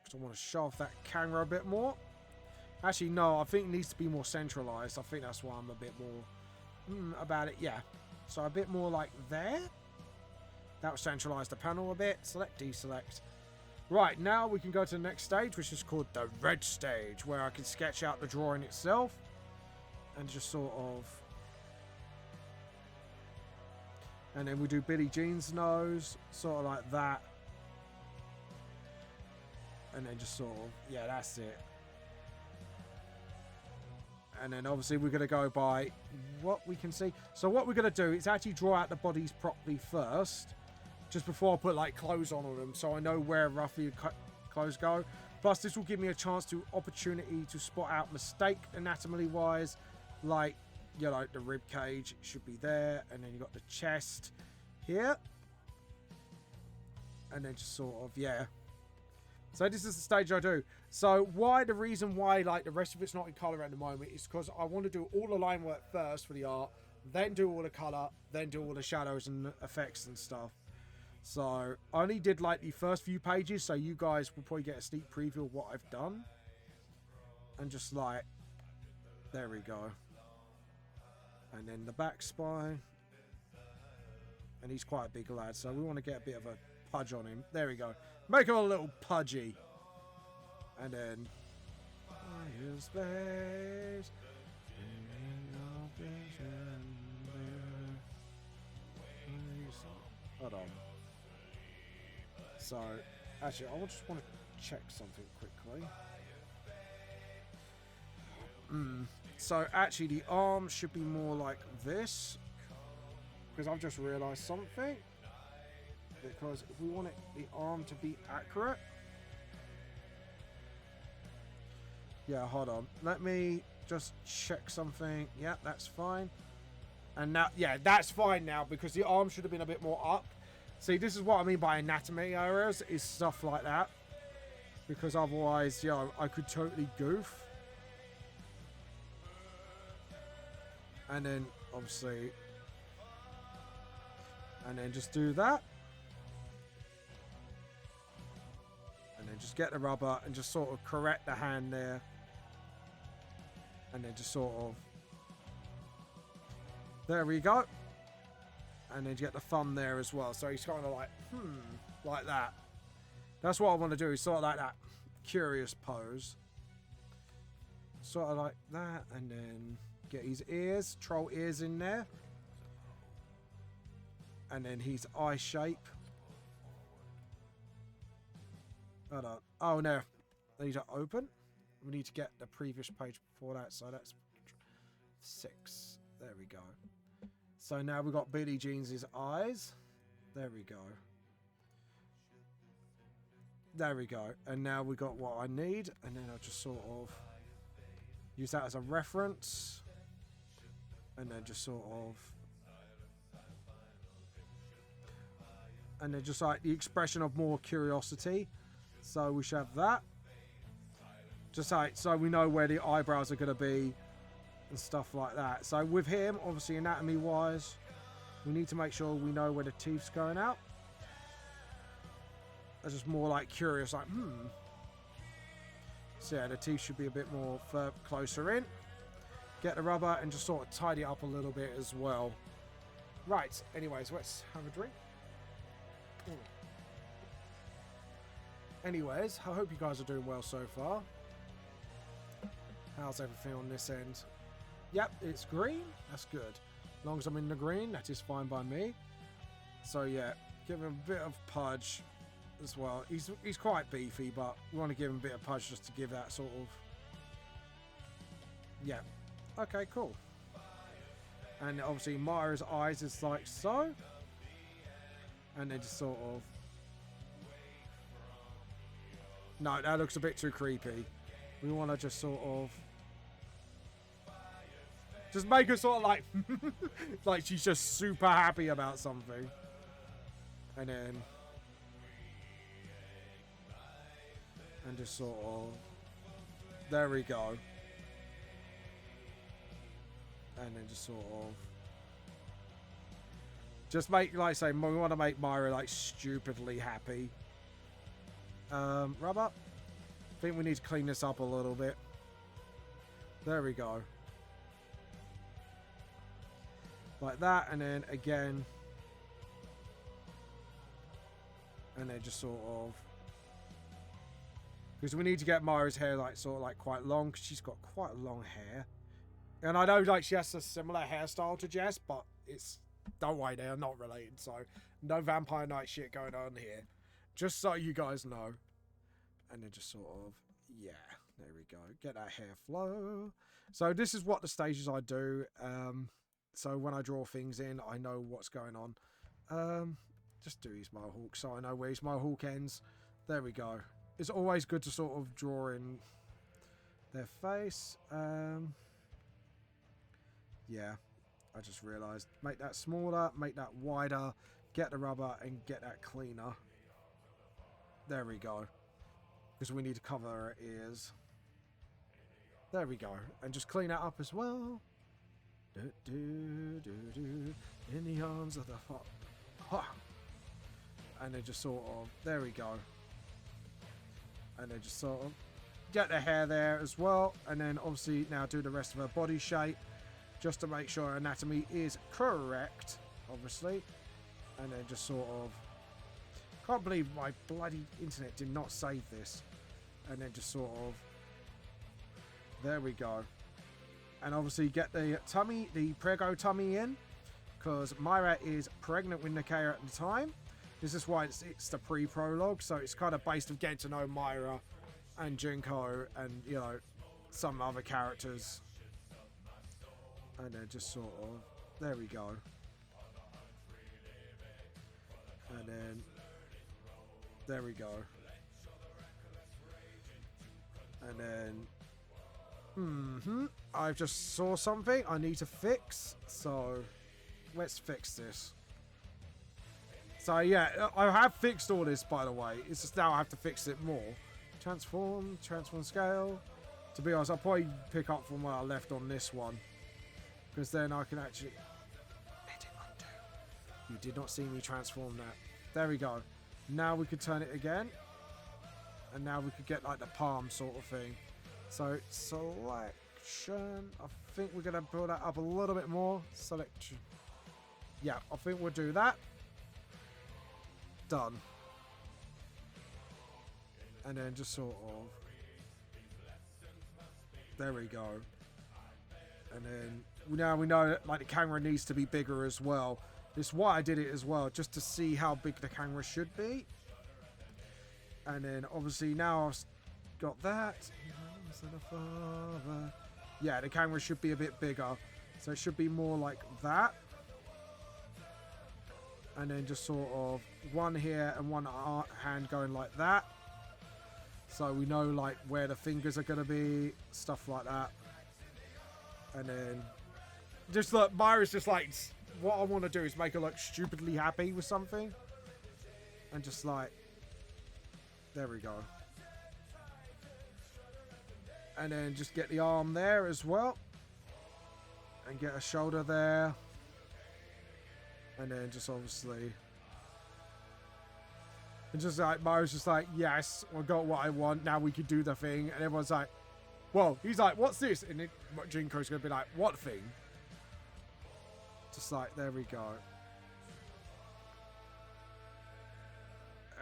Because I want to show off that camera a bit more. Actually, no, I think it needs to be more centralized. I think that's why I'm a bit more about it. Yeah. So a bit more like there. That will centralize the panel a bit. Select, deselect. Right, now we can go to the next stage, which is called the red stage, where I can sketch out the drawing itself. And just sort of... And then we do Billie Jean's nose, sort of like that. And then just sort of, yeah, that's it. And then obviously we're going to go by what we can see. So what we're going to do is actually draw out the bodies properly first. Just before I put like clothes on them. So I know where roughly the clothes go. Plus this will give me a chance to opportunity to spot out mistake anatomy wise. Like, you know, the rib cage should be there. And then you got the chest here. And then just sort of, yeah. So this is the stage I do. So the reason why like the rest of it's not in color at the moment is because I want to do all the line work first for the art, then do all the color, then do all the shadows and effects and stuff. So I only did like the first few pages, so you guys will probably get a sneak preview of what I've done. And just like, there we go. And then the back spine. And he's quite a big lad, so we want to get a bit of a pudge on him. There we go. Make him a little pudgy. And then... space. Hold on. So, actually, I just want to check something quickly. So, actually, the arm should be more like this. Because I've just realised something. Because if we want the arm to be accurate... Yeah, hold on. Let me just check something. Yeah, that's fine. And now, yeah, that's fine now because the arm should have been a bit more up. See, this is what I mean by anatomy errors, is stuff like that. Because otherwise, you know, I could totally goof. And then, obviously... And then just do that. And then just get the rubber and just sort of correct the hand there. And then just sort of... There we go. And then you get the thumb there as well. So he's kind of like, like that. That's what I want to do, is sort of like that curious pose. Sort of like that. And then get his ears, troll ears in there. And then his eye shape. Hold on. Oh no. They need to open. We need to get the previous page before that. So that's 6. There we go. So now we've got Billie Jean's eyes. There we go. There we go. And now we got what I need. And then I'll just sort of use that as a reference. And then just sort of... And then just like the expression of more curiosity. So we should have that. Just like, so we know where the eyebrows are going to be. And stuff like that. So with him, obviously anatomy wise, we need to make sure we know where the teeth's going out. That's just more like curious, like, So yeah, the teeth should be a bit more closer in. Get the rubber and just sort of tidy it up a little bit as well. Right, anyways, let's have a drink. Anyways, I hope you guys are doing well so far. How's everything on this end? Yep, it's green. That's good. As long as I'm in the green, that is fine by me. So yeah, give him a bit of pudge as well. He's quite beefy, but we want to give him a bit of pudge just to give that sort of... Yeah. Okay, cool. And obviously Myra's eyes is like so. And then just sort of... No, that looks a bit too creepy. We want to just sort of... Just make her sort of like, like she's just super happy about something. And then, and just sort of, there we go. And then just sort of, just make, like I say, we want to make Myra like stupidly happy. Rubber. I think we need to clean this up a little bit. There we go. Like that, and then again. And then just sort of, because we need to get Myra's hair like sort of like quite long, because she's got quite long hair. And I know like she has a similar hairstyle to Jess, but it's, don't worry, they are not related, so no Vampire Night shit going on here. Just so you guys know. And then just sort of, yeah, there we go. Get that hair flow. So this is what the stages I do. So when I draw things in, I know what's going on. Just do his mohawk so I know where his mohawk ends. There we go. It's always good to sort of draw in their face. Yeah, I just realised. Make that smaller, make that wider, get the rubber and get that cleaner. There we go. Because we need to cover her ears. There we go. And just clean that up as well. Do, do, do, do. In the arms of the hot. Ha! And then just sort of, there we go. And then just sort of get the hair there as well. And then obviously now do the rest of her body shape. Just to make sure her anatomy is correct, obviously. And then just sort of, can't believe my bloody internet did not save this. And then just sort of, there we go. And obviously get the tummy, the prego tummy in. Because Myra is pregnant with Nikea at the time. This is why it's the pre-prologue. So it's kind of based on getting to know Myra and Junko and, you know, some other characters. And then just sort of, there we go. And then, there we go. And then, I just saw something I need to fix. So, let's fix this. So yeah, I have fixed all this, by the way. It's just now I have to fix it more. Transform scale. To be honest, I'll probably pick up from where I left on this one. Because then I can actually edit undo. You did not see me transform that. There we go. Now we could turn it again. And now we could get like the palm sort of thing. So selection. I think we're going to build that up a little bit more. Selection. Yeah, I think we'll do that. Done. And then just sort of. There we go. And then now we know that like the camera needs to be bigger as well. This is why I did it as well, just to see how big the camera should be. And then obviously now I've got that. Yeah, the camera should be a bit bigger. So it should be more like that. And then just sort of one here and one hand going like that. So we know like where the fingers are going to be, stuff like that. And then just like Myra's just like, what I want to do is make her look stupidly happy with something. And just like, there we go. And then just get the arm there as well. And get a shoulder there. And then just obviously. And just like, Myra's just like, yes, I got what I want. Now we can do the thing. And everyone's like, well, he's like, what's this? And then Junko's going to be like, what thing? Just like, there we go.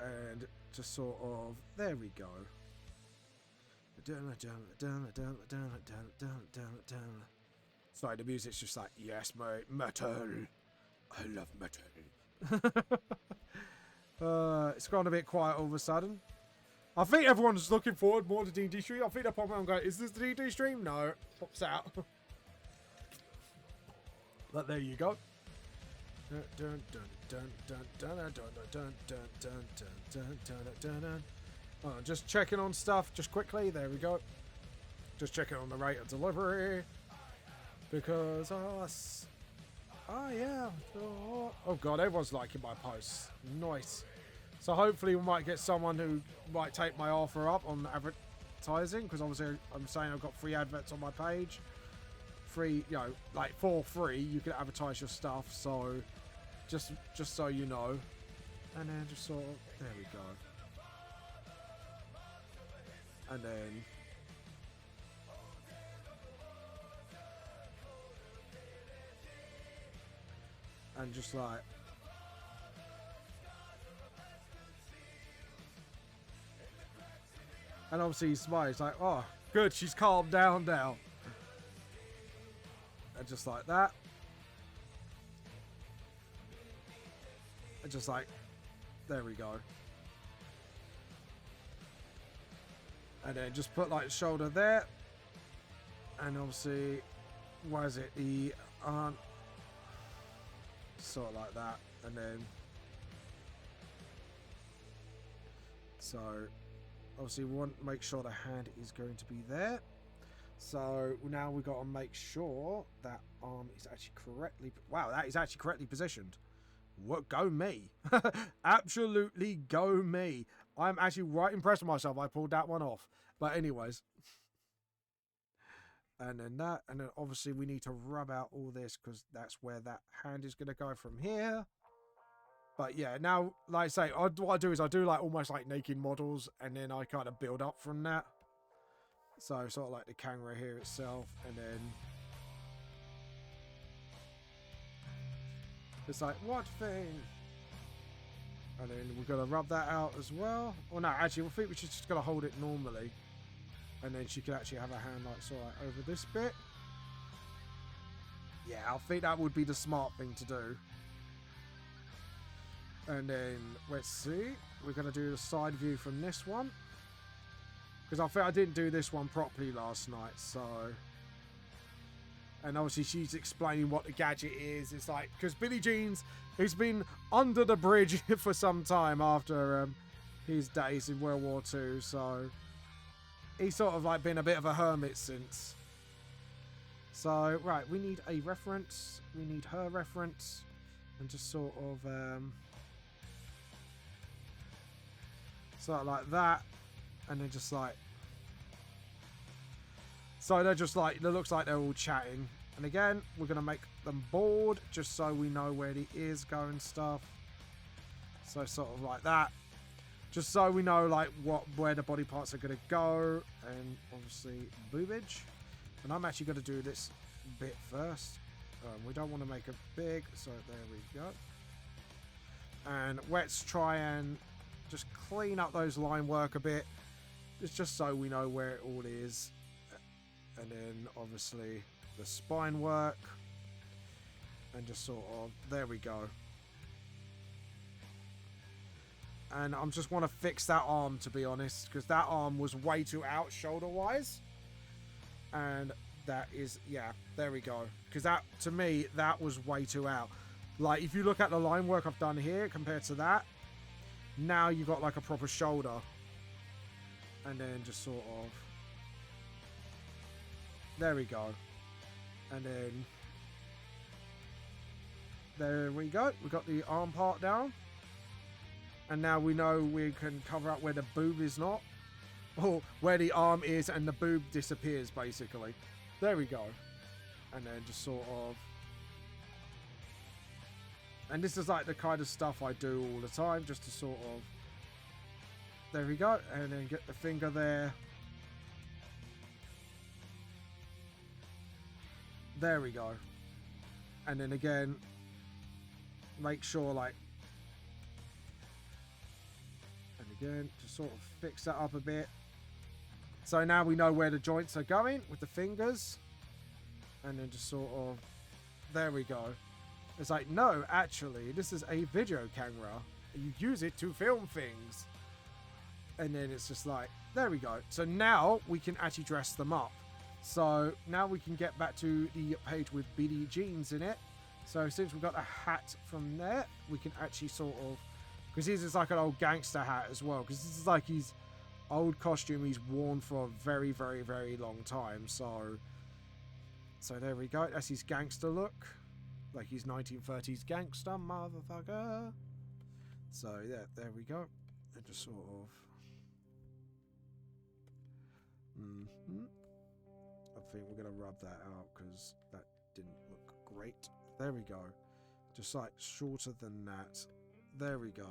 And just sort of, there we go. Sorry, the music's just like, yes, mate, metal. I love metal. It's gone a bit quiet all of a sudden. I think everyone's looking forward more to D&D stream. I think they're probably going, is this the D&D stream? No. Pops out. But there you go. Just checking on stuff just quickly. There we go. Just checking on the rate of delivery. Because us. Oh yeah. Oh god, everyone's liking my posts. Nice. So hopefully we might get someone who might take my offer up on advertising, because obviously I'm saying I've got free adverts on my page. Free, you know, like for free, you can advertise your stuff. So just so you know, and then just sort of there we go, and then. And just like, and obviously he smiles like, oh, good, she's calmed down now. And just like that. And just like, there we go. And then just put like shoulder there. And obviously, why is it the sort of like that, and then so obviously we want to make sure the hand is going to be there. So now we got to make sure that arm is actually correctly. Wow, that is actually correctly positioned. What, go me. Absolutely go me. I'm actually right impressed with myself. I pulled that one off. But anyways, and then that, and then obviously we need to rub out all this, because that's where that hand is going to go from here. But yeah, now, like I say, what I do is I do like almost like naked models, and then I kind of build up from that. So sort of like the camera here itself, and then it's like, what thing? And then we're going to rub that out as well. Or no, actually, I think we're just going to hold it normally. And then she can actually have a hand like sort of like over this bit. Yeah, I think that would be the smart thing to do. And then, let's see. We're going to do the side view from this one. Because I think I didn't do this one properly last night, so... And obviously she's explaining what the gadget is. It's like, because Billie Jean's, who's been under the bridge for some time after his days in World War II, so... He's sort of like been a bit of a hermit since. So, right, we need a reference. We need her reference. And just sort of like that. And then just like... So they're just like, it looks like they're all chatting. And again, we're going to make them bored, just so we know where the ears go and stuff. So sort of like that. Just so we know like where the body parts are going to go. And obviously boobage. And I'm actually going to do this bit first. We don't want to make it big, so there we go. And let's try and just clean up those line work a bit. It's just so we know where it all is. And then obviously the spine work. And just sort of, there we go. And I just want to fix that arm, to be honest, because that arm was way too out shoulder-wise. And that is, yeah, there we go. Because that, to me, that was way too out. Like, if you look at the line work I've done here compared to that, now you've got like a proper shoulder. And then just sort of, there we go. And then, there we go. We got the arm part down. And now we know we can cover up where the boob is not. Or where the arm is and the boob disappears, basically. There we go. And then just sort of... And this is like the kind of stuff I do all the time, just to sort of... There we go. And then get the finger there. There we go. And then again, make sure like... And again, just sort of fix that up a bit. So now we know where the joints are going with the fingers. And then just sort of... There we go. It's like, no, actually, this is a video camera. You use it to film things. And then it's just like, there we go. So now we can actually dress them up. So now we can get back to the page with Billie Jeans in it. So since we've got a hat from there, we can actually sort of... Because this is like an old gangster hat as well. Because this is like his old costume he's worn for a very, very, very long time. So So there we go. That's his gangster look. Like his 1930s gangster motherfucker. So yeah, there we go. And just sort of... I think we're going to rub that out because that didn't look great. There we go. Just like shorter than that. There we go.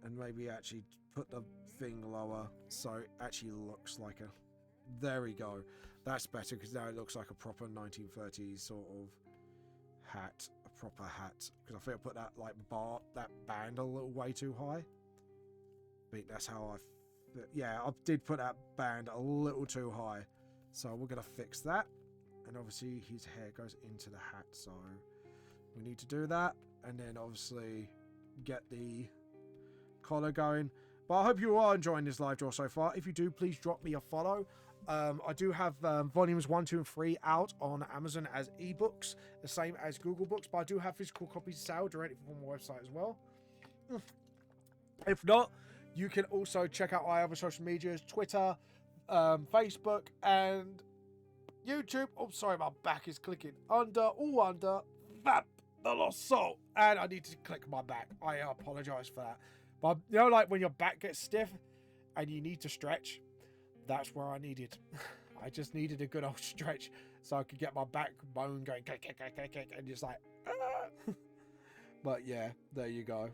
And maybe actually put the thing lower so it actually looks like a... There we go. That's better because now it looks like a proper 1930s sort of hat. A proper hat. Because I think I put that like that band a little way too high. I think that's how I... Yeah, I did put that band a little too high. So we're going to fix that. And obviously his hair goes into the hat. So we need to do that. And then obviously get the collar going. But I hope you are enjoying this live draw so far. If you do, please drop me a follow. I do have volumes 1, 2, and 3 out on Amazon as ebooks, the same as Google Books. But I do have physical copies to sell directly from my website as well. If not, you can also check out my other social medias, Twitter, Facebook, and YouTube. Oh, sorry, my back is clicking. Under Vamp, the Lost Soul. And I need to click my back. I apologize for that. But, you know, like when your back gets stiff and you need to stretch, that's where I needed. I just needed a good old stretch so I could get my backbone going, and just like, ah. But yeah, there you go.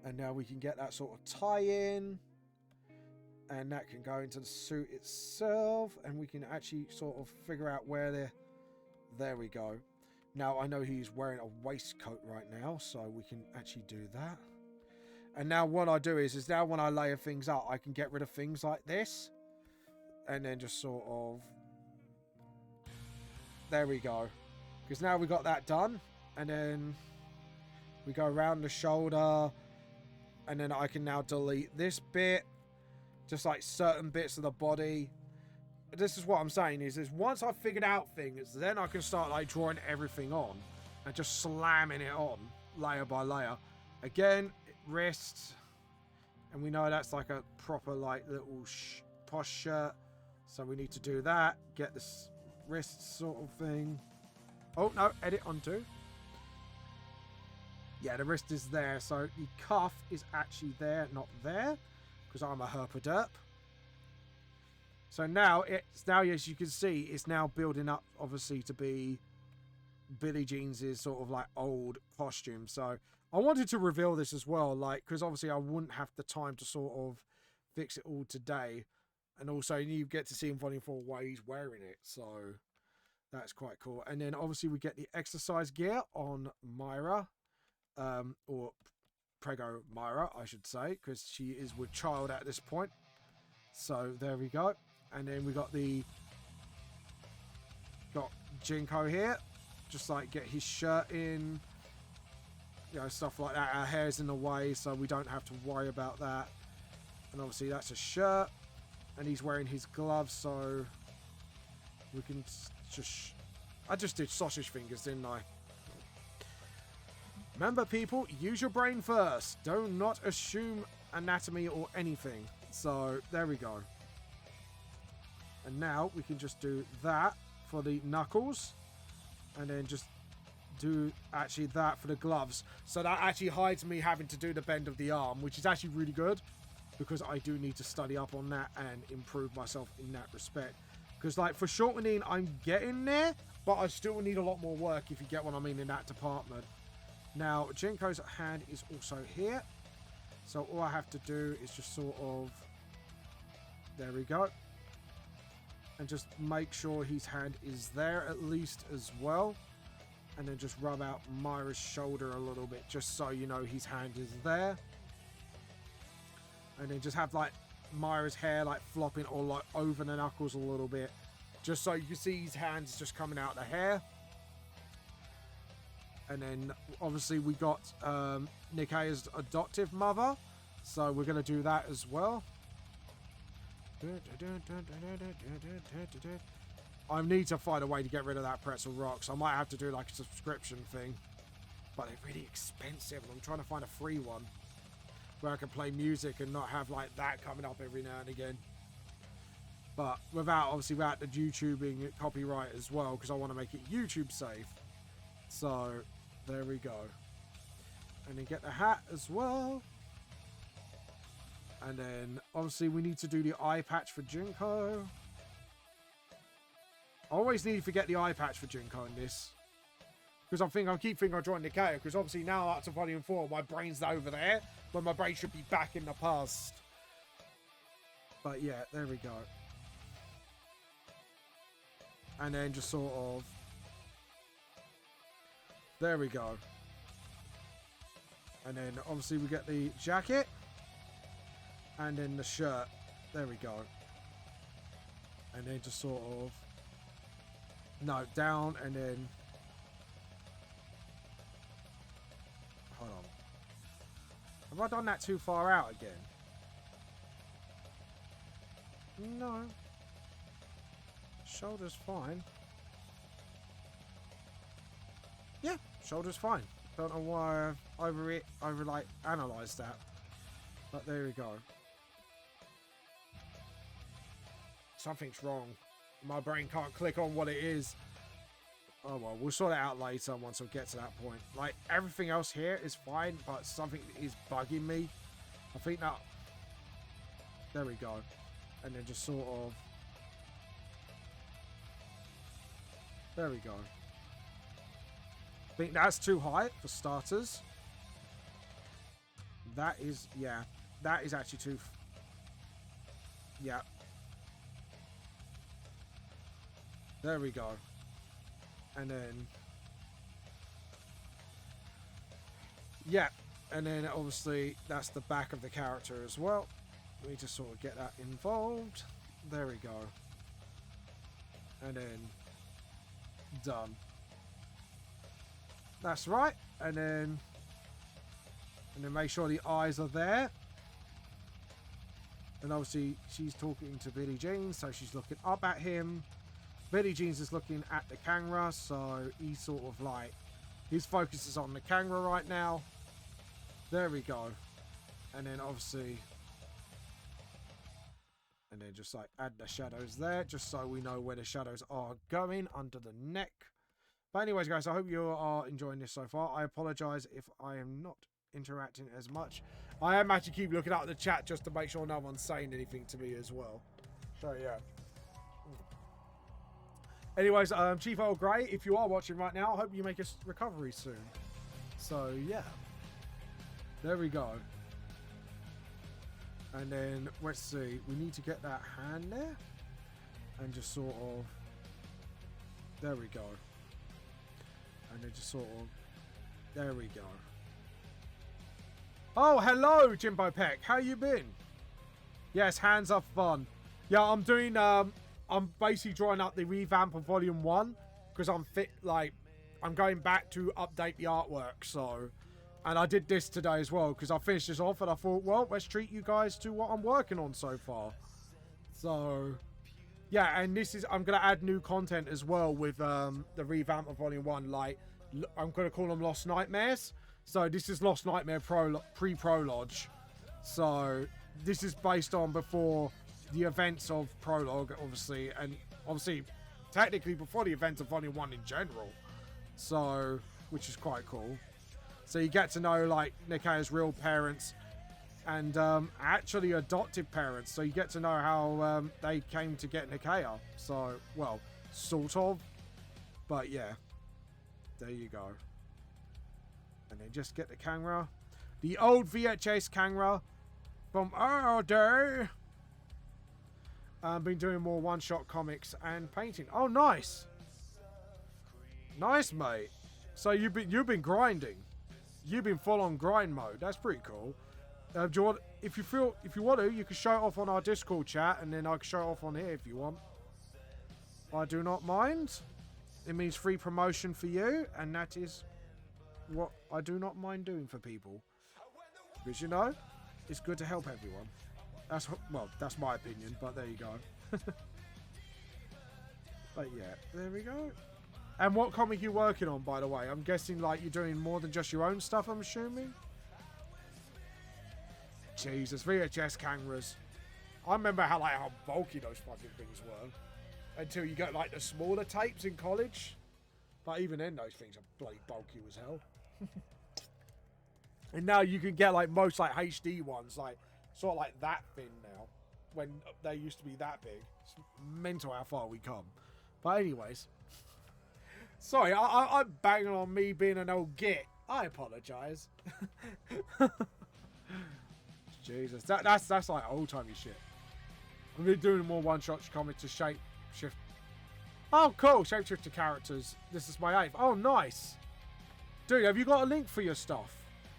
And now we can get that sort of tie in. And that can go into the suit itself. And we can actually sort of figure out where they're... There we go. Now, I know he's wearing a waistcoat right now. So we can actually do that. And now what I do is now when I layer things up, I can get rid of things like this. And then just sort of... There we go. Because now we got that done. And then we go around the shoulder. And then I can now delete this bit. Just like certain bits of the body. This is what I'm saying is once I've figured out things, then I can start like drawing everything on. And just slamming it on. Layer by layer. Again, wrist. And we know that's like a proper like little posh shirt. So we need to do that. Get this wrist sort of thing. Oh, no. Edit onto. Yeah, the wrist is there. So the cuff is actually there, not there. Because I'm a herpaderp. So now, as you can see, it's now building up, obviously, to be Billie Jean's sort of like old costume. So I wanted to reveal this as well. Like, because obviously I wouldn't have the time to sort of fix it all today. And also, you get to see in Volume 4 why he's wearing it. So that's quite cool. And then, obviously, we get the exercise gear on Myra. Or Prego Myra, I should say. Because she is with child at this point. So, there we go. And then we got Jinko here. Just like get his shirt in. You know, stuff like that. Our hair's in the way, so we don't have to worry about that. And obviously, that's a shirt. And he's wearing his gloves, so we can just... I just did sausage fingers, didn't I? Remember, people, use your brain first. Do not assume anatomy or anything. So, there we go. And now we can just do that for the knuckles. And then just do actually that for the gloves. So that actually hides me having to do the bend of the arm, which is actually really good. Because I do need to study up on that and improve myself in that respect. Because, like, for shortening, I'm getting there. But I still need a lot more work, if you get what I mean, in that department. Now, Jinko's hand is also here. So all I have to do is just sort of... There we go. And just make sure his hand is there at least as well. And then just rub out Myra's shoulder a little bit. Just so you know his hand is there. And then just have like Myra's hair like flopping or like over the knuckles a little bit. Just so you can see his hands just coming out of the hair. And then obviously we got Nikea's adoptive mother. So we're going to do that as well. I need to find a way to get rid of that pretzel rock. So I might have to do like a subscription thing. But they're really expensive. And I'm trying to find a free one. Where I can play music and not have like that coming up every now and again. But obviously without the YouTubing copyright as well, because I want to make it YouTube safe. So, there we go. And then get the hat as well. And then, obviously, we need to do the eye patch for Junko. I always need to get the eye patch for Junko in this. Because I keep thinking I'm drawing Nikeo. Because obviously now up to volume 4, my brain's over there. But my brain should be back in the past. But yeah, there we go. And then just sort of... There we go. And then obviously we get the jacket. And then the shirt. There we go. And then just sort of... No, down and then... Hold on. Have I done that too far out again? No. Shoulder's fine. Yeah, shoulder's fine. Don't know why I've over analysed that. But there we go. Something's wrong. My brain can't click on what it is. Oh well, we'll sort it out later once we get to that point. Like, everything else here is fine, but something is bugging me. I think that... There we go. And then just sort of... There we go. I think that's too high for starters. That is... Yeah. That is actually too... Yeah. There we go. And then... Yeah. And then obviously that's the back of the character as well. We just sort of get that involved. There we go. And then... Done. That's right. And then make sure the eyes are there. And obviously she's talking to Billie Jean, so she's looking up at him. Billie Jean's is looking at the camera, so he's sort of like, his focus is on the camera right now. There we go. And then obviously, and then just like add the shadows there, just so we know where the shadows are going under the neck. But anyways, guys, I hope you are enjoying this so far. I apologize if I am not interacting as much. I am actually keep looking out at the chat just to make sure no one's saying anything to me as well. So yeah. Anyways, Chief Earl Grey, if you are watching right now, I hope you make a recovery soon. So yeah. There we go. And then let's see, we need to get that hand there and just sort of, there we go. And then just sort of, there we go. Oh, hello, Jimbo Peck. How you been? Yes, hands are fun. Yeah, I'm doing, I'm basically drawing up the revamp of Volume 1 because I'm going back to update the artwork, so. And I did this today as well because I finished this off and I thought, well, let's treat you guys to what I'm working on so far. So, yeah, and this is, I'm going to add new content as well with the revamp of Volume 1. Like, I'm going to call them Lost Nightmares. So this is Lost Nightmare pre-prologue. So this is based on before the events of Prologue, obviously. And obviously, technically before the events of Volume 1 in general. So, which is quite cool. So you get to know, like, Nikea's real parents and actually adoptive parents. So you get to know how they came to get Nikea. So, well, sort of. But, yeah. There you go. And then just get the camera. The old VHS camera from our day. Been doing more one-shot comics and painting. Oh, nice. Nice, mate. So you've been grinding. You've been full on grind mode. That's pretty cool. Do you want, if you want to, you can show it off on our Discord chat, and then I can show it off on here if you want. I do not mind. It means free promotion for you, and that is what I do not mind doing for people. Because, you know, it's good to help everyone. That's my opinion, but there you go. But yeah, there we go. And what comic are you working on, by the way? I'm guessing, like, you're doing more than just your own stuff, I'm assuming? Jesus, VHS cameras. I remember how bulky those fucking things were until you get like the smaller tapes in college. But even then, those things are bloody bulky as hell. And now you can get like most like HD ones, like sort of like that thin now, when they used to be that big. It's mental how far we come. But anyways, sorry, I'm banging on me being an old git. I apologise. Jesus, that's like old timey shit. I'm gonna be doing more one shot comics to shape shift. Oh, cool, shapeshifter characters. This is my 8th. Oh, nice, dude. Have you got a link for your stuff?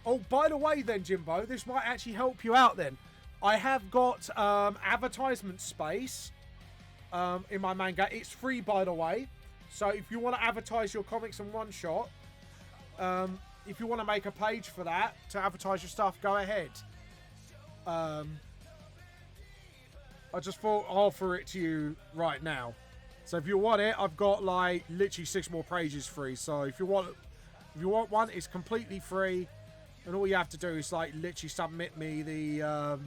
Oh, by the way, then Jimbo, this might actually help you out. Then I have got advertisement space in my manga. It's free, by the way. So if you want to advertise your comics in one shot, if you want to make a page for that to advertise your stuff, go ahead. I just thought I'll offer it to you right now. So if you want it, I've got like literally 6 more pages free. So if you want one, it's completely free, and all you have to do is like literally submit me the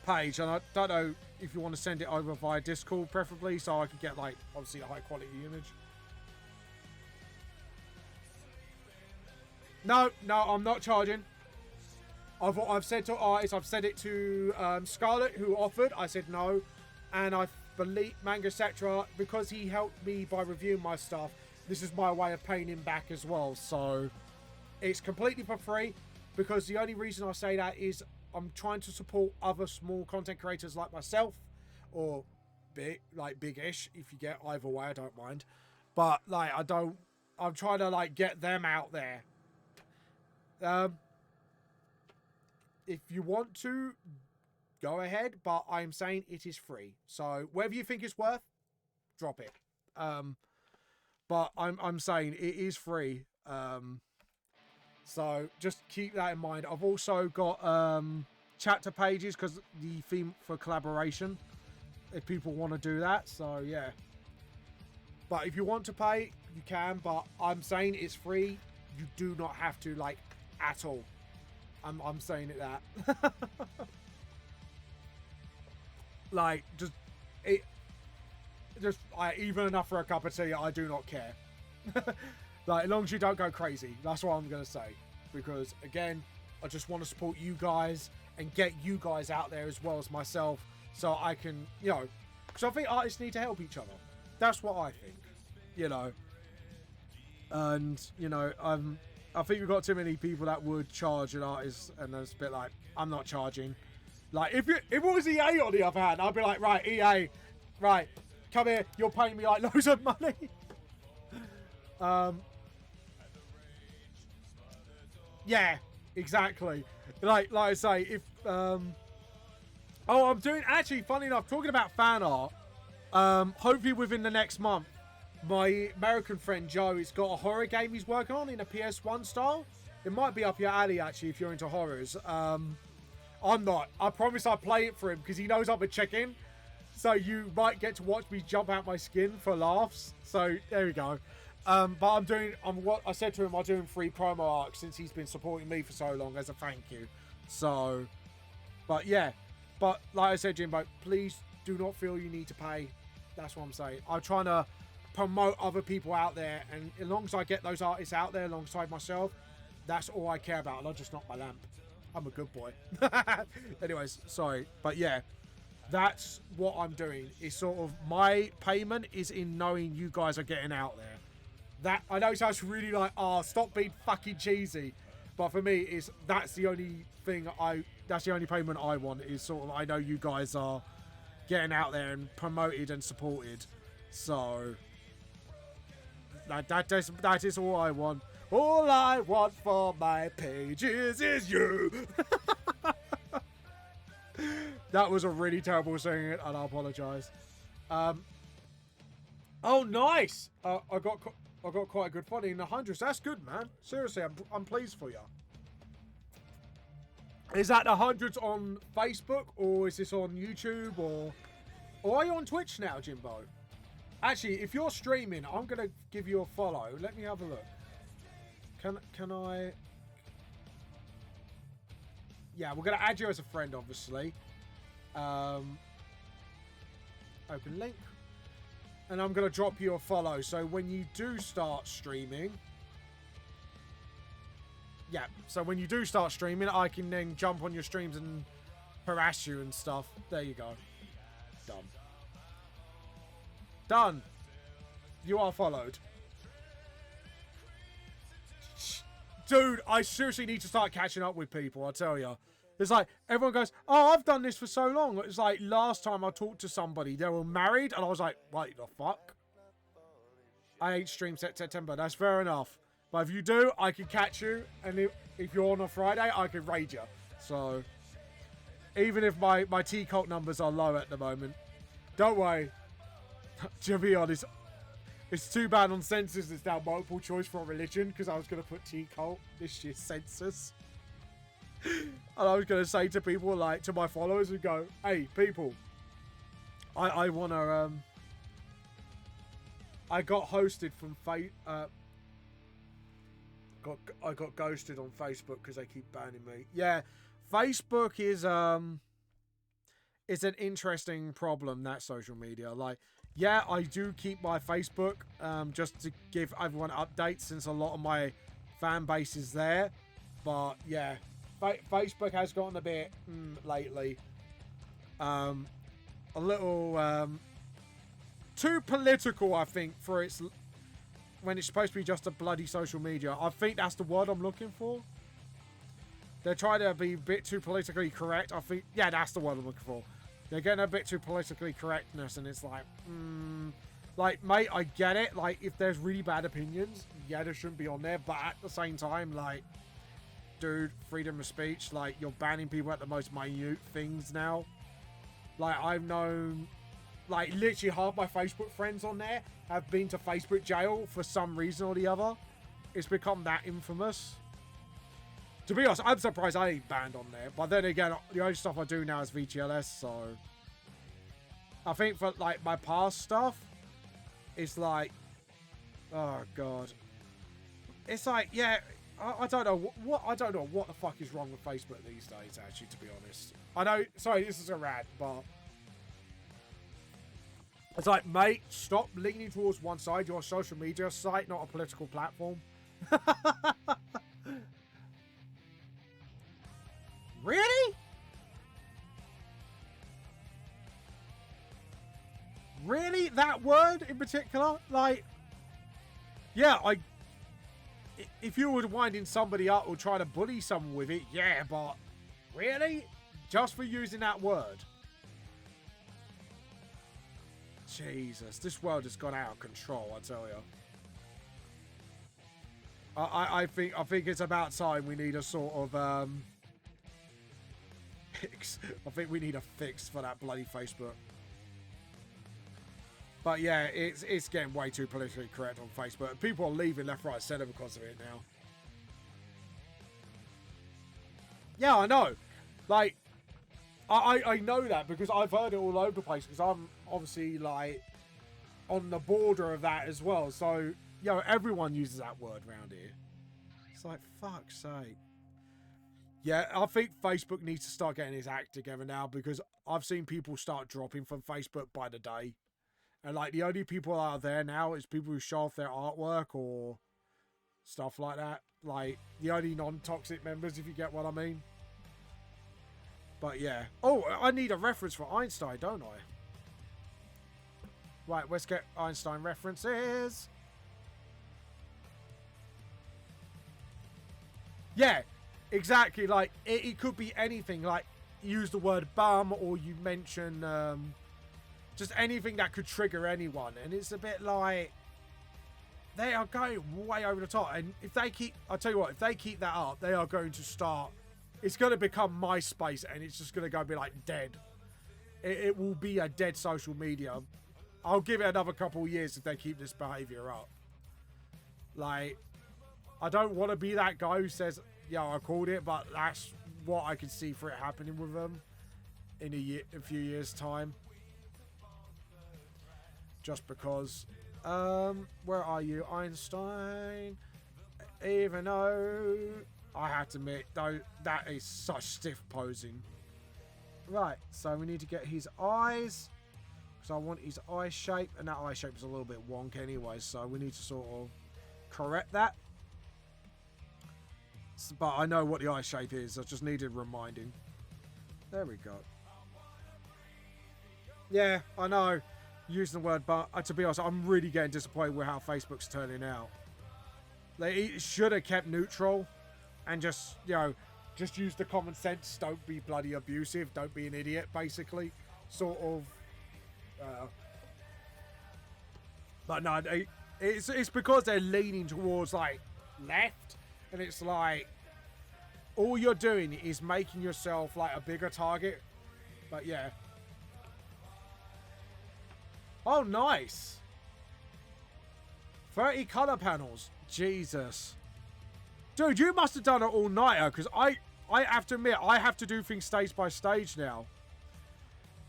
page. And I don't know if you want to send it over via Discord, preferably, so I could get like obviously a high quality image. No, I'm not charging. I've said to artists, I've said it to Scarlett, who offered. I said no, and I believe Manga Cetra, because he helped me by reviewing my stuff. This is my way of paying him back as well. So it's completely for free, because the only reason I say that is I'm trying to support other small content creators like myself, or big-ish. If you get either way, I don't mind. But like I'm trying to like get them out there. If you want to, go ahead, but I'm saying it is free. So whatever you think it's worth, drop it. But I'm saying it is free. So just keep that in mind. I've also got chapter pages, because the theme for collaboration, if people want to do that. So yeah. But if you want to pay, you can. But I'm saying it's free. You do not have to, like, at all. I'm saying it that. Like, even enough for a cup of tea, I do not care. Like, as long as you don't go crazy. That's what I'm going to say. Because, again, I just want to support you guys and get you guys out there as well as myself, so I can, you know, because I think artists need to help each other. That's what I think, you know. And, you know, I think we've got too many people that would charge an artist, and it's a bit like, I'm not charging. Like, if it was EA on the other hand, I'd be like, right, EA, right, come here, you're paying me like loads of money. Yeah, exactly. Like I say, if I'm doing, actually, funny enough, talking about fan art, hopefully within the next month, my American friend Joe has got a horror game he's working on in a PS1 style. It might be up your alley, actually, if you're into horrors. I'm not. I promise I'll play it for him, because he knows I'm a chicken. So you might get to watch me jump out my skin for laughs. So there we go. But what I said to him, I'm doing free promo arcs since he's been supporting me for so long as a thank you. So, but yeah. But like I said, Jimbo, please do not feel you need to pay. That's what I'm saying. I'm trying to promote other people out there, and as long as I get those artists out there alongside myself, that's all I care about. And I just knock my lamp. I'm a good boy. Anyways, sorry, but yeah, that's what I'm doing. It's sort of my payment is in knowing you guys are getting out there. That I know it sounds really like, stop being fucking cheesy, but for me, that's the only payment I want, is sort of, I know you guys are getting out there and promoted and supported. So that is all I want. All I want for my pages is you. That was a really terrible singing, and I apologise. Oh, nice! I got quite a good funny in the hundreds. That's good, man. Seriously, I'm pleased for you. Is that the hundreds on Facebook, or is this on YouTube, or are you on Twitch now, Jimbo? Actually, if you're streaming, I'm gonna give you a follow. Let me have a look. Can I? Yeah, we're gonna add you as a friend, obviously. Open link. And I'm going to drop you a follow. So when you do start streaming... Yeah, so when you do start streaming, I can then jump on your streams and harass you and stuff. There you go. Done. Done. You are followed. Dude, I seriously need to start catching up with people, I tell you. It's like, everyone goes, oh, I've done this for so long. It's like, last time I talked to somebody, they were married, and I was like, wait, the fuck? I ain't streamed September, that's fair enough. But if you do, I can catch you, and if you're on a Friday, I can raid you. So, even if my T-Cult numbers are low at the moment, don't worry. To be honest, it's too bad on census it's now multiple choice for a religion, because I was going to put T-Cult this year's census. And I was going to say to people, like, to my followers, and go, hey, people, I want to, I got hosted from I got ghosted on Facebook because they keep banning me. Yeah, Facebook is an interesting problem, that social media. Like, yeah, I do keep my Facebook just to give everyone updates since a lot of my fan base is there. But yeah, Facebook has gotten a bit lately a little too political, I think, for its when it's supposed to be just a bloody social media. I think that's the word I'm looking for. They're trying to be a bit too politically correct. I think, yeah, that's the word I'm looking for. They're getting a bit too politically correctness, and it's like, like, mate, I get it. Like, if there's really bad opinions, yeah, they shouldn't be on there. But at the same time, like, dude, freedom of speech. Like, you're banning people at the most minute things now. Like, I've known, like, literally half my Facebook friends on there have been to Facebook jail for some reason or the other. It's become that infamous. To be honest, I'm surprised I ain't banned on there. But then again, the only stuff I do now is VTLS, so... I think for, like, my past stuff, it's like... Oh, God. It's like, yeah, I don't know I don't know what the fuck is wrong with Facebook these days, actually, to be honest. I know, sorry, this is a rant, but... It's like, mate, stop leaning towards one side. You're a social media site, not a political platform. Really? Really? That word in particular? Like, yeah, if you were winding somebody up or trying to bully someone with it, yeah, but really? Just for using that word? Jesus, this world has gone out of control, I tell you. I think it's about time we need a sort of fix. I think we need a fix for that bloody Facebook. But yeah, it's getting way too politically correct on Facebook. People are leaving left, right, centre because of it now. Yeah, I know. Like, I know that because I've heard it all over the place because I'm obviously, like, on the border of that as well. So, you know, everyone uses that word around here. It's like, fuck's sake. Yeah, I think Facebook needs to start getting its act together now because I've seen people start dropping from Facebook by the day. And, like, the only people out there now is people who show off their artwork or stuff like that. Like, the only non-toxic members, if you get what I mean. But, yeah. Oh, I need a reference for Einstein, don't I? Right, let's get Einstein references. Yeah, exactly. Like, it could be anything. Like, use the word bum or you mention just anything that could trigger anyone. And it's a bit like, they are going way over the top. And if they keep, I'll tell you what, if they keep that up, they are going to start, it's going to become MySpace and it's just going to go be like dead. It will be a dead social media. I'll give it another couple of years if they keep this behavior up. Like, I don't want to be that guy who says, yeah, I called it, but that's what I can see for it happening with them in a few years' time. Just because, where are you, Einstein? Even though, I have to admit, though, that is such stiff posing. Right, so we need to get his eyes. Because I want his eye shape. And that eye shape is a little bit wonk anyway. So we need to sort of correct that. But I know what the eye shape is. I just needed reminding. There we go. Yeah, I know. Using the word but. To be honest, I'm really getting disappointed with how Facebook's turning out. They should have kept neutral. And just, you know, just use the common sense. Don't be bloody abusive. Don't be an idiot, basically. Sort of. But no, it's because they're leaning towards, like, left. And it's like, all you're doing is making yourself, like, a bigger target. But, yeah. Oh, nice. 30 colour panels. Jesus. Dude, you must have done it all-nighter, because I have to admit, I have to do things stage by stage now.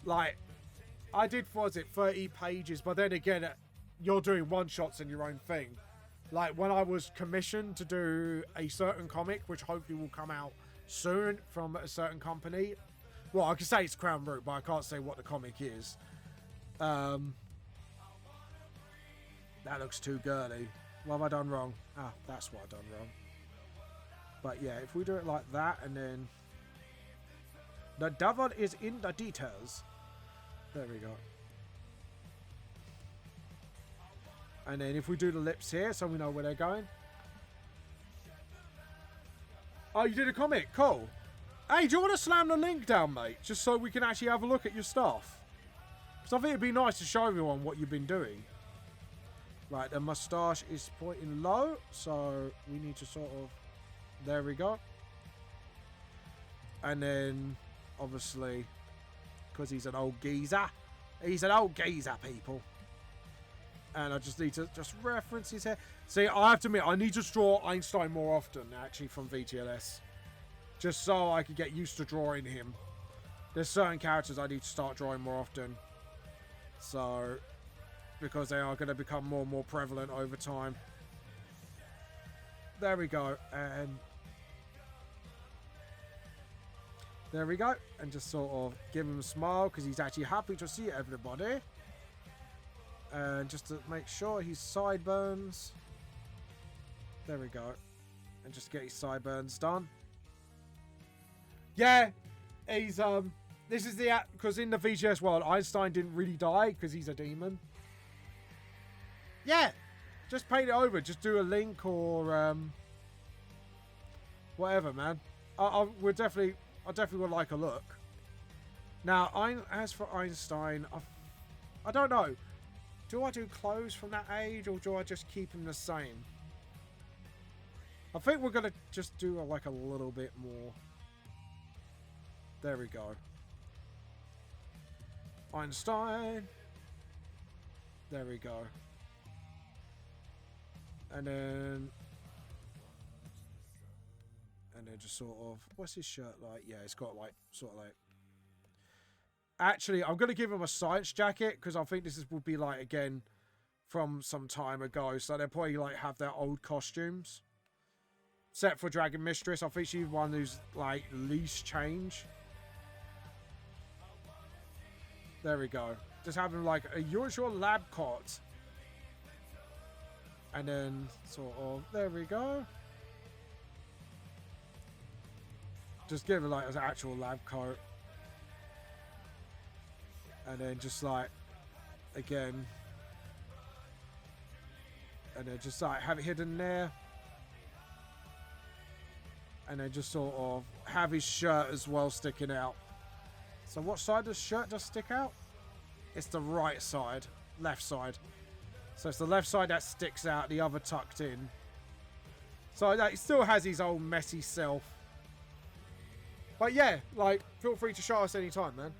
Like, I did, what was it, 30 pages, but then again, you're doing one-shots in your own thing. Like, when I was commissioned to do a certain comic, which hopefully will come out soon from a certain company. Well, I can say it's Crown Root, but I can't say what the comic is. That looks too girly. What have I done wrong? Ah, that's what I've done wrong. But yeah, if we do it like that, and then... The devil is in the details. There we go. And then if we do the lips here, so we know where they're going. Oh, you did a comic? Cool. Hey, do you want to slam the link down, mate? Just so we can actually have a look at your stuff. Because I think it'd be nice to show everyone what you've been doing. Right, the moustache is pointing low, so we need to sort of... There we go. And then, obviously, because he's an old geezer. He's an old geezer, people. And I just need to just reference his hair. See, I have to admit, I need to draw Einstein more often, actually, from VTLS. Just so I can get used to drawing him. There's certain characters I need to start drawing more often. So... because they are going to become more and more prevalent over time. There we go. And there we go. And just sort of give him a smile because he's actually happy to see everybody. And just to make sure his sideburns. There we go. And just get his sideburns done. Yeah. He's, this is the... because in the VGS world, Einstein didn't really die because he's a demon. Yeah, just paint it over. Just do a link or whatever, man. I definitely would like a look. Now, as for Einstein, I don't know. Do I do clothes from that age or do I just keep him the same? I think we're gonna just do like a little bit more. There we go. Einstein. There we go. And then just sort of, what's his shirt like? Yeah, it's got like, sort of like, actually, I'm going to give him a science jacket because I think this will be like, again, from some time ago. So they'll probably like have their old costumes. Except for Dragon Mistress. I think she's one who's like least change. There we go. Just having like a usual lab coat. And then, sort of, there we go. Just give it like an actual lab coat. And then just like, again. And then just like have it hidden there. And then just sort of have his shirt as well sticking out. So what side does shirt just stick out? It's the right side, left side. So it's the left side that sticks out, the other tucked in. So that he still has his old messy self. But yeah, like, feel free to show us anytime, man.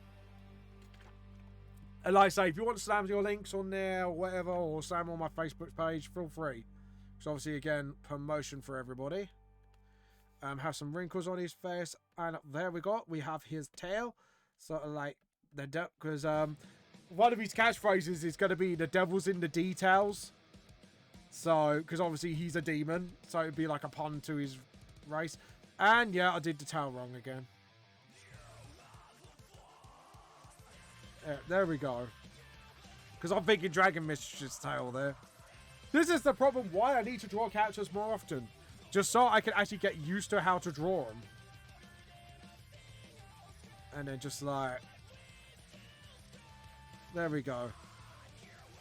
And like I say, if you want to slam your links on there or whatever, or slam on my Facebook page, feel free. Because obviously, again, promotion for everybody. Have some wrinkles on his face. And there we go. We have his tail. Sort of like the because one of his catchphrases is going to be the devil's in the details. So, because obviously he's a demon. So it'd be like a pun to his race. And yeah, I did the tail wrong again. There we go. Because I'm thinking Dragon Mistress Tail there. This is the problem why I need to draw characters more often. Just so I can actually get used to how to draw them. And then just like... There we go.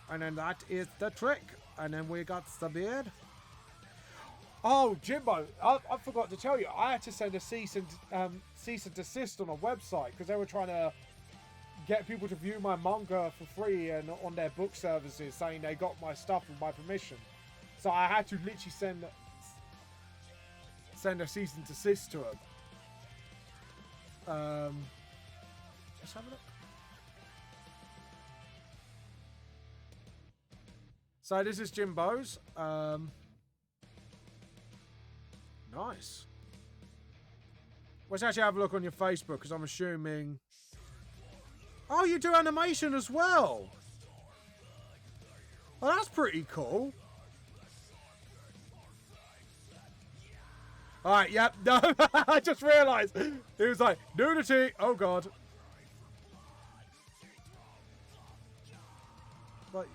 And then that is the trick. And then we got the beard. Oh, Jimbo, I forgot to tell you. I had to send a cease and desist on a website because they were trying to get people to view my manga for free and on their book services, saying they got my stuff with my permission. So I had to literally send a cease and desist to them. Let's have a look. So this is Jimbo's. Nice. Let's actually have a look on your Facebook, because I'm assuming... Oh, you do animation as well. Oh, that's pretty cool. Alright, yep. No, I just realised. It was like, nudity. Oh, God. But...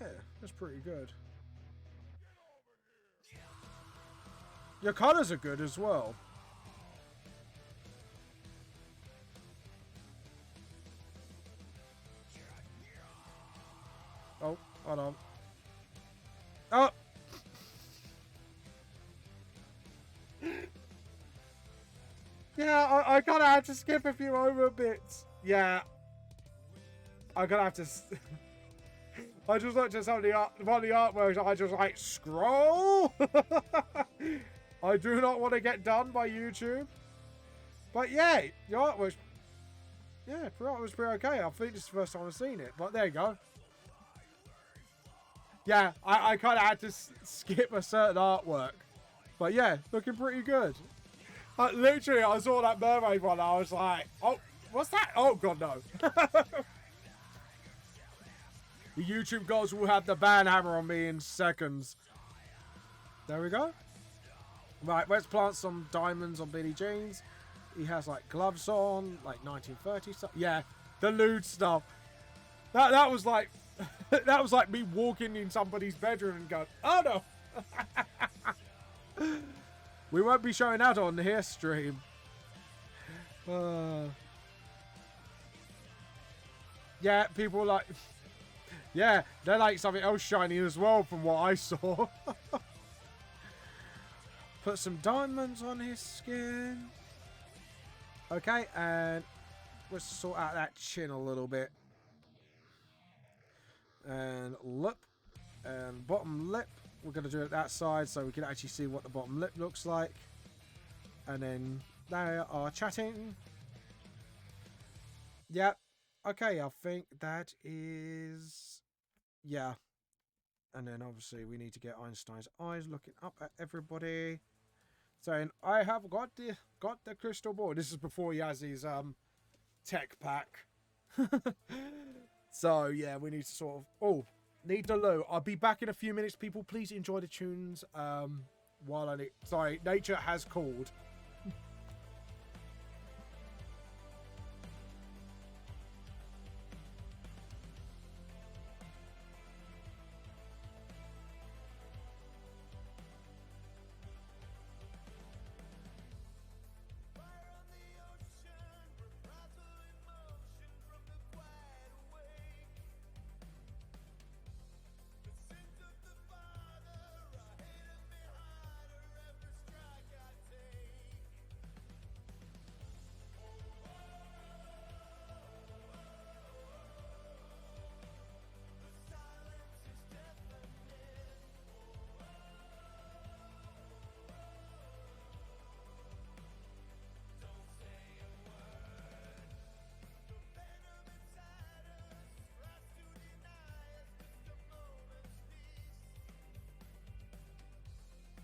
Yeah, that's pretty good. Your colours are good as well. Oh, hold on. Oh! Yeah, I kind of had to skip a few over bits. Yeah. I'm going to have to... I just looked at some of the artworks, I just like, scroll! I do not want to get done by YouTube. But yeah, the artwork's... Yeah, the art was pretty okay. I think this is the first time I've seen it. But there you go. Yeah, I kind of had to skip a certain artwork. But yeah, looking pretty good. Literally, I saw that mermaid one. I was like, oh, what's that? Oh, God, no. The YouTube gods will have the ban hammer on me in seconds. There we go. Right, let's plant some diamonds on Billy Jeans. He has like gloves on, like 1930 stuff. Yeah, the lewd stuff. That was like that was like me walking in somebody's bedroom and going, oh no. We won't be showing that on here stream. Yeah, people like yeah, they're like something else shiny as well from what I saw. Put some diamonds on his skin. Okay, and let's sort out that chin a little bit. And lip. And bottom lip. We're going to do it that side so we can actually see what the bottom lip looks like. And then they are chatting. Yep. Okay, I think that is... Yeah. And then obviously we need to get Einstein's eyes looking up at everybody. Saying, I have got the crystal ball. This is before he has his tech pack. So yeah, we need to sort of... Oh, need the loo. I'll be back in a few minutes, people. Please enjoy the tunes while I... Sorry, nature has called.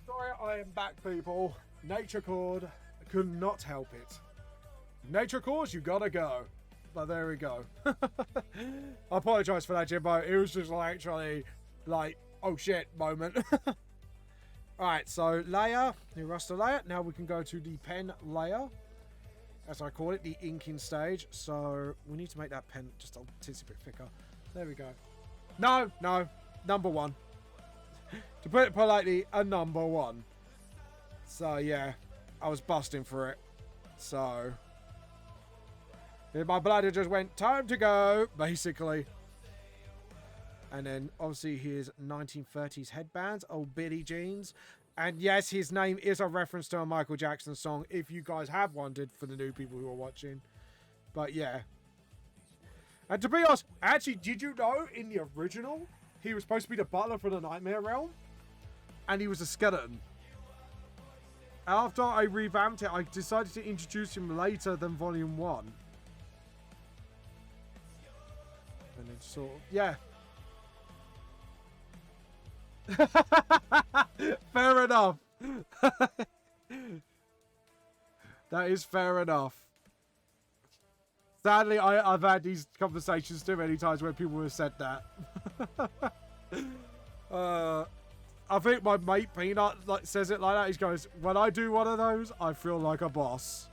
Sorry, I am back, people. Nature called. I could not help it. Nature calls, you gotta go. But there we go. I apologise for that, Jimbo. It was just literally like, oh shit moment. Alright, so layer, new raster layer. Now we can go to the pen layer. as I call it, the inking stage. So we need to make that pen just a titsy bit thicker. There we go. No, number 1. To put it politely, a number 1. So yeah, I was busting for it. So my bladder just went, time to go, basically. And then obviously his 1930s headbands, old Billie Jeans. And yes, his name is a reference to a Michael Jackson song, if you guys have wondered, for the new people who are watching. But yeah. And to be honest, actually, did you know in the original, he was supposed to be the butler for the Nightmare Realm? And he was a skeleton. After I revamped it, I decided to introduce him later than Volume 1. And then sort of, yeah. Fair enough. That is fair enough. Sadly, I've had these conversations too many times where people have said that. I think my mate Peanut says it like that. He goes, when I do one of those, I feel like a boss.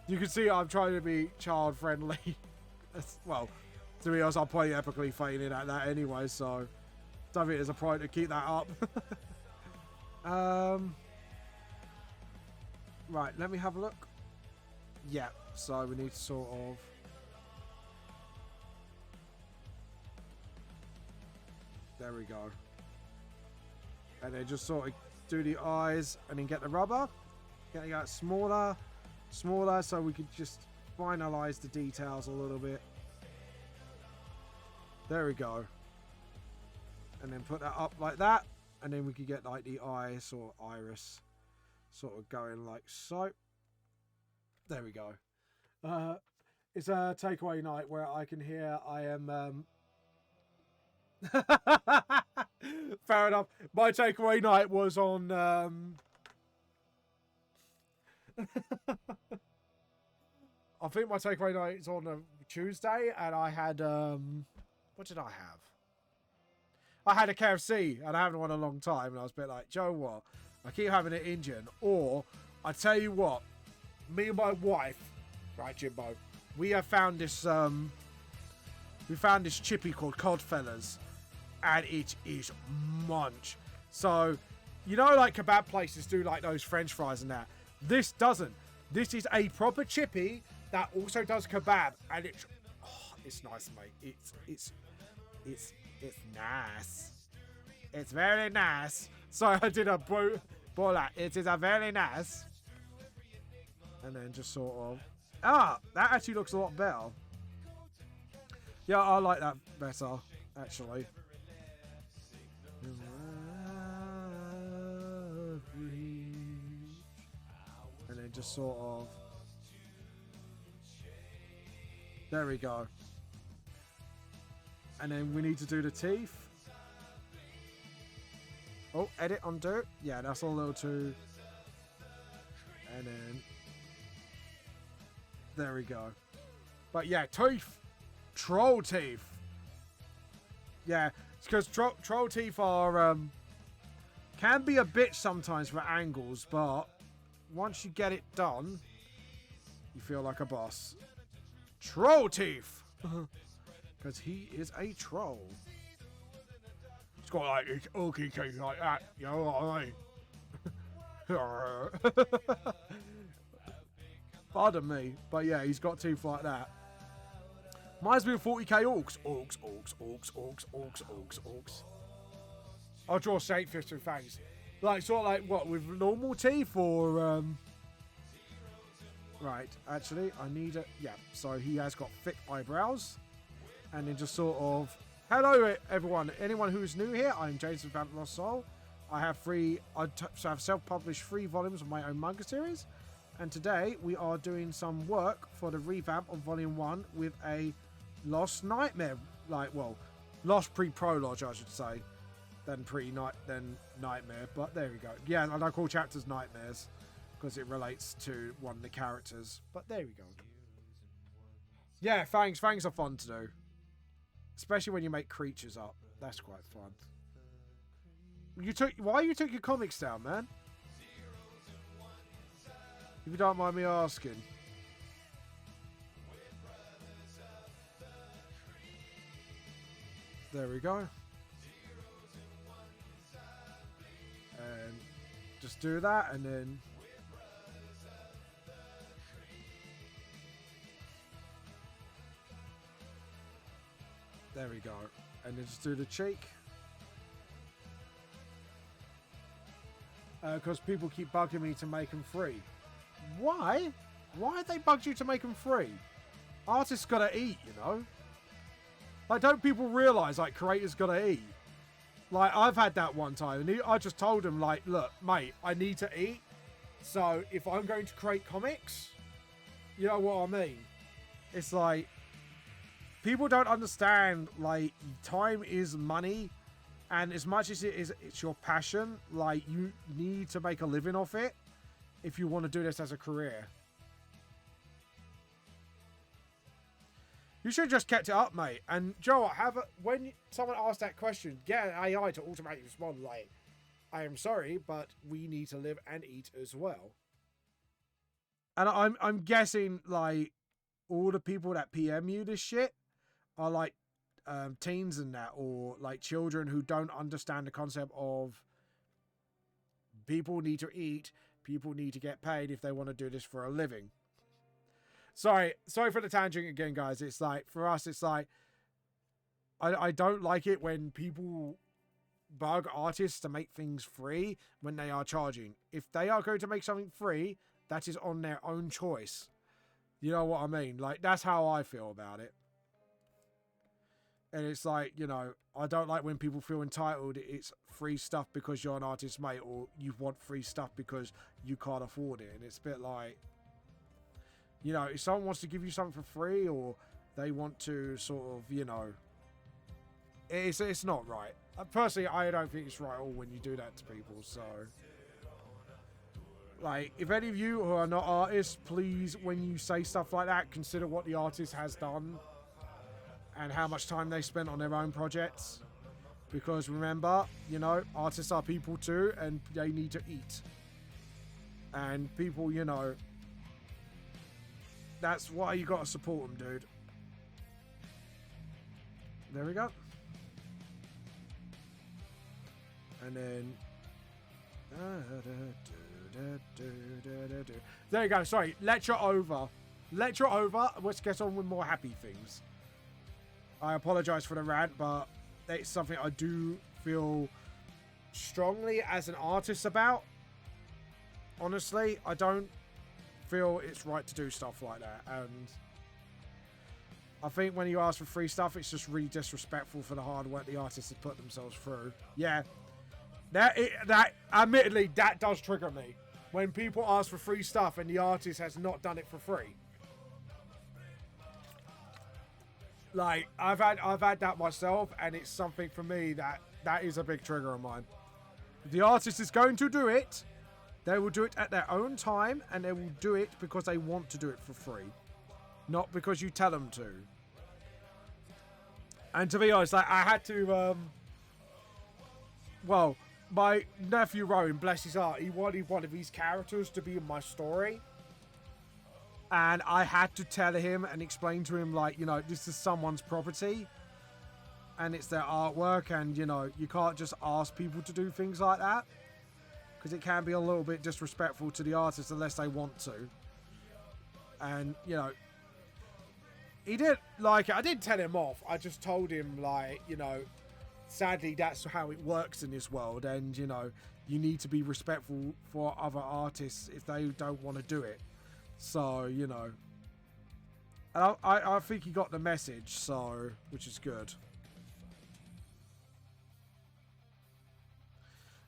You can see I'm trying to be child friendly. Well, to be honest, I'm pretty epically failing at that anyway, so don't think there's a point to keep that up. Right, let me have a look. Yeah, so we need to sort of... There we go. And then just sort of do the eyes and then get the rubber. Getting it smaller, so we can just finalize the details a little bit. There we go. And then put that up like that. And then we can get like the eyes or iris sort of going like so. There we go. It's a takeaway night where I can hear I am... Fair enough. My takeaway night was on... I think my takeaway night is on a Tuesday, and I had... What did I have? I had a KFC, and I haven't one in a long time, and I was a bit like, Joe, what? I keep having an Indian, or I tell you what, me and my wife, right, Jimbo, we have found this chippy called Codfellas, and it is munch. So, you know, like kebab places do like those French fries and that. This doesn't. This is a proper chippy that also does kebab, and it's nice, mate. It's nice. It's very nice. So I did a bola. It is a very nice. And then just sort of... that actually looks a lot better. Yeah, I like that better, actually. And then just sort of... There we go. And then we need to do the teeth. Oh, edit, undo. Yeah, that's a little too... And then... There we go. But yeah, teeth. Troll teeth. Yeah, it's because troll teeth are... can be a bitch sometimes for angles, but once you get it done, you feel like a boss. Troll teeth! Because he is a troll. It's got like this ookie teeth like that, you know what I mean? Pardon me, but yeah, he's got teeth like that. Mine's been 40k orcs. Orcs. I'll draw straight fists with fangs. Like, sort of like, what, with normal teeth or, Right, actually, I need a... Yeah, so he has got thick eyebrows. And then just sort of... Hello, everyone. Anyone who's new here, I'm James from Vamp Lost Soul. I have self-published 3 volumes of my own manga series. And today, we are doing some work for the revamp of Volume 1 with a Lost Nightmare. Lost pre-prologue, I should say. Then Nightmare. But there we go. Yeah, and I call chapters Nightmares. Because it relates to one of the characters. But there we go. Yeah, fangs. Fangs are fun to do. Especially when you make creatures up. That's quite fun. Why you took your comics down, man? If you don't mind me asking. There we go. And just do that, and then there we go. And then just do the cheek. Because people keep bugging me to make them free. Why? Why have they bugged you to make them free? Artists gotta eat, you know? Like, don't people realise, like, creators gotta eat? Like, I've had that one time, and I just told him, like, look, mate, I need to eat. So, if I'm going to create comics, you know what I mean? It's like, people don't understand, like, time is money. And as much as it's your passion, like, you need to make a living off it if you want to do this as a career. You should have just kept it up, mate. And Joe, when someone asks that question, get an AI to automatically respond like, I am sorry, but we need to live and eat as well. And I'm guessing, like, all the people that PM you this shit are like teens and that, or like children who don't understand the concept of people need to eat, people need to get paid if they want to do this for a living. Sorry for the tangent again, guys. It's like, for us, it's like, I don't like it when people bug artists to make things free when they are charging. If they are going to make something free, that is on their own choice. You know what I mean? Like, that's how I feel about it. And it's like, you know, I don't like when people feel entitled it's free stuff because you're an artist, mate, or you want free stuff because you can't afford it. And it's a bit like, you know, if someone wants to give you something for free, or they want to sort of, you know, it's not right. Personally, I don't think it's right at all when you do that to people. So, like, if any of you who are not artists, please, when you say stuff like that, consider what the artist has done and how much time they spent on their own projects. Because remember, you know, artists are people too, and they need to eat. And people, you know, that's why you gotta support them, dude. There we go. And then there you go. Sorry, lecture over. Lecture over. Let's get on with more happy things. I apologize for the rant, but it's something I do feel strongly as an artist about. Honestly, I don't feel it's right to do stuff like that, and I think when you ask for free stuff, it's just really disrespectful for the hard work the artists have put themselves through. Yeah, that admittedly, that does trigger me when people ask for free stuff and the artist has not done it for free. Like, I've had that myself, and it's something for me that is a big trigger of mine. If the artist is going to do it, they will do it at their own time, and they will do it because they want to do it for free, not because you tell them to. And to be honest, like, I had to, well, my nephew Rowan, bless his heart, he wanted one of his characters to be in my story. And I had to tell him and explain to him, like, you know, this is someone's property and it's their artwork, and, you know, you can't just ask people to do things like that, because it can be a little bit disrespectful to the artist unless they want to. And, you know, he didn't like it. I didn't tell him off. I just told him, like, you know, sadly, that's how it works in this world, and, you know, you need to be respectful for other artists if they don't want to do it. So, you know, and I think he got the message, so, which is good.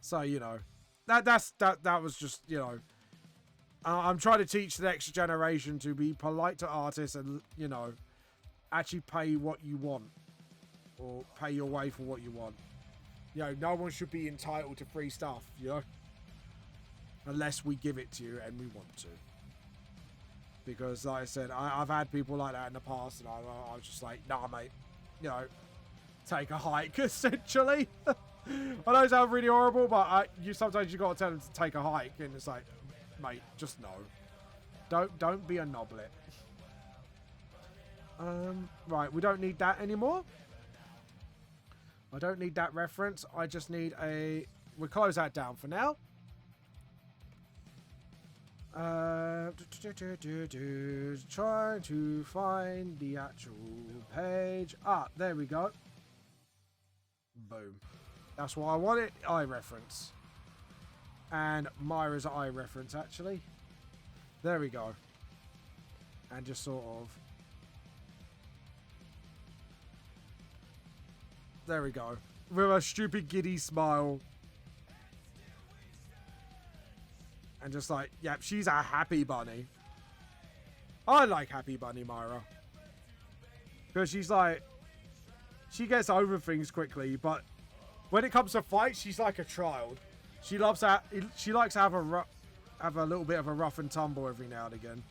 So, you know, that was just, you know, I'm trying to teach the next generation to be polite to artists and, you know, actually pay what you want, or pay your way for what you want. You know, no one should be entitled to free stuff, you know, unless we give it to you and we want to. Because, like I said, I've had people like that in the past, and I was just like, nah, mate, you know, take a hike, essentially. I know it sounds really horrible, but sometimes you got to tell them to take a hike, and it's like, mate, just no. Don't be a knoblet. Right, we don't need that anymore. I don't need that reference. I just need a... We'll close that down for now. Trying to find the actual page. Ah, there we go. Boom. That's what I wanted. Eye reference. And Myra's eye reference, actually. There we go. And just sort of... There we go. With a stupid giddy smile. And just like, yep, she's a happy bunny. I like happy bunny Myra. Because she's like... She gets over things quickly, but... When it comes to fights, she's like a child. She loves that. She likes to have a little bit of a rough and tumble every now and again.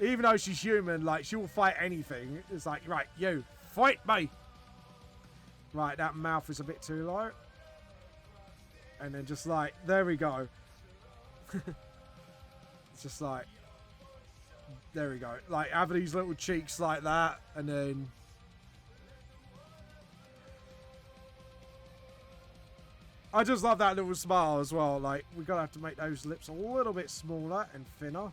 Even though she's human, like, she will fight anything. It's like, right, you, fight me! Right, that mouth is a bit too low. And then just like, there we go. It's just like, there we go. Like, have these little cheeks like that, and then... I just love that little smile as well. Like, we're going to have to make those lips a little bit smaller and thinner.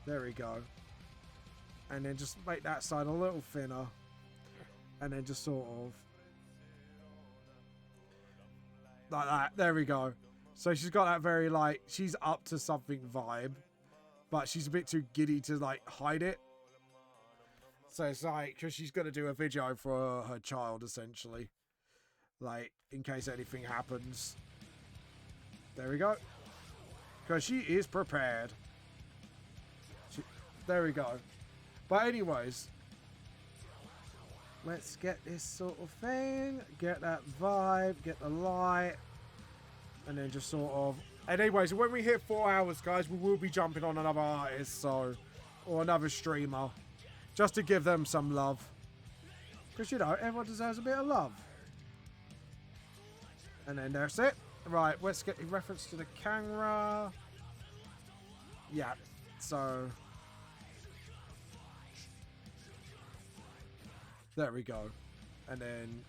There we go. And then just make that side a little thinner. And then just sort of... Like that. There we go. So she's got that very, like, she's up to something vibe. But she's a bit too giddy to, like, hide it. So it's like, because she's going to do a video for her child, essentially. Like, in case anything happens. There we go. Because she is prepared. There we go. But anyways. Let's get this sort of thing. Get that vibe. Get the light. And then just sort of... And anyways, when we hit 4 hours, guys, we will be jumping on another artist, so... Or another streamer. Just to give them some love. Because, you know, everyone deserves a bit of love. And then that's it. Right, let's get a reference to the camera. Yeah, so... There we go. And then...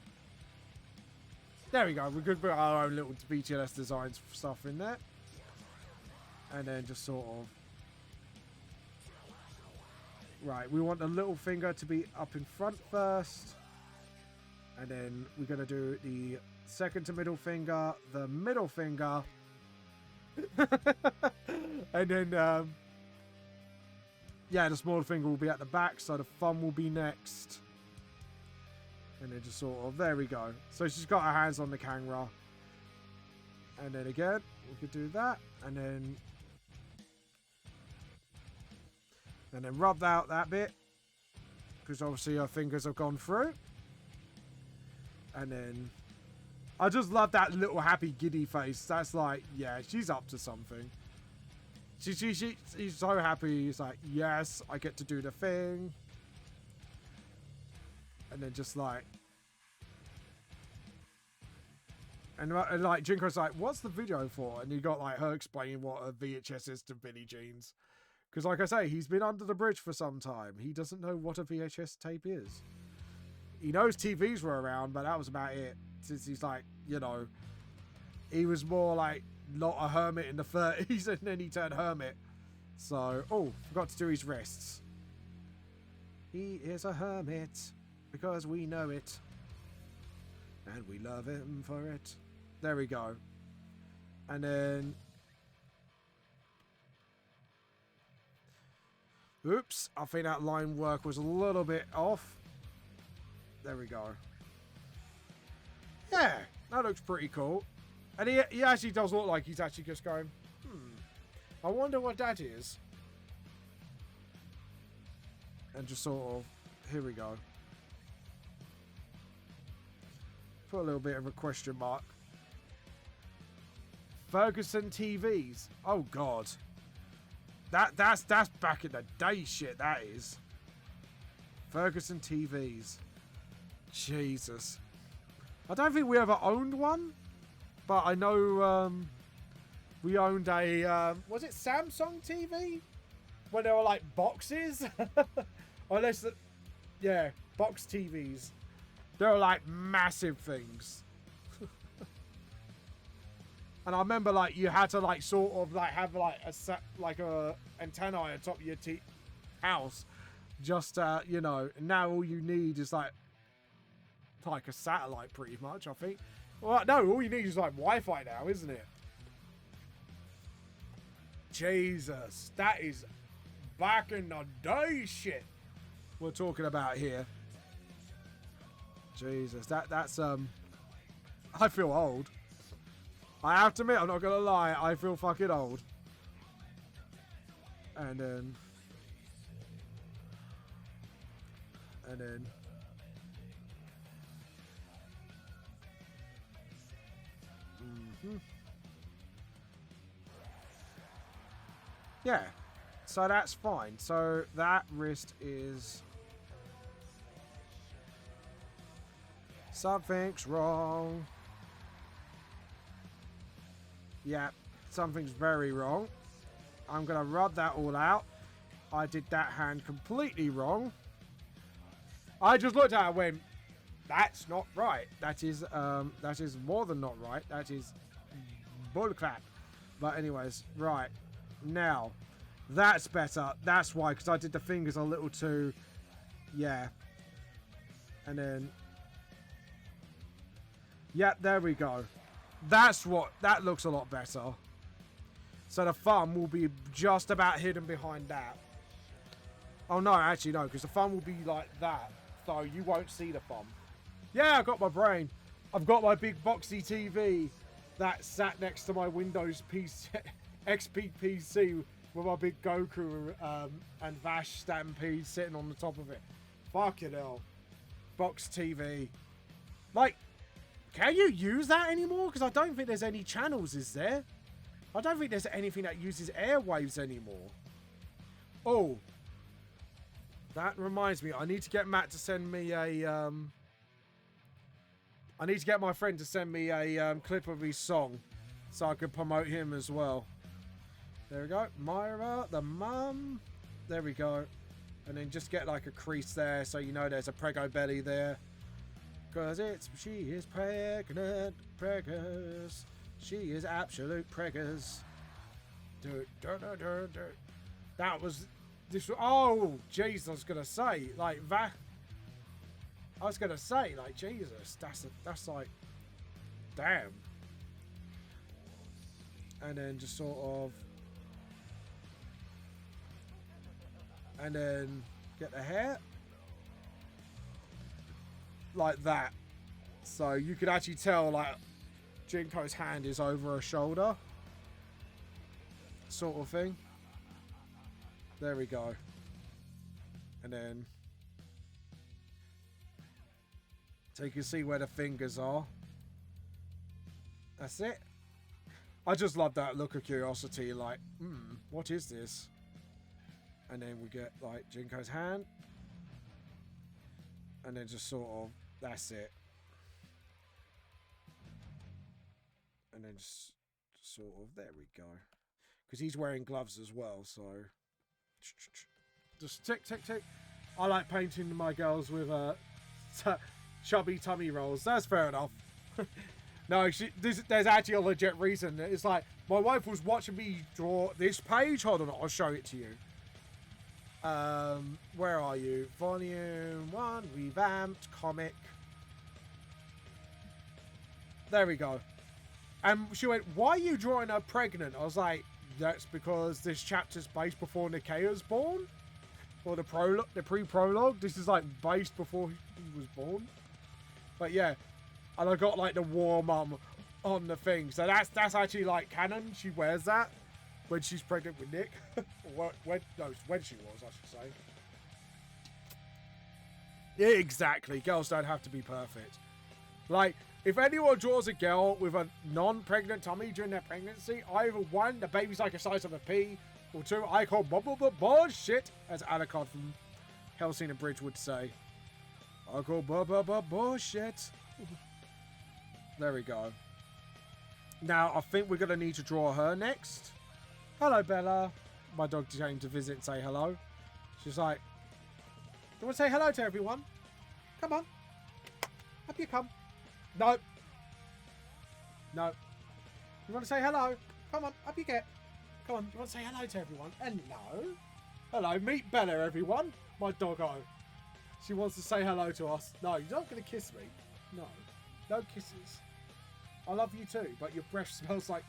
There we go. We could put our own little BTLS designs stuff in there. And then just sort of... Right, we want the little finger to be up in front first. And then we're going to do the second to middle finger, the middle finger. And then, yeah, the smaller finger will be at the back, so the thumb will be next. And then just sort of, there we go. So she's got her hands on the camera. And then again, we could do that. And then rub out that bit. Because obviously her fingers have gone through. And then, I just love that little happy giddy face. That's like, yeah, she's up to something. She's so happy. He's like, yes, I get to do the thing. And then just like... And like, Jinko's like, what's the video for? And you got like her explaining what a VHS is to Billie Jean's. Because like I say, he's been under the bridge for some time. He doesn't know what a VHS tape is. He knows TVs were around, but that was about it. Since he's like, you know, he was more like not a hermit in the 30s, and then he turned hermit. So, oh, forgot to do his wrists. He is a hermit because we know it. And we love him for it. There we go. And then... Oops, I think that line work was a little bit off. There we go. Yeah, that looks pretty cool. And he actually does look like he's actually just going, I wonder what that is. And just sort of, here we go. Put a little bit of a question mark. Ferguson TVs. Oh God. That's back in the day shit, that is. Ferguson TVs. Jesus. I don't think we ever owned one. But I know we owned a, was it Samsung TV? When they were like boxes? Unless, yeah. box TVs. They're like massive things. And I remember like you had to like sort of like have like a set like a antenna on top of your house, just you know. Now all you need is like a satellite, pretty much. I think. Well, no, all you need is like Wi-Fi now, isn't it? Jesus, that is back in the day shit we're talking about here. Jesus, that's I feel old. I have to admit, I'm not gonna lie, I feel fucking old. And then yeah, so that's fine. So that wrist is... Something's wrong. Yeah, something's very wrong. I'm going to rub that all out. I did that hand completely wrong. I just looked at it and went, that's not right. That is more than not right. That is bullcrap. But anyways, right. Now, that's better. That's why, because I did the fingers a little too... Yeah. And then... Yeah, there we go. That looks a lot better. So the thumb will be just about hidden behind that. Oh no, actually no, because the thumb will be like that. So you won't see the thumb. Yeah, I got my brain. I've got my big boxy TV that sat next to my Windows PC, XP PC with my big Goku and Vash Stampede sitting on the top of it. Fucking hell. Box TV. Like, can you use that anymore? Because I don't think there's any channels, is there? I don't think there's anything that uses airwaves anymore. Oh. That reminds me, I need to get Matt to send me a... I need to get my friend to send me a clip of his song so I can promote him as well. There we go. Myra, the mum. There we go. And then just get like a crease there so you know there's a prego belly there. Because she is pregnant, preggers. She is absolute preggers. That was... This, oh, jeez, I was going to say, like, that... I was going to say, like, Jesus, that's like... Damn. And then just sort of... And then get the hair. Like that. So you could actually tell, like, Jinko's hand is over her shoulder. Sort of thing. There we go. And then... So you can see where the fingers are. That's it. I just love that look of curiosity, like, what is this? And then we get, like, Jinko's hand. And then just sort of, that's it. And then just sort of, there we go. Because he's wearing gloves as well, so... Just tick, tick, tick. I like painting my girls with chubby tummy rolls. That's fair enough. No, there's actually a legit reason. It's like, my wife was watching me draw this page. Hold on, I'll show it to you. Where are you? Volume 1, revamped, comic. There we go. And she went, why are you drawing her pregnant? I was like, that's because this chapter's based before Nikea's born. Or the prologue, the pre-prologue. This is like based before he was born. But yeah. And I got like the war mum on the thing. So that's actually like canon. She wears that when she's pregnant with Nick. when she was, I should say. Yeah, exactly. Girls don't have to be perfect. Like, if anyone draws a girl with a non-pregnant tummy during their pregnancy, either one, the baby's like the size of a pea, or two, I call bullshit, as Alucard from Hellsing Bridge would say. I call bullshit. There we go. Now, I think we're going to need to draw her next. Hello, Bella. My dog came to visit and say hello. She's like, do you want to say hello to everyone? Come on. Up you come. No. No. You want to say hello? Come on, up you get. Come on, you want to say hello to everyone? Hello. Hello, meet Bella, everyone. My doggo. She wants to say hello to us. No, you're not going to kiss me. No. No kisses. I love you too, but your breath smells like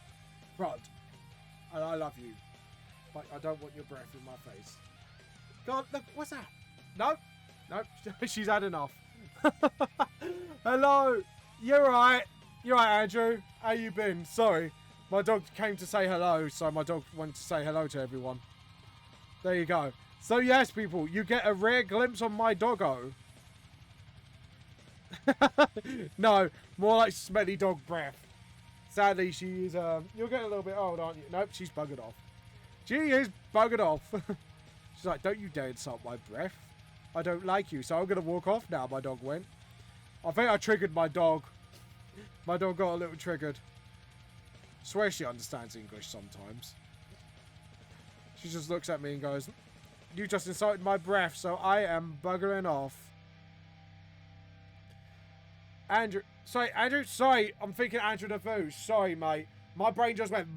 crud. And I love you. But I don't want your breath in my face. God, look, what's that? No. No, she's had enough. Hello. You're right. You're right, Andrew. How you been? Sorry. My dog came to say hello, so my dog wanted to say hello to everyone. There you go. So yes, people, you get a rare glimpse on my doggo. No, more like smelly dog breath. Sadly, she's, you're getting a little bit old, aren't you? Nope, she's buggered off. She is buggered off. She's like, don't you dare insult my breath. I don't like you, so I'm going to walk off now, my dog went. I think I triggered my dog. My dog got a little triggered. I swear she understands English sometimes. She just looks at me and goes, you just insulted my breath, so I am buggering off. Andrew, sorry, I'm thinking Andrew Defoe. Sorry, mate. My brain just went...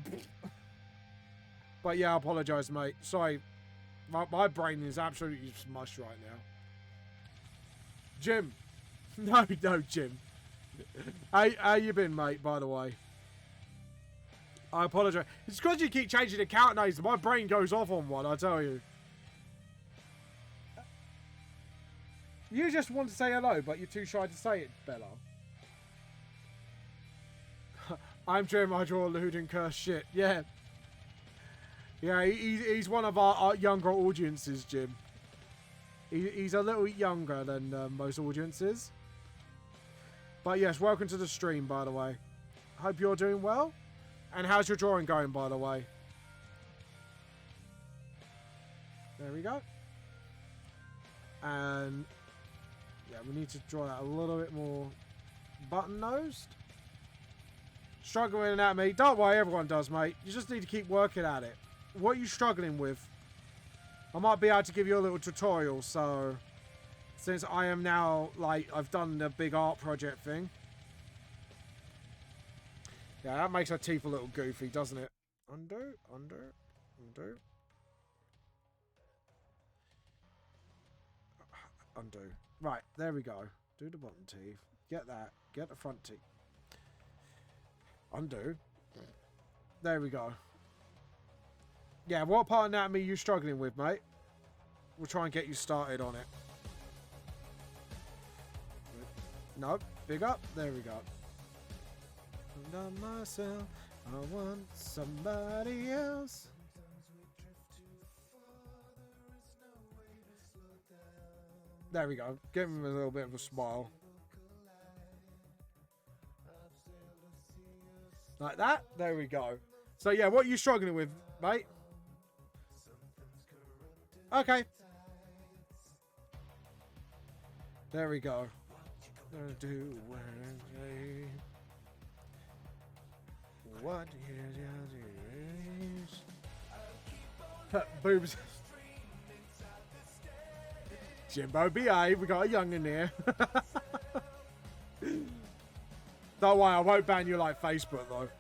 But yeah, I apologise, mate. Sorry. My brain is absolutely smushed right now. Jim. No, Jim. How you been, mate, by the way? I apologise. It's because you keep changing account names. My brain goes off on one, I tell you. You just want to say hello, but you're too shy to say it, Bella. I'm Jim, I draw lewd and curse shit. Yeah. Yeah, he's one of our younger audiences, Jim. He's a little younger than most audiences. But yes, welcome to the stream, by the way. Hope you're doing well. And how's your drawing going, by the way? There we go. And yeah, we need to draw that a little bit more button-nosed. Struggling at me. Don't worry, everyone does, mate. You just need to keep working at it. What are you struggling with? I might be able to give you a little tutorial, so... Since I am now, like, I've done the big art project thing. Yeah, that makes her teeth a little goofy, doesn't it? Undo. Undo. Right, there we go. Do the bottom teeth. Get that. Get the front teeth. Undo. There we go. Yeah, what part of anatomy are you struggling with, mate? We'll try and get you started on it. No, big up. There we go. Not myself. I want somebody else. There we go. Give him a little bit of a smile. Like that. There we go. So yeah, what are you struggling with, mate? Okay. There we go. What is boobs? Jimbo, behave. We got a young in here. Don't worry, I won't ban you like Facebook though. God.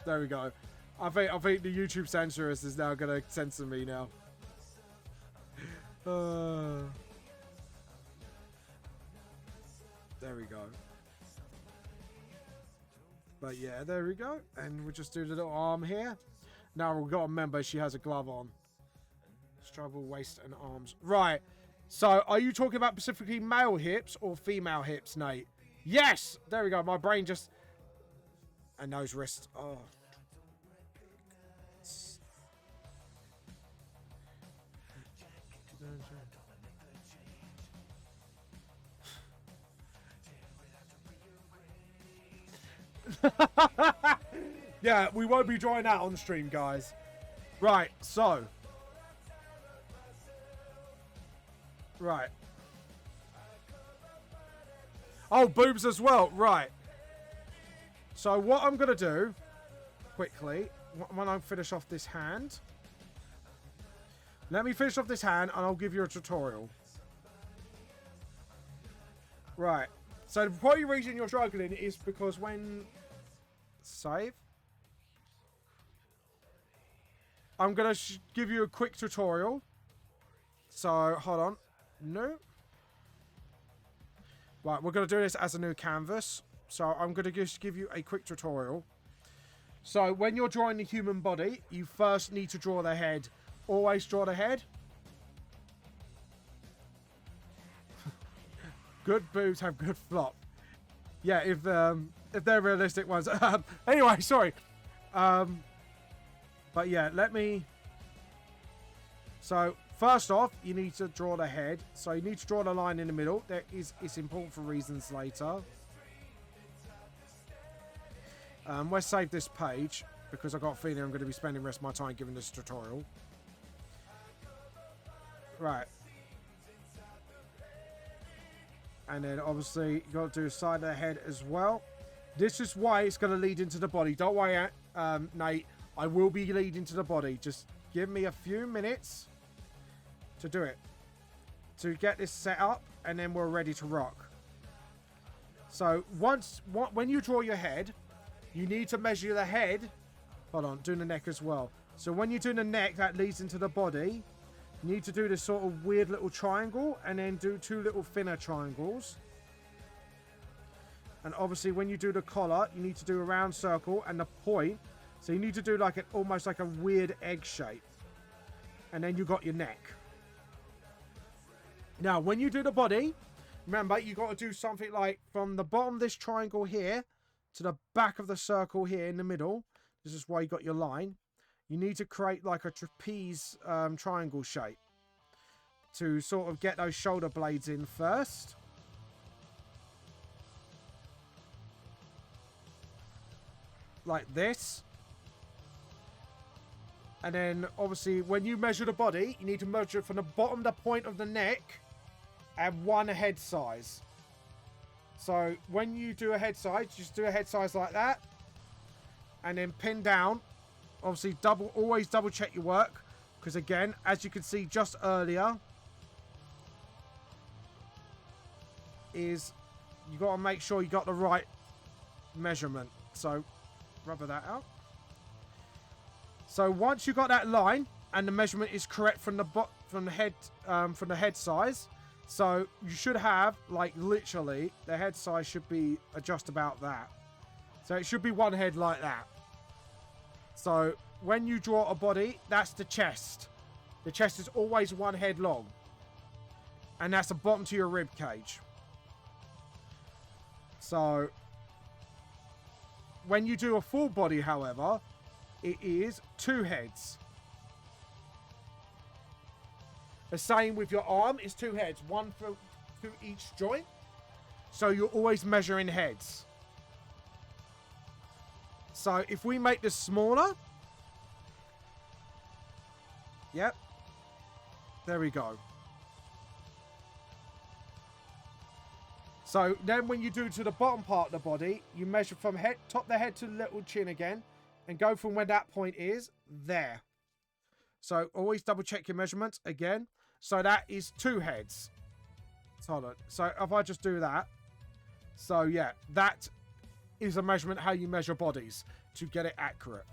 There we go. I think the YouTube censorist is now gonna censor me now. There we go. But yeah, there we go. And we'll just do the little arm here. Now we've got to remember she has a glove on. Struggle, waist and arms. Right. So are you talking about specifically male hips or female hips, Nate? Yes! There we go. My brain just... And those wrists. Oh. Yeah, we won't be drawing that on stream, guys. Right, so. Right. Oh, boobs as well. Right. So what I'm going to do, quickly, when I finish off this hand. Let me finish off this hand and I'll give you a tutorial. Right. So the probably reason you're struggling is because when... Save. I'm going to give you a quick tutorial. So, hold on. No. Right, we're going to do this as a new canvas. So, I'm going to just give you a quick tutorial. So, when you're drawing the human body, you first need to draw the head. Always draw the head. Good boobs have good flop. Yeah, if they're realistic ones. Anyway, sorry. But yeah, let me... So, first off, you need to draw the head. So, you need to draw the line in the middle. It's important for reasons later. Let's save this page, because I've got a feeling I'm going to be spending the rest of my time giving this tutorial. Right. And then, obviously, you've got to do the side of the head as well. This is why it's going to lead into the body. Don't worry, Nate. I will be leading to the body. Just give me a few minutes to do it. To get this set up, and then we're ready to rock. So, when you draw your head, you need to measure the head. Hold on, doing the neck as well. So, when you're doing the neck, that leads into the body. You need to do this sort of weird little triangle, and then do 2 little thinner triangles. And obviously, when you do the collar, you need to do a round circle and the point. So you need to do like almost like a weird egg shape. And then you got your neck. Now, when you do the body, remember, you got to do something like from the bottom of this triangle here to the back of the circle here in the middle. This is why you got your line. You need to create like a trapeze triangle shape to sort of get those shoulder blades in first. Like this. And then, obviously, when you measure the body, you need to measure it from the bottom of the point of the neck and 1 head size. So, when you do a head size, just do a head size like that. And then pin down. Obviously, always double check your work. Because, again, as you can see just earlier, is you got to make sure you got the right measurement. So, rubber that out. So once you got that line and the measurement is correct from the head size, so you should have like literally the head size should be just about that. So it should be 1 head like that. So when you draw a body, that's the chest. The chest is always 1 head long, and that's the bottom to your rib cage. So when you do a full body, however, it is 2 heads. The same with your arm is 2 heads, 1 through each joint. So you're always measuring heads. So if we make this smaller, yep, there we go. So then when you do to the bottom part of the body, you measure from top of the head to the little chin again. And go from where that point is, there. So always double check your measurements again. So that is 2 heads. Hold on. So if I just do that. So yeah, that is a measurement how you measure bodies to get it accurate.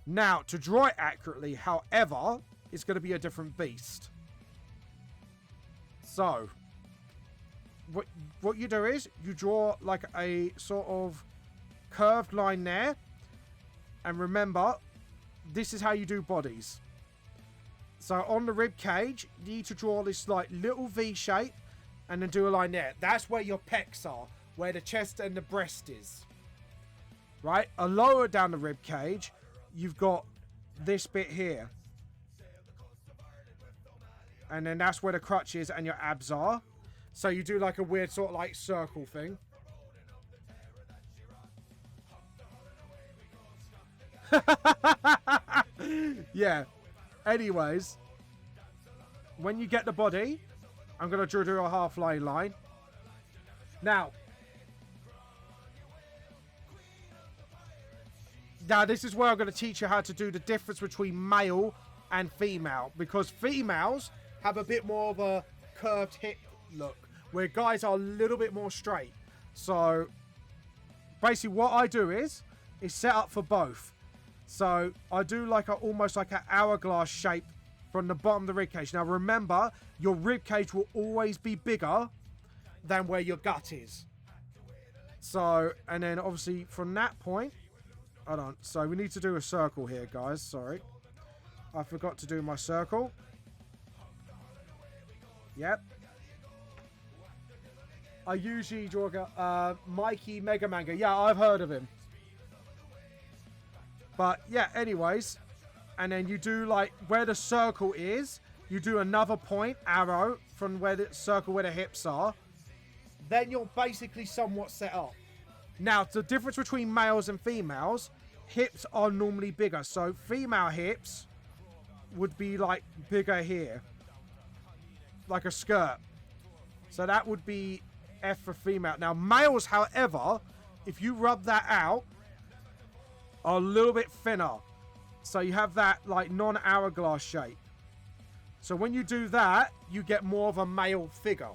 Now, to draw it accurately, however, it's going to be a different beast. So, what you do is you draw like a sort of curved line there. And remember, this is how you do bodies. So on the rib cage, you need to draw this like little V shape and then do a line there. That's where your pecs are, where the chest and the breast is. Right? A lower down the rib cage, you've got this bit here. And then that's where the crutch is and your abs are. So you do like a weird sort of like circle thing. Yeah. Anyways, when you get the body, I'm going to do a half line. Now, this is where I'm going to teach you how to do the difference between male and female, because females have a bit more of a curved hip look, where guys are a little bit more straight. So basically what I do is set up for both. So I do like almost like an hourglass shape from the bottom of the ribcage. Now remember, your ribcage will always be bigger than where your gut is. So, and then obviously from that point, hold on. So we need to do a circle here, guys. Sorry. I forgot to do my circle. Yep. I usually draw Mikey Mega Manga. Yeah, I've heard of him. But yeah, anyways. And then you do like where the circle is. You do another point, arrow, from where the circle where the hips are. Then you're basically somewhat set up. Now, the difference between males and females, hips are normally bigger. So female hips would be like bigger here. Like a skirt. So that would be F for female. Now, males, however, if you rub that out, are a little bit thinner. So you have that like non-hourglass shape. So when you do that, you get more of a male figure.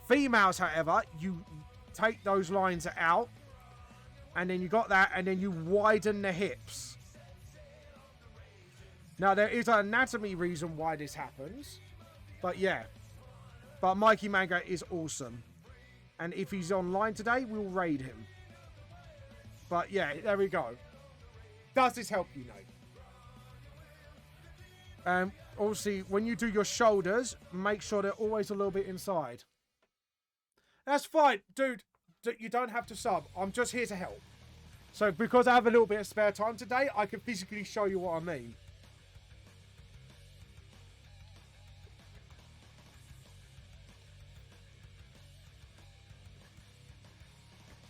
Females, however, you take those lines out, and then you got that, and then you widen the hips. Now, there is an anatomy reason why this happens, but yeah. But Mikey Manga is awesome. And if he's online today, we'll raid him. But yeah, there we go. Does this help you, Nate? Obviously, when you do your shoulders, make sure they're always a little bit inside. That's fine, dude. You don't have to sub. I'm just here to help. So because I have a little bit of spare time today, I can physically show you what I mean.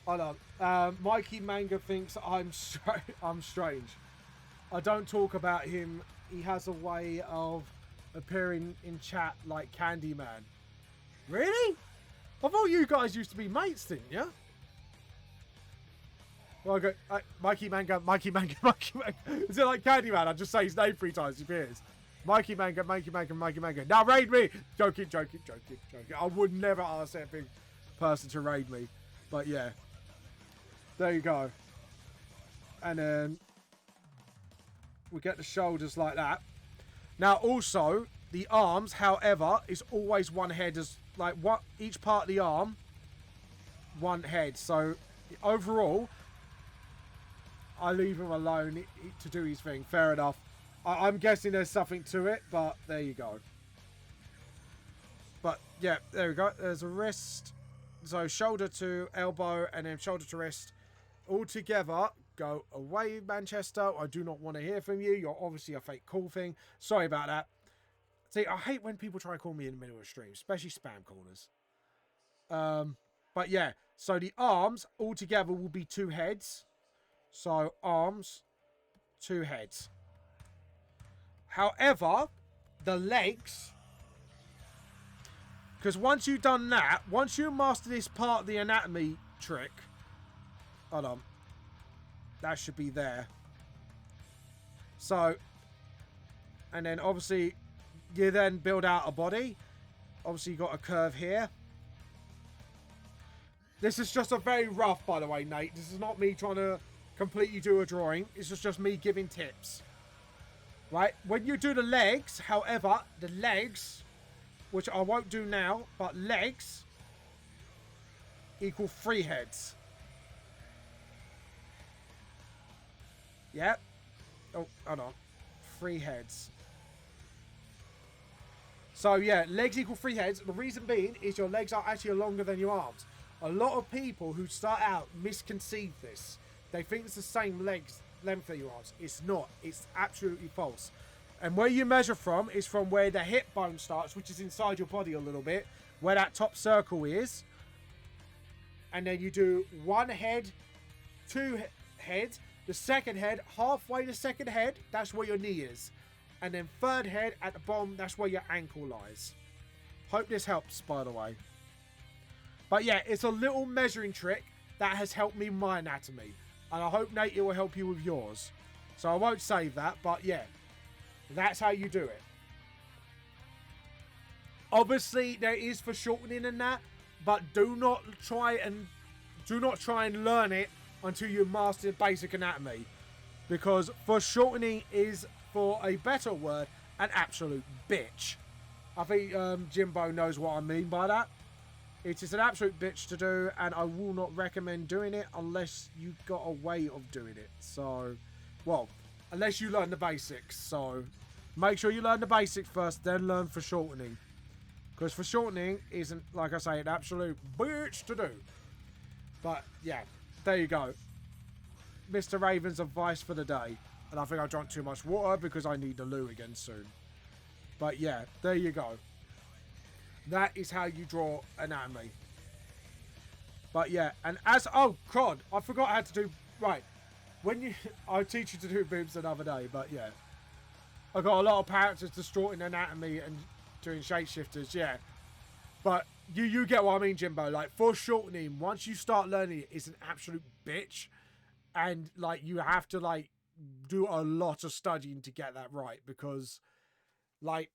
Hold on. Mikey Manga thinks I'm strange. I don't talk about him. He has a way of appearing in chat like Candyman. Really? I thought you guys used to be mates, didn't you? Well, okay. Mikey Manga, Mikey Manga, Mikey Manga. Is it like Candyman? I just say his name 3 times, he appears. Mikey Manga, Mikey Manga, Mikey Manga. Now raid me! Joking. I would never ask that big person to raid me. But yeah. There you go. And then we get the shoulders like that. Now also, the arms, however, is always one head, as like what each part of the arm, one head. So overall, I leave him alone to do his thing. Fair enough. I'm guessing there's something to it, but there you go. But yeah, there we go. There's a wrist. So shoulder to elbow and then shoulder to wrist. All together. Go away, Manchester. I do not want to hear from you. You're obviously a fake call thing. Sorry about that. See, I hate when people try to call me in the middle of a stream, especially spam callers. But yeah, so the arms all together will be 2 heads. So arms, 2 heads. However, the legs, because once you've done that, once you master this part of the anatomy trick, hold on, that should be there. So, and then obviously you then build out a body. Obviously you got a curve here. This is just a very rough, by the way, Nate. This is not me trying to completely do a drawing. It's just me giving tips. Right? When you do the legs, however, the legs, which I won't do now, but legs equal 3 heads. Yep. Oh, hold on. 3 heads. So yeah, legs equal 3 heads. The reason being is your legs are actually longer than your arms. A lot of people who start out misconceive this. They think it's the same length of your arms. It's not. It's absolutely false. And where you measure from is from where the hip bone starts, which is inside your body a little bit, where that top circle is. And then you do 1 head, 2 heads. The second head, halfway the second head, that's where your knee is. And then 3rd head at the bottom, that's where your ankle lies. Hope this helps, by the way. But yeah, it's a little measuring trick that has helped me with my anatomy. And I hope, Nate, it will help you with yours. So I won't save that, but yeah. That's how you do it. Obviously, there is foreshortening in that, but do not try and learn it until you master basic anatomy, because foreshortening is, for a better word, an absolute bitch. I think Jimbo knows what I mean by that. It is an absolute bitch to do, and I will not recommend doing it unless you've got a way of doing it. So, well, unless you learn the basics. So, make sure you learn the basics first, then learn foreshortening. Because foreshortening isn't, like I say, an absolute bitch to do. But, yeah, there you go. Mr. Raven's advice for the day. And I think I drank too much water because I need the loo again soon. But, yeah, there you go. That is how you draw anatomy. But, yeah, and as... Oh, crud. I forgot how to do... Right. When you... I'll teach you to do boobs another day, but, yeah. I got a lot of characters distorting anatomy and doing shapeshifters, yeah. But you get what I mean, Jimbo. Like, foreshortening, once you start learning it, it's an absolute bitch. And, like, you have to, like, do a lot of studying to get that right. Because, like,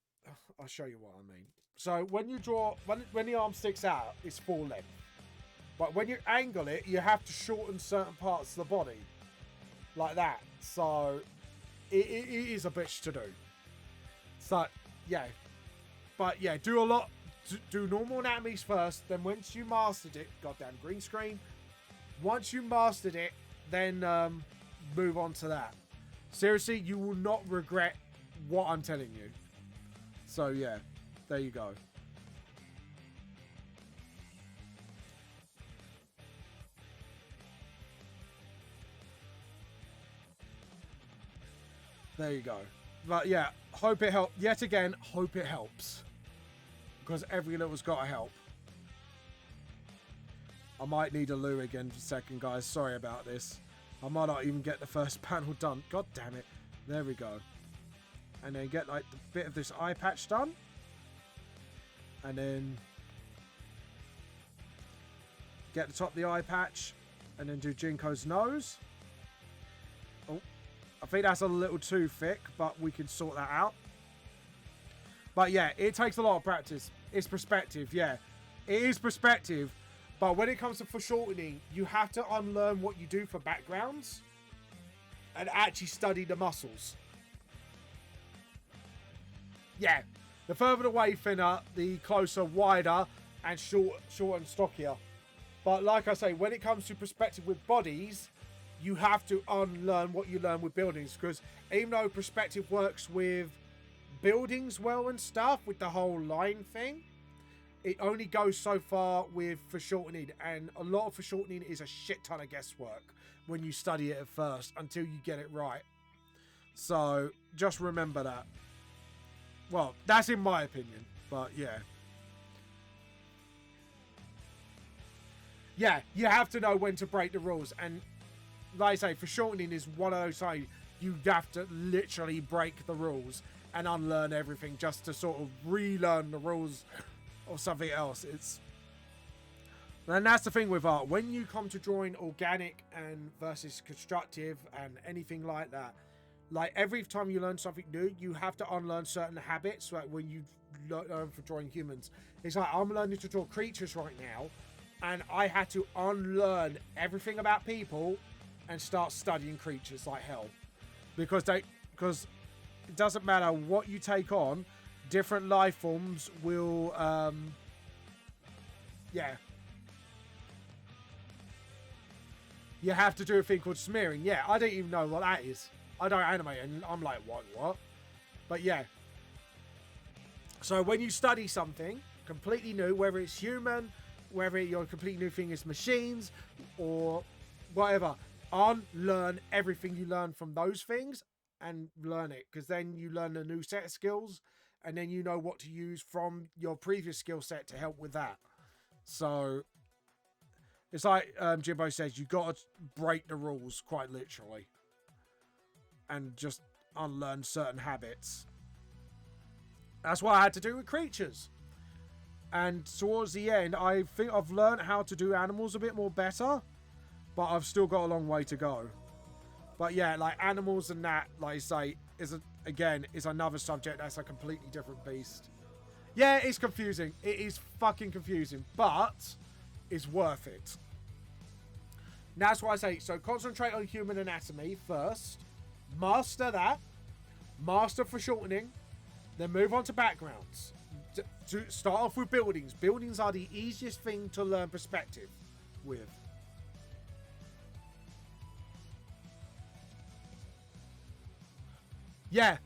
I'll show you what I mean. So, when you draw, when the arm sticks out, it's full length. But when you angle it, you have to shorten certain parts of the body. Like that. So, it is a bitch to do. So, yeah. But yeah, do a lot. Do normal anatomies first. Then once you mastered it, goddamn green screen. Once you mastered it, then move on to that. Seriously, you will not regret what I'm telling you. So yeah, there you go. There you go. But yeah, hope it helps. Yet again, hope it helps. Because every little's got to help. I might need a loo again for a second, guys. Sorry about this. I might not even get the first panel done. God damn it. There we go. And then get like the bit of this eye patch done. And then get the top of the eye patch. And then do Jinko's nose. Oh, I think that's a little too thick, but we can sort that out. But yeah, it takes a lot of practice. It's perspective, yeah. It is perspective. But when it comes to foreshortening, you have to unlearn what you do for backgrounds. And actually study the muscles. Yeah. The further away thinner, the closer, wider, and short and stockier. But like I say, when it comes to perspective with bodies, you have to unlearn what you learn with buildings. Because even though perspective works with buildings well and stuff, with the whole line thing, it only goes so far with foreshortening, and a lot of foreshortening is a shit ton of guesswork when you study it at first until you get it right. So just remember that. Well, that's in my opinion, but yeah. Yeah, you have to know when to break the rules, and like I say, foreshortening is one of those things you have to literally break the rules and unlearn everything just to sort of relearn the rules or something else. And that's the thing with art. When you come to drawing organic and versus constructive and anything like that, like every time you learn something new, you have to unlearn certain habits. Like when you learn for drawing humans, it's like I'm learning to draw creatures right now, and I had to unlearn everything about people and start studying creatures like hell, because it doesn't matter what you take on. Different life forms will, yeah. You have to do a thing called smearing. Yeah, I don't even know what that is. I don't animate, and I'm like, what? But yeah. So when you study something completely new, whether it's human, whether your completely new thing is machines, or whatever, unlearn everything you learn from those things and learn it. Because then you learn a new set of skills, and then you know what to use from your previous skill set to help with that. So it's like Jimbo says, you got to break the rules quite literally and just unlearn certain habits. That's what I had to do with creatures. And towards the end, I think I've learned how to do animals a bit more better, but I've still got a long way to go. But yeah, like animals and that, like I say, is another subject that's a completely different beast. Yeah, it's confusing. It is fucking confusing, but it's worth it. That's why I say, so concentrate on human anatomy first. Master that. Master foreshortening. Then move on to backgrounds. To start off with buildings. Buildings are the easiest thing to learn perspective with. Yeah.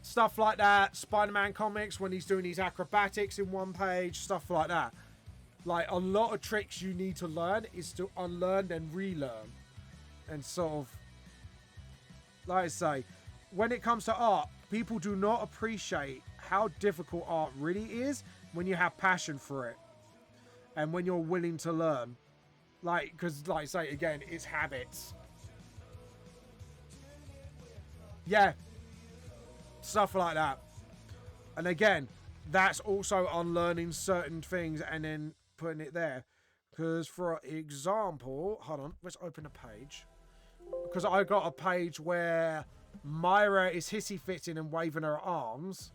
Stuff like that. Spider-Man comics when he's doing his acrobatics in one page. Stuff like that. Like, a lot of tricks you need to learn is to unlearn then relearn. And sort of, like I say, when it comes to art, people do not appreciate how difficult art really is when you have passion for it. And when you're willing to learn. Like, because, like I say, again, it's habits. Yeah. Stuff like that. And again, that's also unlearning certain things and then putting it there. Because for example, hold on, let's open a page. Because I got a page where Myra is hissy fitting and waving her arms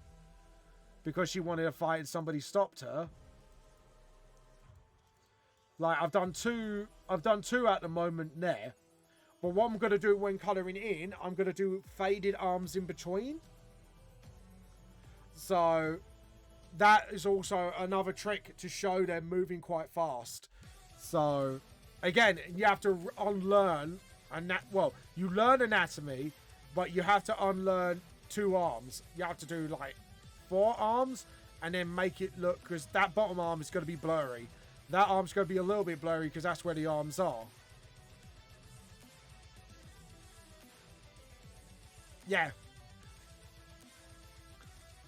because she wanted to fight and somebody stopped her. Like, I've done two at the moment there. But what I'm going to do when colouring in, I'm going to do faded arms in between. So that is also another trick to show them moving quite fast. So again, you have to unlearn, well, you learn anatomy, but you have to unlearn 2 arms. You have to do like 4 arms and then make it look, because that bottom arm is going to be blurry. That arm's going to be a little bit blurry because that's where the arms are. Yeah.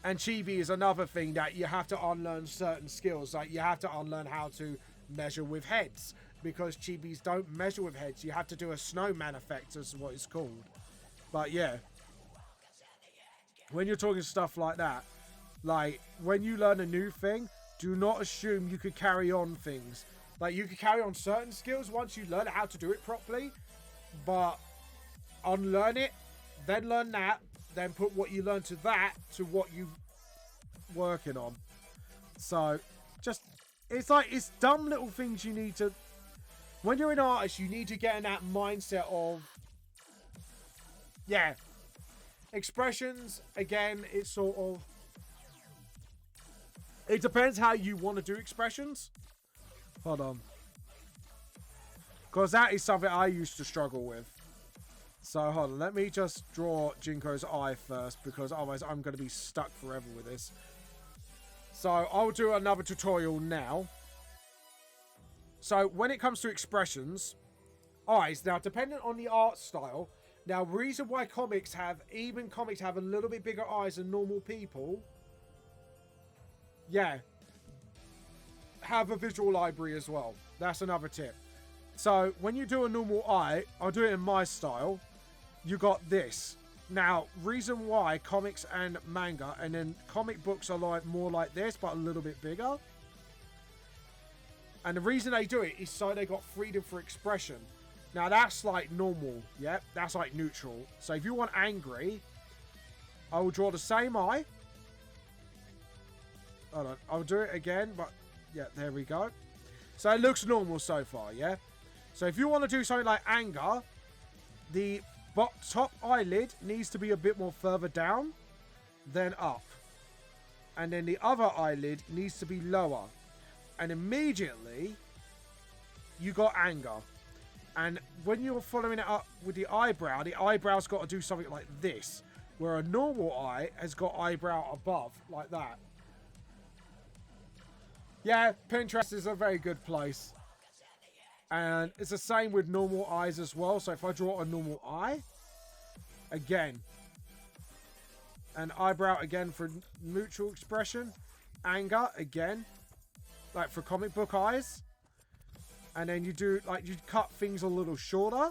And chibi is another thing that you have to unlearn certain skills. Like, you have to unlearn how to measure with heads, because chibis don't measure with heads. You have to do a snowman effect, is what it's called. But yeah, when you're talking stuff like that, like, when you learn a new thing, do not assume you could carry on things. Like, you could carry on certain skills once you learn how to do it properly, but unlearn it, then learn that, then put what you learn to that to what you're working on. So just, it's like, it's dumb little things you need to, when you're an artist, you need to get in that mindset of, yeah, expressions. Again, it's sort of, it depends how you want to do expressions. Hold on, because that is something I used to struggle with. So hold on, let me just draw Jinko's eye first, because otherwise I'm going to be stuck forever with this. So I'll do another tutorial now. So when it comes to expressions, eyes, now depending on the art style, now reason why comics have a little bit bigger eyes than normal people, yeah, have a visual library as well. That's another tip. So when you do a normal eye, I'll do it in my style. You got this. Now, reason why comics and manga and then comic books are like more like this, but a little bit bigger. And the reason they do it is so they got freedom for expression. Now that's like normal, yeah? That's like neutral. So if you want angry, I will draw the same eye. Hold on, I'll do it again, but yeah, there we go. So it looks normal so far, yeah? So if you want to do something like anger, the top eyelid needs to be a bit more further down than up. And then the other eyelid needs to be lower. And immediately, you got anger. And when you're following it up with the eyebrow's got to do something like this. Where a normal eye has got eyebrow above, like that. Yeah, Pinterest is a very good place. And it's the same with normal eyes as well. So if I draw a normal eye, again, an eyebrow again for neutral expression, anger again, like for comic book eyes, and then you do, like, you cut things a little shorter,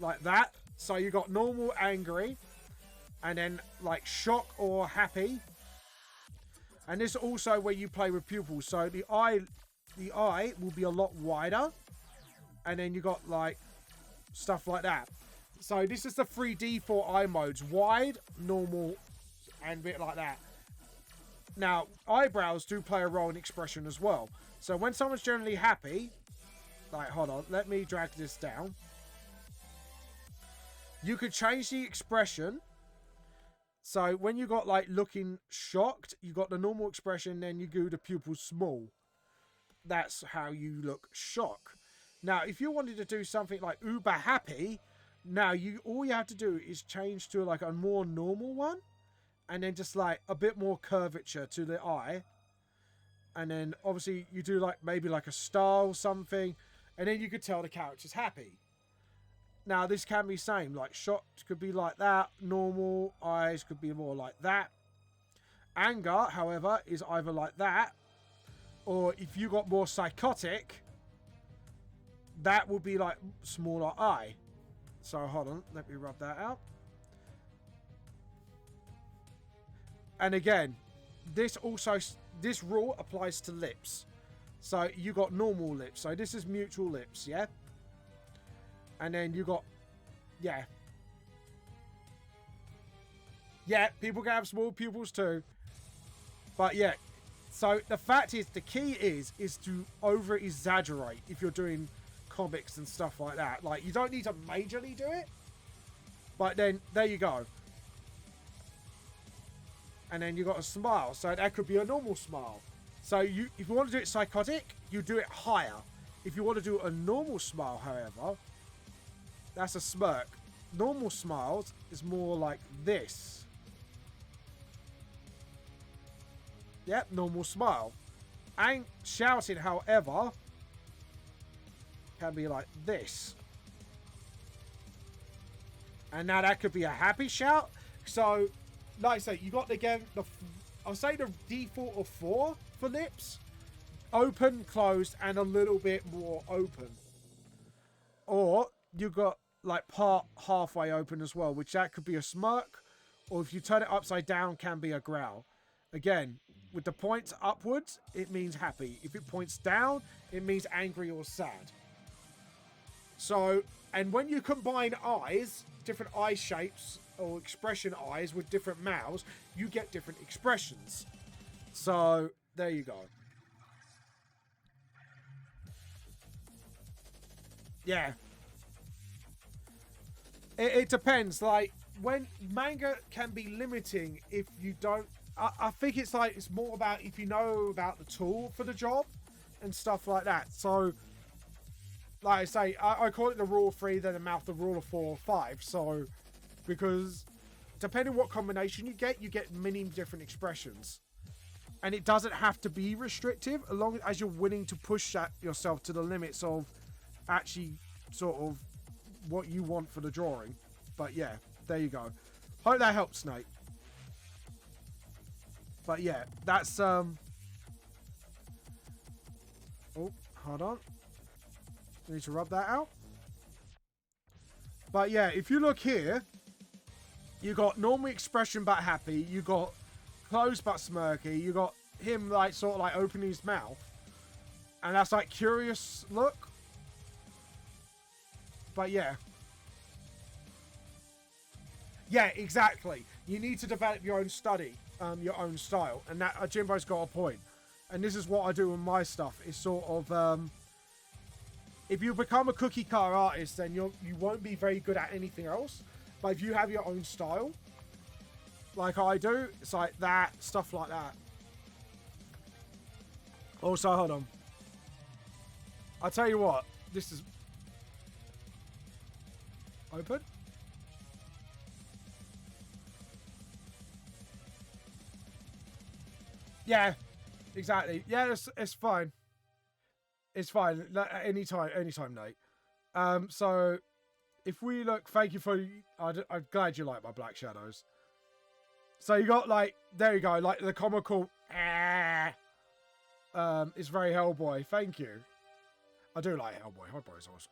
like that. So you got normal, angry, and then like shock or happy. And this is also where you play with pupils. So the eye will be a lot wider. And then you got like stuff like that. So this is the 3 default eye modes: wide, normal, and a bit like that. Now, eyebrows do play a role in expression as well. So when someone's generally happy, like, hold on, let me drag this down. You could change the expression. So when you got like looking shocked, you got the normal expression, then you do the pupils small. That's how you look shocked. Now, if you wanted to do something like uber happy, now all you have to do is change to like a more normal one, and then just like a bit more curvature to the eye. And then obviously you do like maybe like a star or something, and then you could tell the character's happy. Now this can be same, like shocked could be like that, normal eyes could be more like that. Anger, however, is either like that, or if you got more psychotic, that would be like smaller eye. So hold on, let me rub that out. And again, this rule applies to lips. So you got normal lips. So this is mutual lips, yeah? And then you got, yeah. Yeah, people can have small pupils too. But yeah, so the fact is, the key is to over-exaggerate if you're doing comics and stuff like that. Like, you don't need to majorly do it. But then, there you go. And then you got a smile. So that could be a normal smile. So if you want to do it psychotic, you do it higher. If you want to do a normal smile, however, that's a smirk. Normal smiles is more like this. Yep, normal smile. And shouting, however, can be like this. And now that could be a happy shout. So, like I say, you got again, I'll say the default of 4 for lips. Open, closed, and a little bit more open. Or you got like part halfway open as well, which that could be a smirk, or if you turn it upside down, can be a growl. Again, with the points upwards, it means happy. If it points down, it means angry or sad. So, and when you combine eyes, different eye shapes or expression eyes with different mouths, you get different expressions. So, there you go. Yeah. It depends. Like, when manga can be limiting if you don't... I think it's like, it's more about if you know about the tool for the job and stuff like that. So, like I say, I call it the rule of 3, then the mouth the rule of 4 or 5. So, because depending what combination you get many different expressions. And it doesn't have to be restrictive, as long as you're willing to push that yourself to the limits of actually sort of what you want for the drawing. But yeah, there you go. Hope that helps, Snake. But yeah, that's oh, hold on. I need to rub that out. But yeah, if you look here, you got normal expression but happy, you got closed but smirky, you got him like sort of like opening his mouth, and that's like curious look. But yeah. Yeah, exactly. You need to develop your own study, your own style. And that Jimbo's got a point. And this is what I do with my stuff. Is sort of, if you become a cookie cutter artist, then you won't be very good at anything else. But if you have your own style, like I do, it's like that, stuff like that. Also, hold on. I'll tell you what. This is... Open? Yeah, exactly. Yeah, it's fine. It's fine. Anytime, Nate. So if we look, thank you for. I'm glad you like my black shadows. So you got like, there you go, like the comical. It's very Hellboy. Thank you. I do like Hellboy. Hellboy's awesome.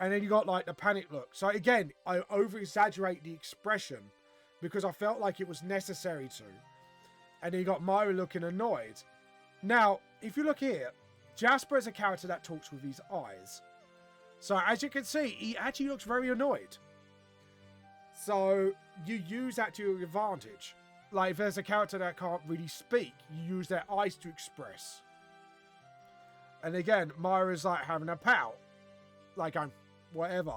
And then you got like the panic look. So again, I over exaggerate the expression because I felt like it was necessary to. And then you got Myra looking annoyed. Now, if you look here, Jasper is a character that talks with his eyes. So as you can see, he actually looks very annoyed. So you use that to your advantage. Like if there's a character that can't really speak, you use their eyes to express. And again, Myra's like having a pout. Like I'm whatever.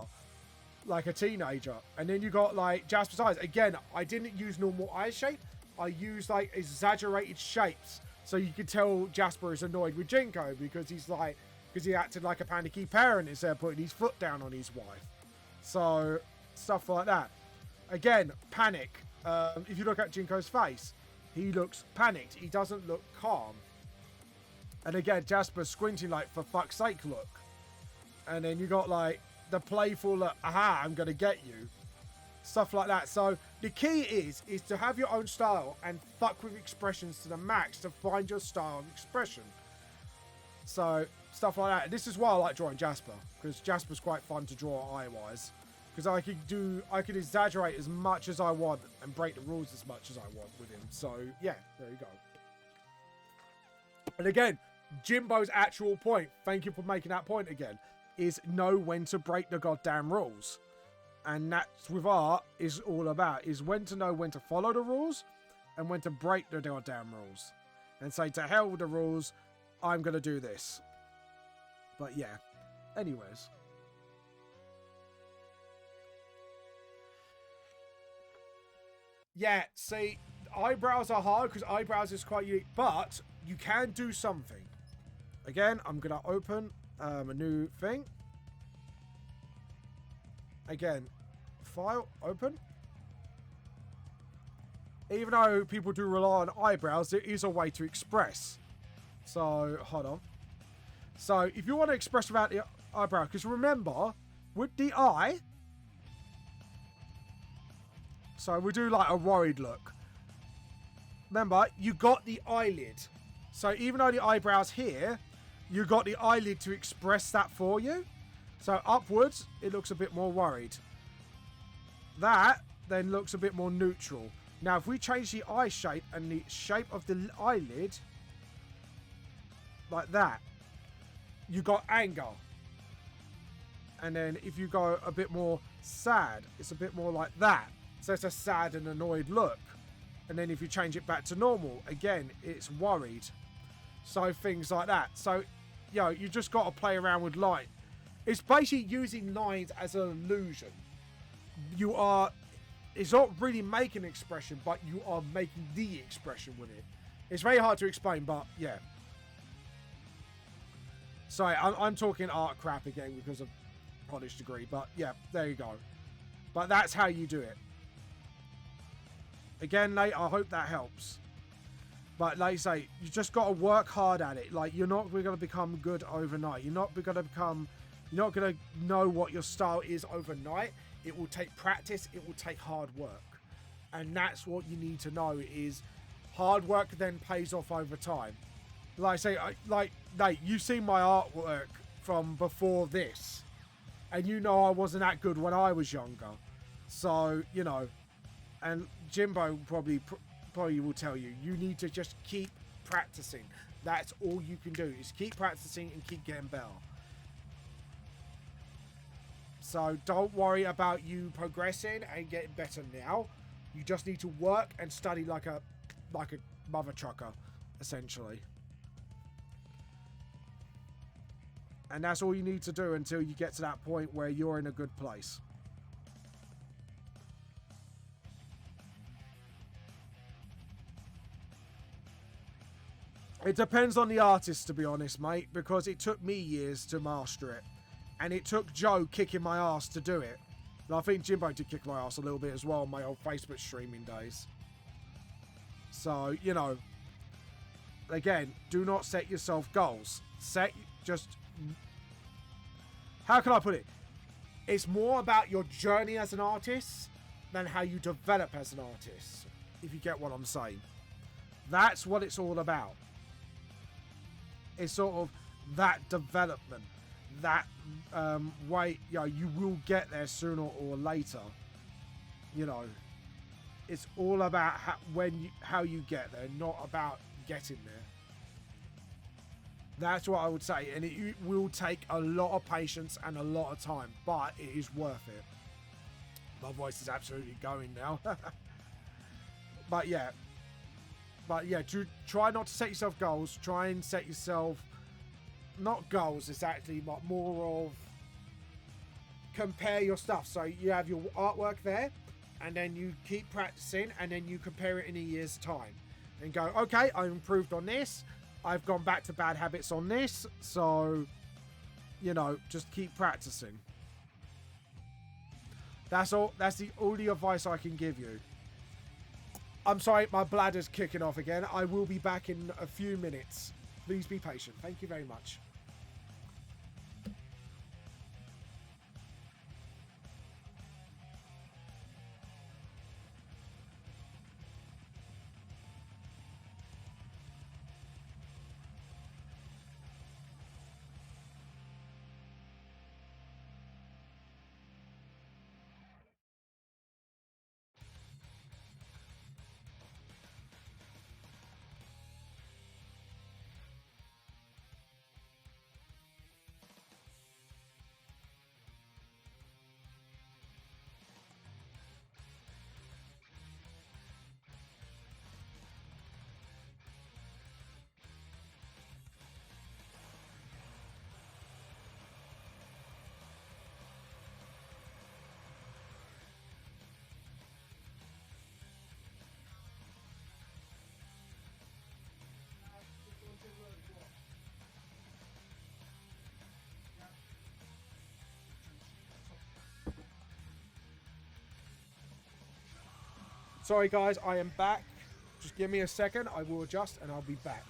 Like a teenager. And then you got like Jasper's eyes. Again, I didn't use normal eye shape. I used like exaggerated shapes. So you could tell Jasper is annoyed with Jinko because he acted like a panicky parent instead of putting his foot down on his wife. So stuff like that. Again, panic. If you look at Jinko's face, he looks panicked. He doesn't look calm. And again, Jasper's squinting like, for fuck's sake, look. And then you got like the playful, aha, I'm going to get you. Stuff like that. So the key is to have your own style and fuck with expressions to the max to find your style of expression. So stuff like that. This is why I like drawing Jasper, because Jasper's quite fun to draw eye-wise. Because I could exaggerate as much as I want and break the rules as much as I want with him. So yeah, there you go. And again, Jimbo's actual point, thank you for making that point again, is know when to break the goddamn rules. And that's with art is all about, is when to know when to follow the rules and when to break the goddamn rules. And say, to hell with the rules, I'm going to do this. But yeah, anyways. Yeah, see, eyebrows are hard because eyebrows is quite unique, but you can do something. Again, I'm going to open a new thing. Again, file, open. Even though people do rely on eyebrows, there is a way to express. So, hold on. So, if you want to express without the eyebrow, because remember, with the eye, so we do like a worried look. Remember, you got the eyelid. So even though the eyebrow's here, you got the eyelid to express that for you. So upwards, it looks a bit more worried. That then looks a bit more neutral. Now, if we change the eye shape and the shape of the eyelid, like that, you got anger. And then if you go a bit more sad, it's a bit more like that. So it's a sad and annoyed look. And then if you change it back to normal, again, it's worried. So things like that. So, you know, you just got to play around with light. It's basically using lines as an illusion. It's not really making an expression, but you are making the expression with it. It's very hard to explain, but yeah. Sorry, I'm talking art crap again because of college degree, but yeah, there you go. But that's how you do it. Again, Nate, I hope that helps. But like I say, you just got to work hard at it. Like, you're not going to become good overnight. You're not going to know what your style is overnight. It will take practice. It will take hard work. And that's what you need to know is hard work then pays off over time. Like I say, like, Nate, you've seen my artwork from before this. And you know I wasn't that good when I was younger. So, you know, and Jimbo probably will tell you, you need to just keep practicing. That's all you can do, is keep practicing and keep getting better. So don't worry about you progressing and getting better now. You just need to work and study like a mother trucker, essentially. And that's all you need to do until you get to that point where you're in a good place. It depends on the artist, to be honest, mate, because it took me years to master it. And it took Joe kicking my ass to do it. And I think Jimbo did kick my ass a little bit as well on my old Facebook streaming days. So, you know, again, do not set yourself goals. How can I put it? It's more about your journey as an artist than how you develop as an artist, if you get what I'm saying. That's what it's all about. It's sort of that development, that way, you know, you will get there sooner or later. You know, it's all about how you get there, not about getting there. That's what I would say, and it will take a lot of patience and a lot of time, but it is worth it. My voice is absolutely going now. But yeah, to try not to set yourself goals. Try and set yourself, not goals, it's actually more of compare your stuff. So you have your artwork there, and then you keep practicing, and then you compare it in a year's time and go, okay, I improved on this, I've gone back to bad habits on this, so you know, just keep practicing. That's all. That's the only advice I can give you. I'm sorry, my bladder's kicking off again. I will be back in a few minutes. Please be patient. Thank you very much. Sorry guys, I am back. Just give me a second. I will adjust and I'll be back.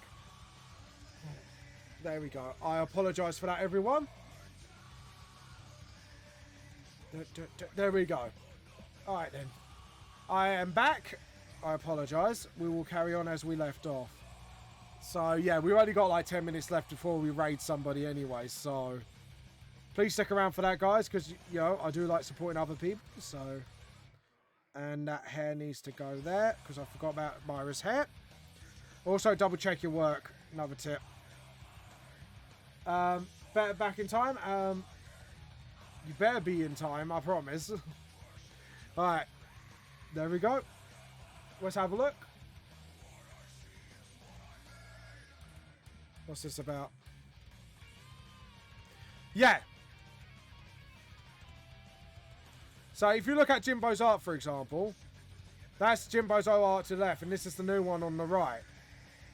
There we go. I apologise for that, everyone. There we go. Alright then. I am back. I apologise. We will carry on as we left off. So yeah, we've only got like 10 minutes left before we raid somebody anyway. So please stick around for that, guys, because, you know, I do like supporting other people. So... And that hair needs to go there, because I forgot about Myra's hair. Also, double check your work. Another tip. Better back in time. You better be in time, I promise. Alright. There we go. Let's have a look. What's this about? Yeah. So if you look at Jimbo's art, for example, that's Jimbo's old art to the left, and this is the new one on the right.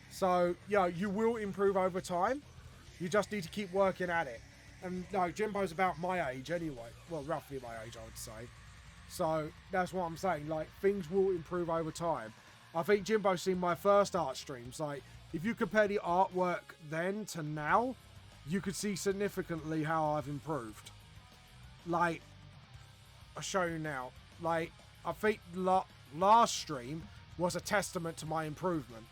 So, yeah, you will improve over time. You just need to keep working at it. And no, Jimbo's about my age anyway. Well, roughly my age, I would say. So that's what I'm saying. Like, things will improve over time. I think Jimbo's seen my first art streams. Like, if you compare the artwork then to now, you could see significantly how I've improved. Like, I'll show you now. Like, I think last stream was a testament to my improvement.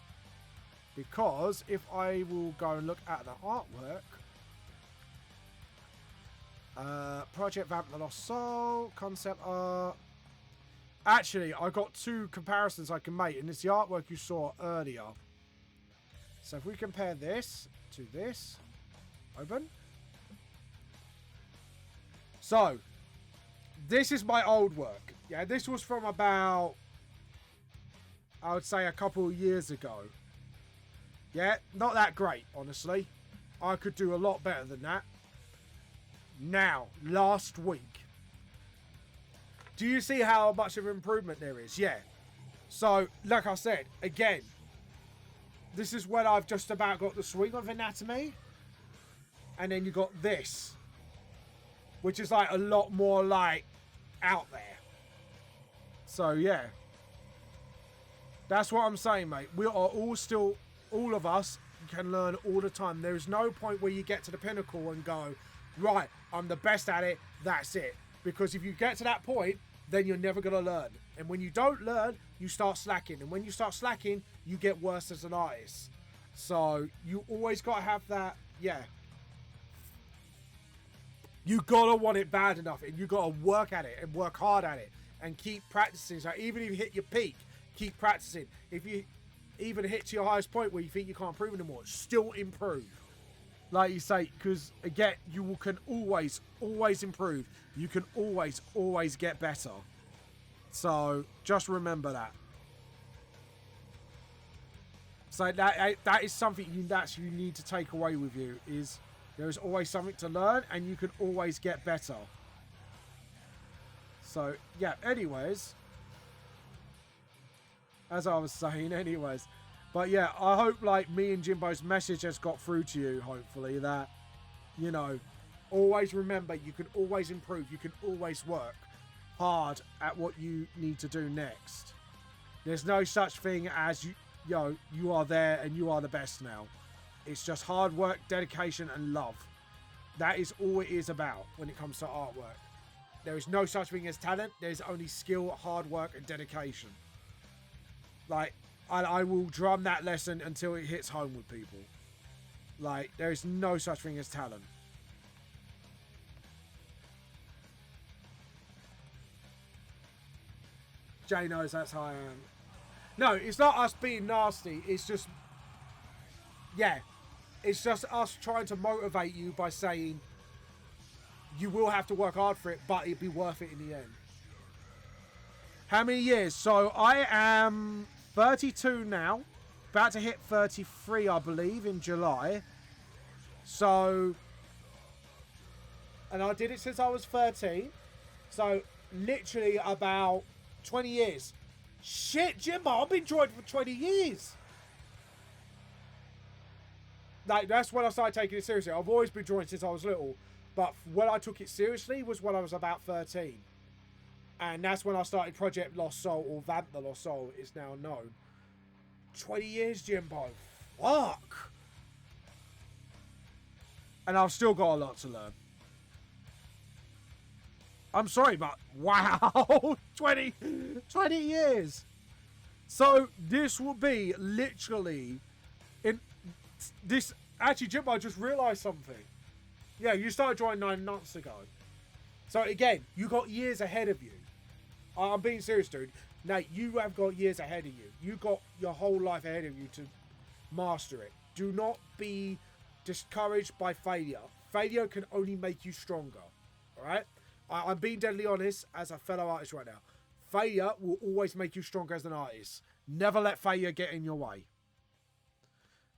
Because if I will go and look at the artwork, Project Vamp the Lost Soul, concept art. Actually, I've got two comparisons I can make, and it's the artwork you saw earlier. So if we compare this to this, open. So, this is my old work. Yeah, this was from about, I would say, a couple of years ago. Yeah, not that great, honestly. I could do a lot better than that. Now, last week. Do you see how much of improvement there is? Yeah. So, like I said, again, this is when I've just about got the swing of anatomy. And then you got this. Which is like a lot more like out there. So, yeah. That's what I'm saying, mate. We are all still, all of us can learn all the time. There is no point where you get to the pinnacle and go, right, I'm the best at it, that's it. Because if you get to that point, then you're never going to learn. And when you don't learn, you start slacking. And when you start slacking, you get worse as an artist. So you always got to have that, yeah. You got to want it bad enough. And you got to work at it and work hard at it. And keep practicing. So even if you hit your peak, keep practicing. If you even hit to your highest point where you think you can't improve anymore, still improve. Like you say, because again, can always improve. You can always get better. So just remember that. So that is something you need to take away with you, is there is always something to learn and you can always get better. So yeah, anyways, as I was saying, anyways. But yeah, I hope like me and Jimbo's message has got through to you, hopefully, that, you know, always remember you can always improve. You can always work hard at what you need to do next. There's no such thing as you are there and you are the best now. It's just hard work, dedication and love. That is all it is about when it comes to artwork. There is no such thing as talent. There's only skill, hard work and dedication. Like, I will drum that lesson until it hits home with people. Like, there is no such thing as talent. Jay knows that's how I am. No, it's not us being nasty. It's just, yeah, it's just us trying to motivate you by saying you will have to work hard for it, but it'd be worth it in the end. How many years? So I am 32 now, about to hit 33, I believe, in July. So, and I did it since I was 13. So, literally about 20 years. Shit, Jimbo, I've been drawing for 20 years. Like, that's when I started taking it seriously. I've always been drawing since I was little. But when I took it seriously was when I was about 13. And that's when I started Project Lost Soul, or Vamp the Lost Soul, it's now known. 20 years, Jimbo. Fuck. And I've still got a lot to learn. I'm sorry, but wow. 20 years. So this will be literally in this. Actually, Jimbo, I just realised something. Yeah, you started drawing 9 months ago. So again, you got years ahead of you. I'm being serious, dude. Nate, you have got years ahead of you. You got your whole life ahead of you to master it. Do not be discouraged by failure. Failure can only make you stronger. Alright? I'm being deadly honest as a fellow artist right now. Failure will always make you stronger as an artist. Never let failure get in your way.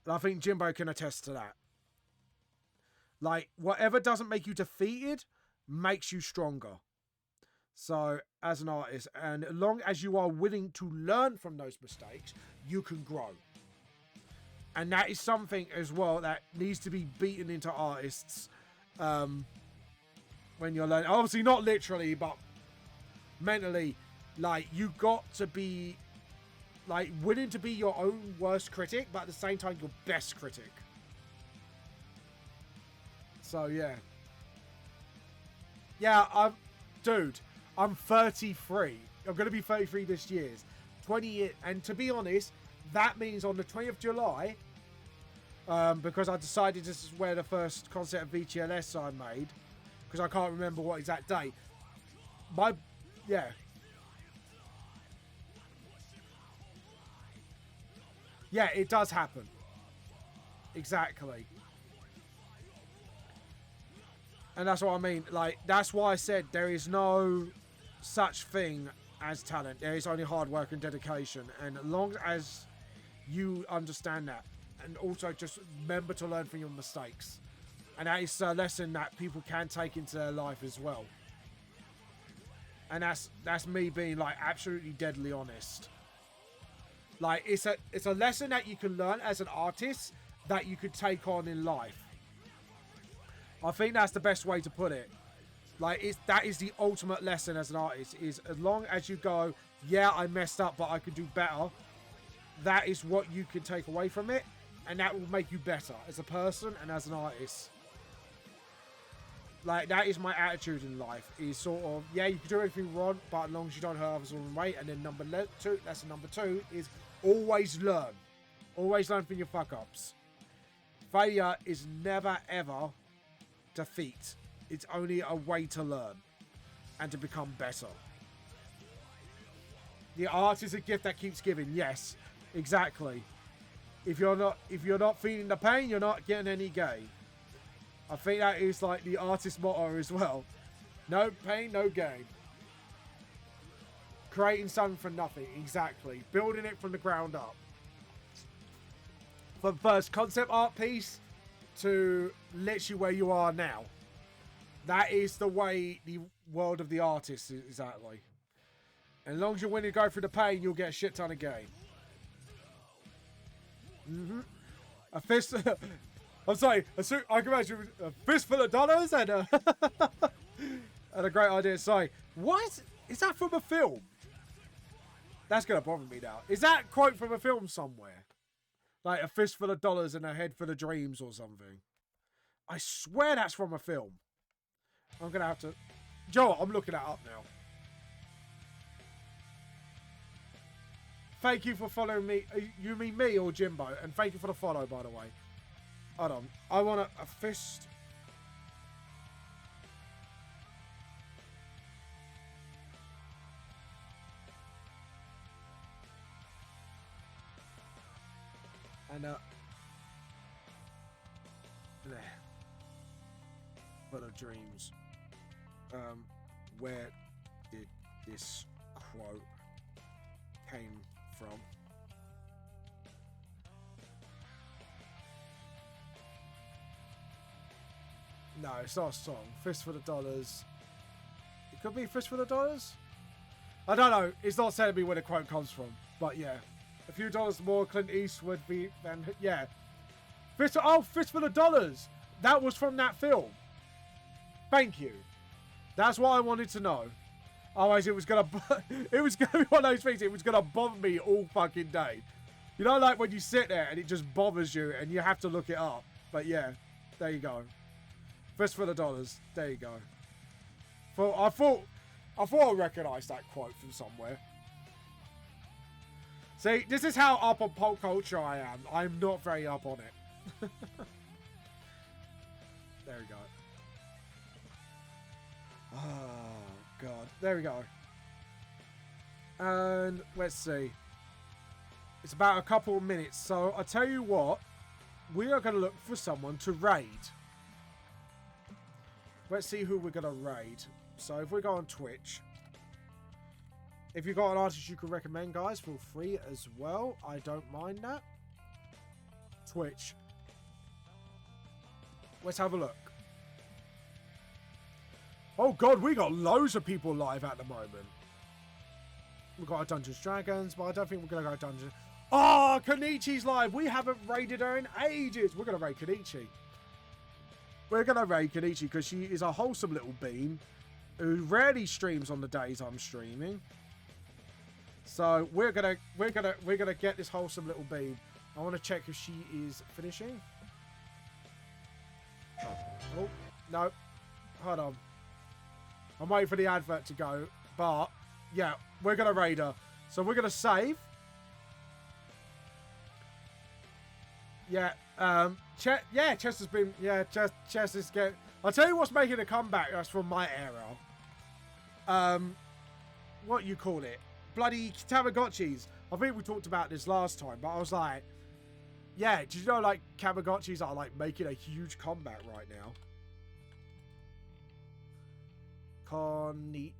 And I think Jimbo can attest to that. Like, whatever doesn't make you defeated makes you stronger. So, as an artist, and as long as you are willing to learn from those mistakes, you can grow. And that is something as well that needs to be beaten into artists when you're learning. Obviously, not literally, but mentally. Like, you got to be, like, willing to be your own worst critic, but at the same time, your best critic. So, yeah. Yeah, dude, I'm 33. I'm going to be 33 this year. 20 years. And to be honest, that means on the 20th of July, because I decided this is where the first concept of VTLS I made, because I can't remember what exact date. Yeah. Yeah, it does happen. Exactly. And that's what I mean. Like, that's why I said there is no such thing as talent. There is only hard work and dedication. And as long as you understand that, and also just remember to learn from your mistakes. And that is a lesson that people can take into their life as well. And that's me being, like, absolutely deadly honest. Like, it's a lesson that you can learn as an artist that you could take on in life. I think that's the best way to put it. Like, that is the ultimate lesson as an artist, is as long as you go, yeah, I messed up, but I could do better. That is what you can take away from it. And that will make you better as a person and as an artist. Like, that is my attitude in life, is sort of, yeah, you can do everything wrong, but as long as you don't hurt others along the way. And then lesson number two is always learn. Always learn from your fuck-ups. Failure is never, ever defeat. It's only a way to learn and to become better. The art is a gift that keeps giving. Yes, exactly. If you're not feeling the pain, you're not getting any gain. I think that is like the artist motto as well. No pain, no gain. Creating something from nothing, exactly. Building it from the ground up. From first concept art piece to literally where you are now. That is the way the world of the artist is exactly. And as long as you're willing to go through the pain, you'll get a shit ton of gain. A fist... I'm sorry, I can imagine a fistful of dollars and a, and a great idea. Sorry. What? Is that from a film? That's going to bother me now. Is that quote from a film somewhere? Like a fistful of dollars and a head full of dreams or something. I swear that's from a film. I'm going to have to... Joe, I'm looking that up now. Thank you for following me. You mean me or Jimbo? And thank you for the follow, by the way. Hold on. I want a fist... And there. Full of dreams. Where did this quote came from? No, it's not a song. Fistful of Dollars. It could be Fistful of Dollars? I don't know. It's not telling me where the quote comes from. But yeah. A few dollars more Clint Eastwood be than... Yeah. Fistful of Dollars. That was from that film. Thank you. That's what I wanted to know. Otherwise, it was gonna be one of those things. It was gonna bother me all fucking day. You know, like when you sit there and it just bothers you and you have to look it up. But yeah, there you go. Fistful of Dollars. There you go. I thought I recognised that quote from somewhere. See, this is how up on pop culture I am. I'm not very up on it. There we go. Oh, God. There we go. And let's see. It's about a couple of minutes. So, I tell you what. We are going to look for someone to raid. Let's see who we're going to raid. So, if we go on Twitch. If you've got an artist you can recommend, guys, feel free as well. I don't mind that. Twitch. Let's have a look. Oh, God, we got loads of people live at the moment. We've got our Dungeons Dragons, but I don't think we're going to go Dungeons. Oh, Kenichi's live. We haven't raided her in ages. We're going to raid Kenichi. We're going to raid Kenichi because she is a wholesome little bean who rarely streams on the days I'm streaming. So we're gonna get this wholesome little bean. I want to check if she is finishing. Oh no, hold on. I'm waiting for the advert to go, but yeah, we're gonna raid her. So we're gonna save. Yeah, Chess has been. Yeah, Chess is getting. I'll tell you what's making a comeback. That's from my era. What you call it? Bloody Tamagotchis. I think we talked about this last time, but I was like, yeah, did you know like Tamagotchis are like making a huge comeback right now? Konnichi.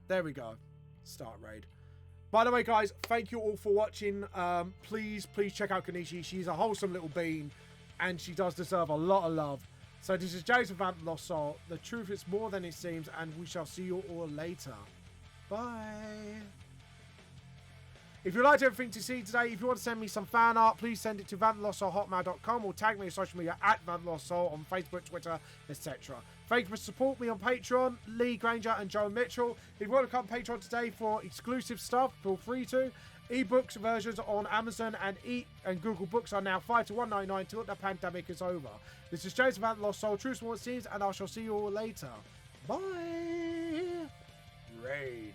There we go. Start raid. By the way, guys, thank you all for watching. Please check out Kenichi. She's a wholesome little bean, and she does deserve a lot of love. So this is James from Vamp Lost Soul. The truth is more than it seems, and we shall see you all later. Bye. If you liked everything to see today, if you want to send me some fan art, please send it to vamplostsoul@hotmail.com or tag me on social media at vamplostsoul on Facebook, Twitter, etc. Thank you for support me on Patreon, Lee Granger and Joe Mitchell. If you want to come Patreon today for exclusive stuff, feel free to. Ebooks versions on Amazon and Google Books are now $5 to $1.99 till the pandemic is over. This is James from Lost Soul, Truth What It Seems, and I shall see you all later. Bye. Raid.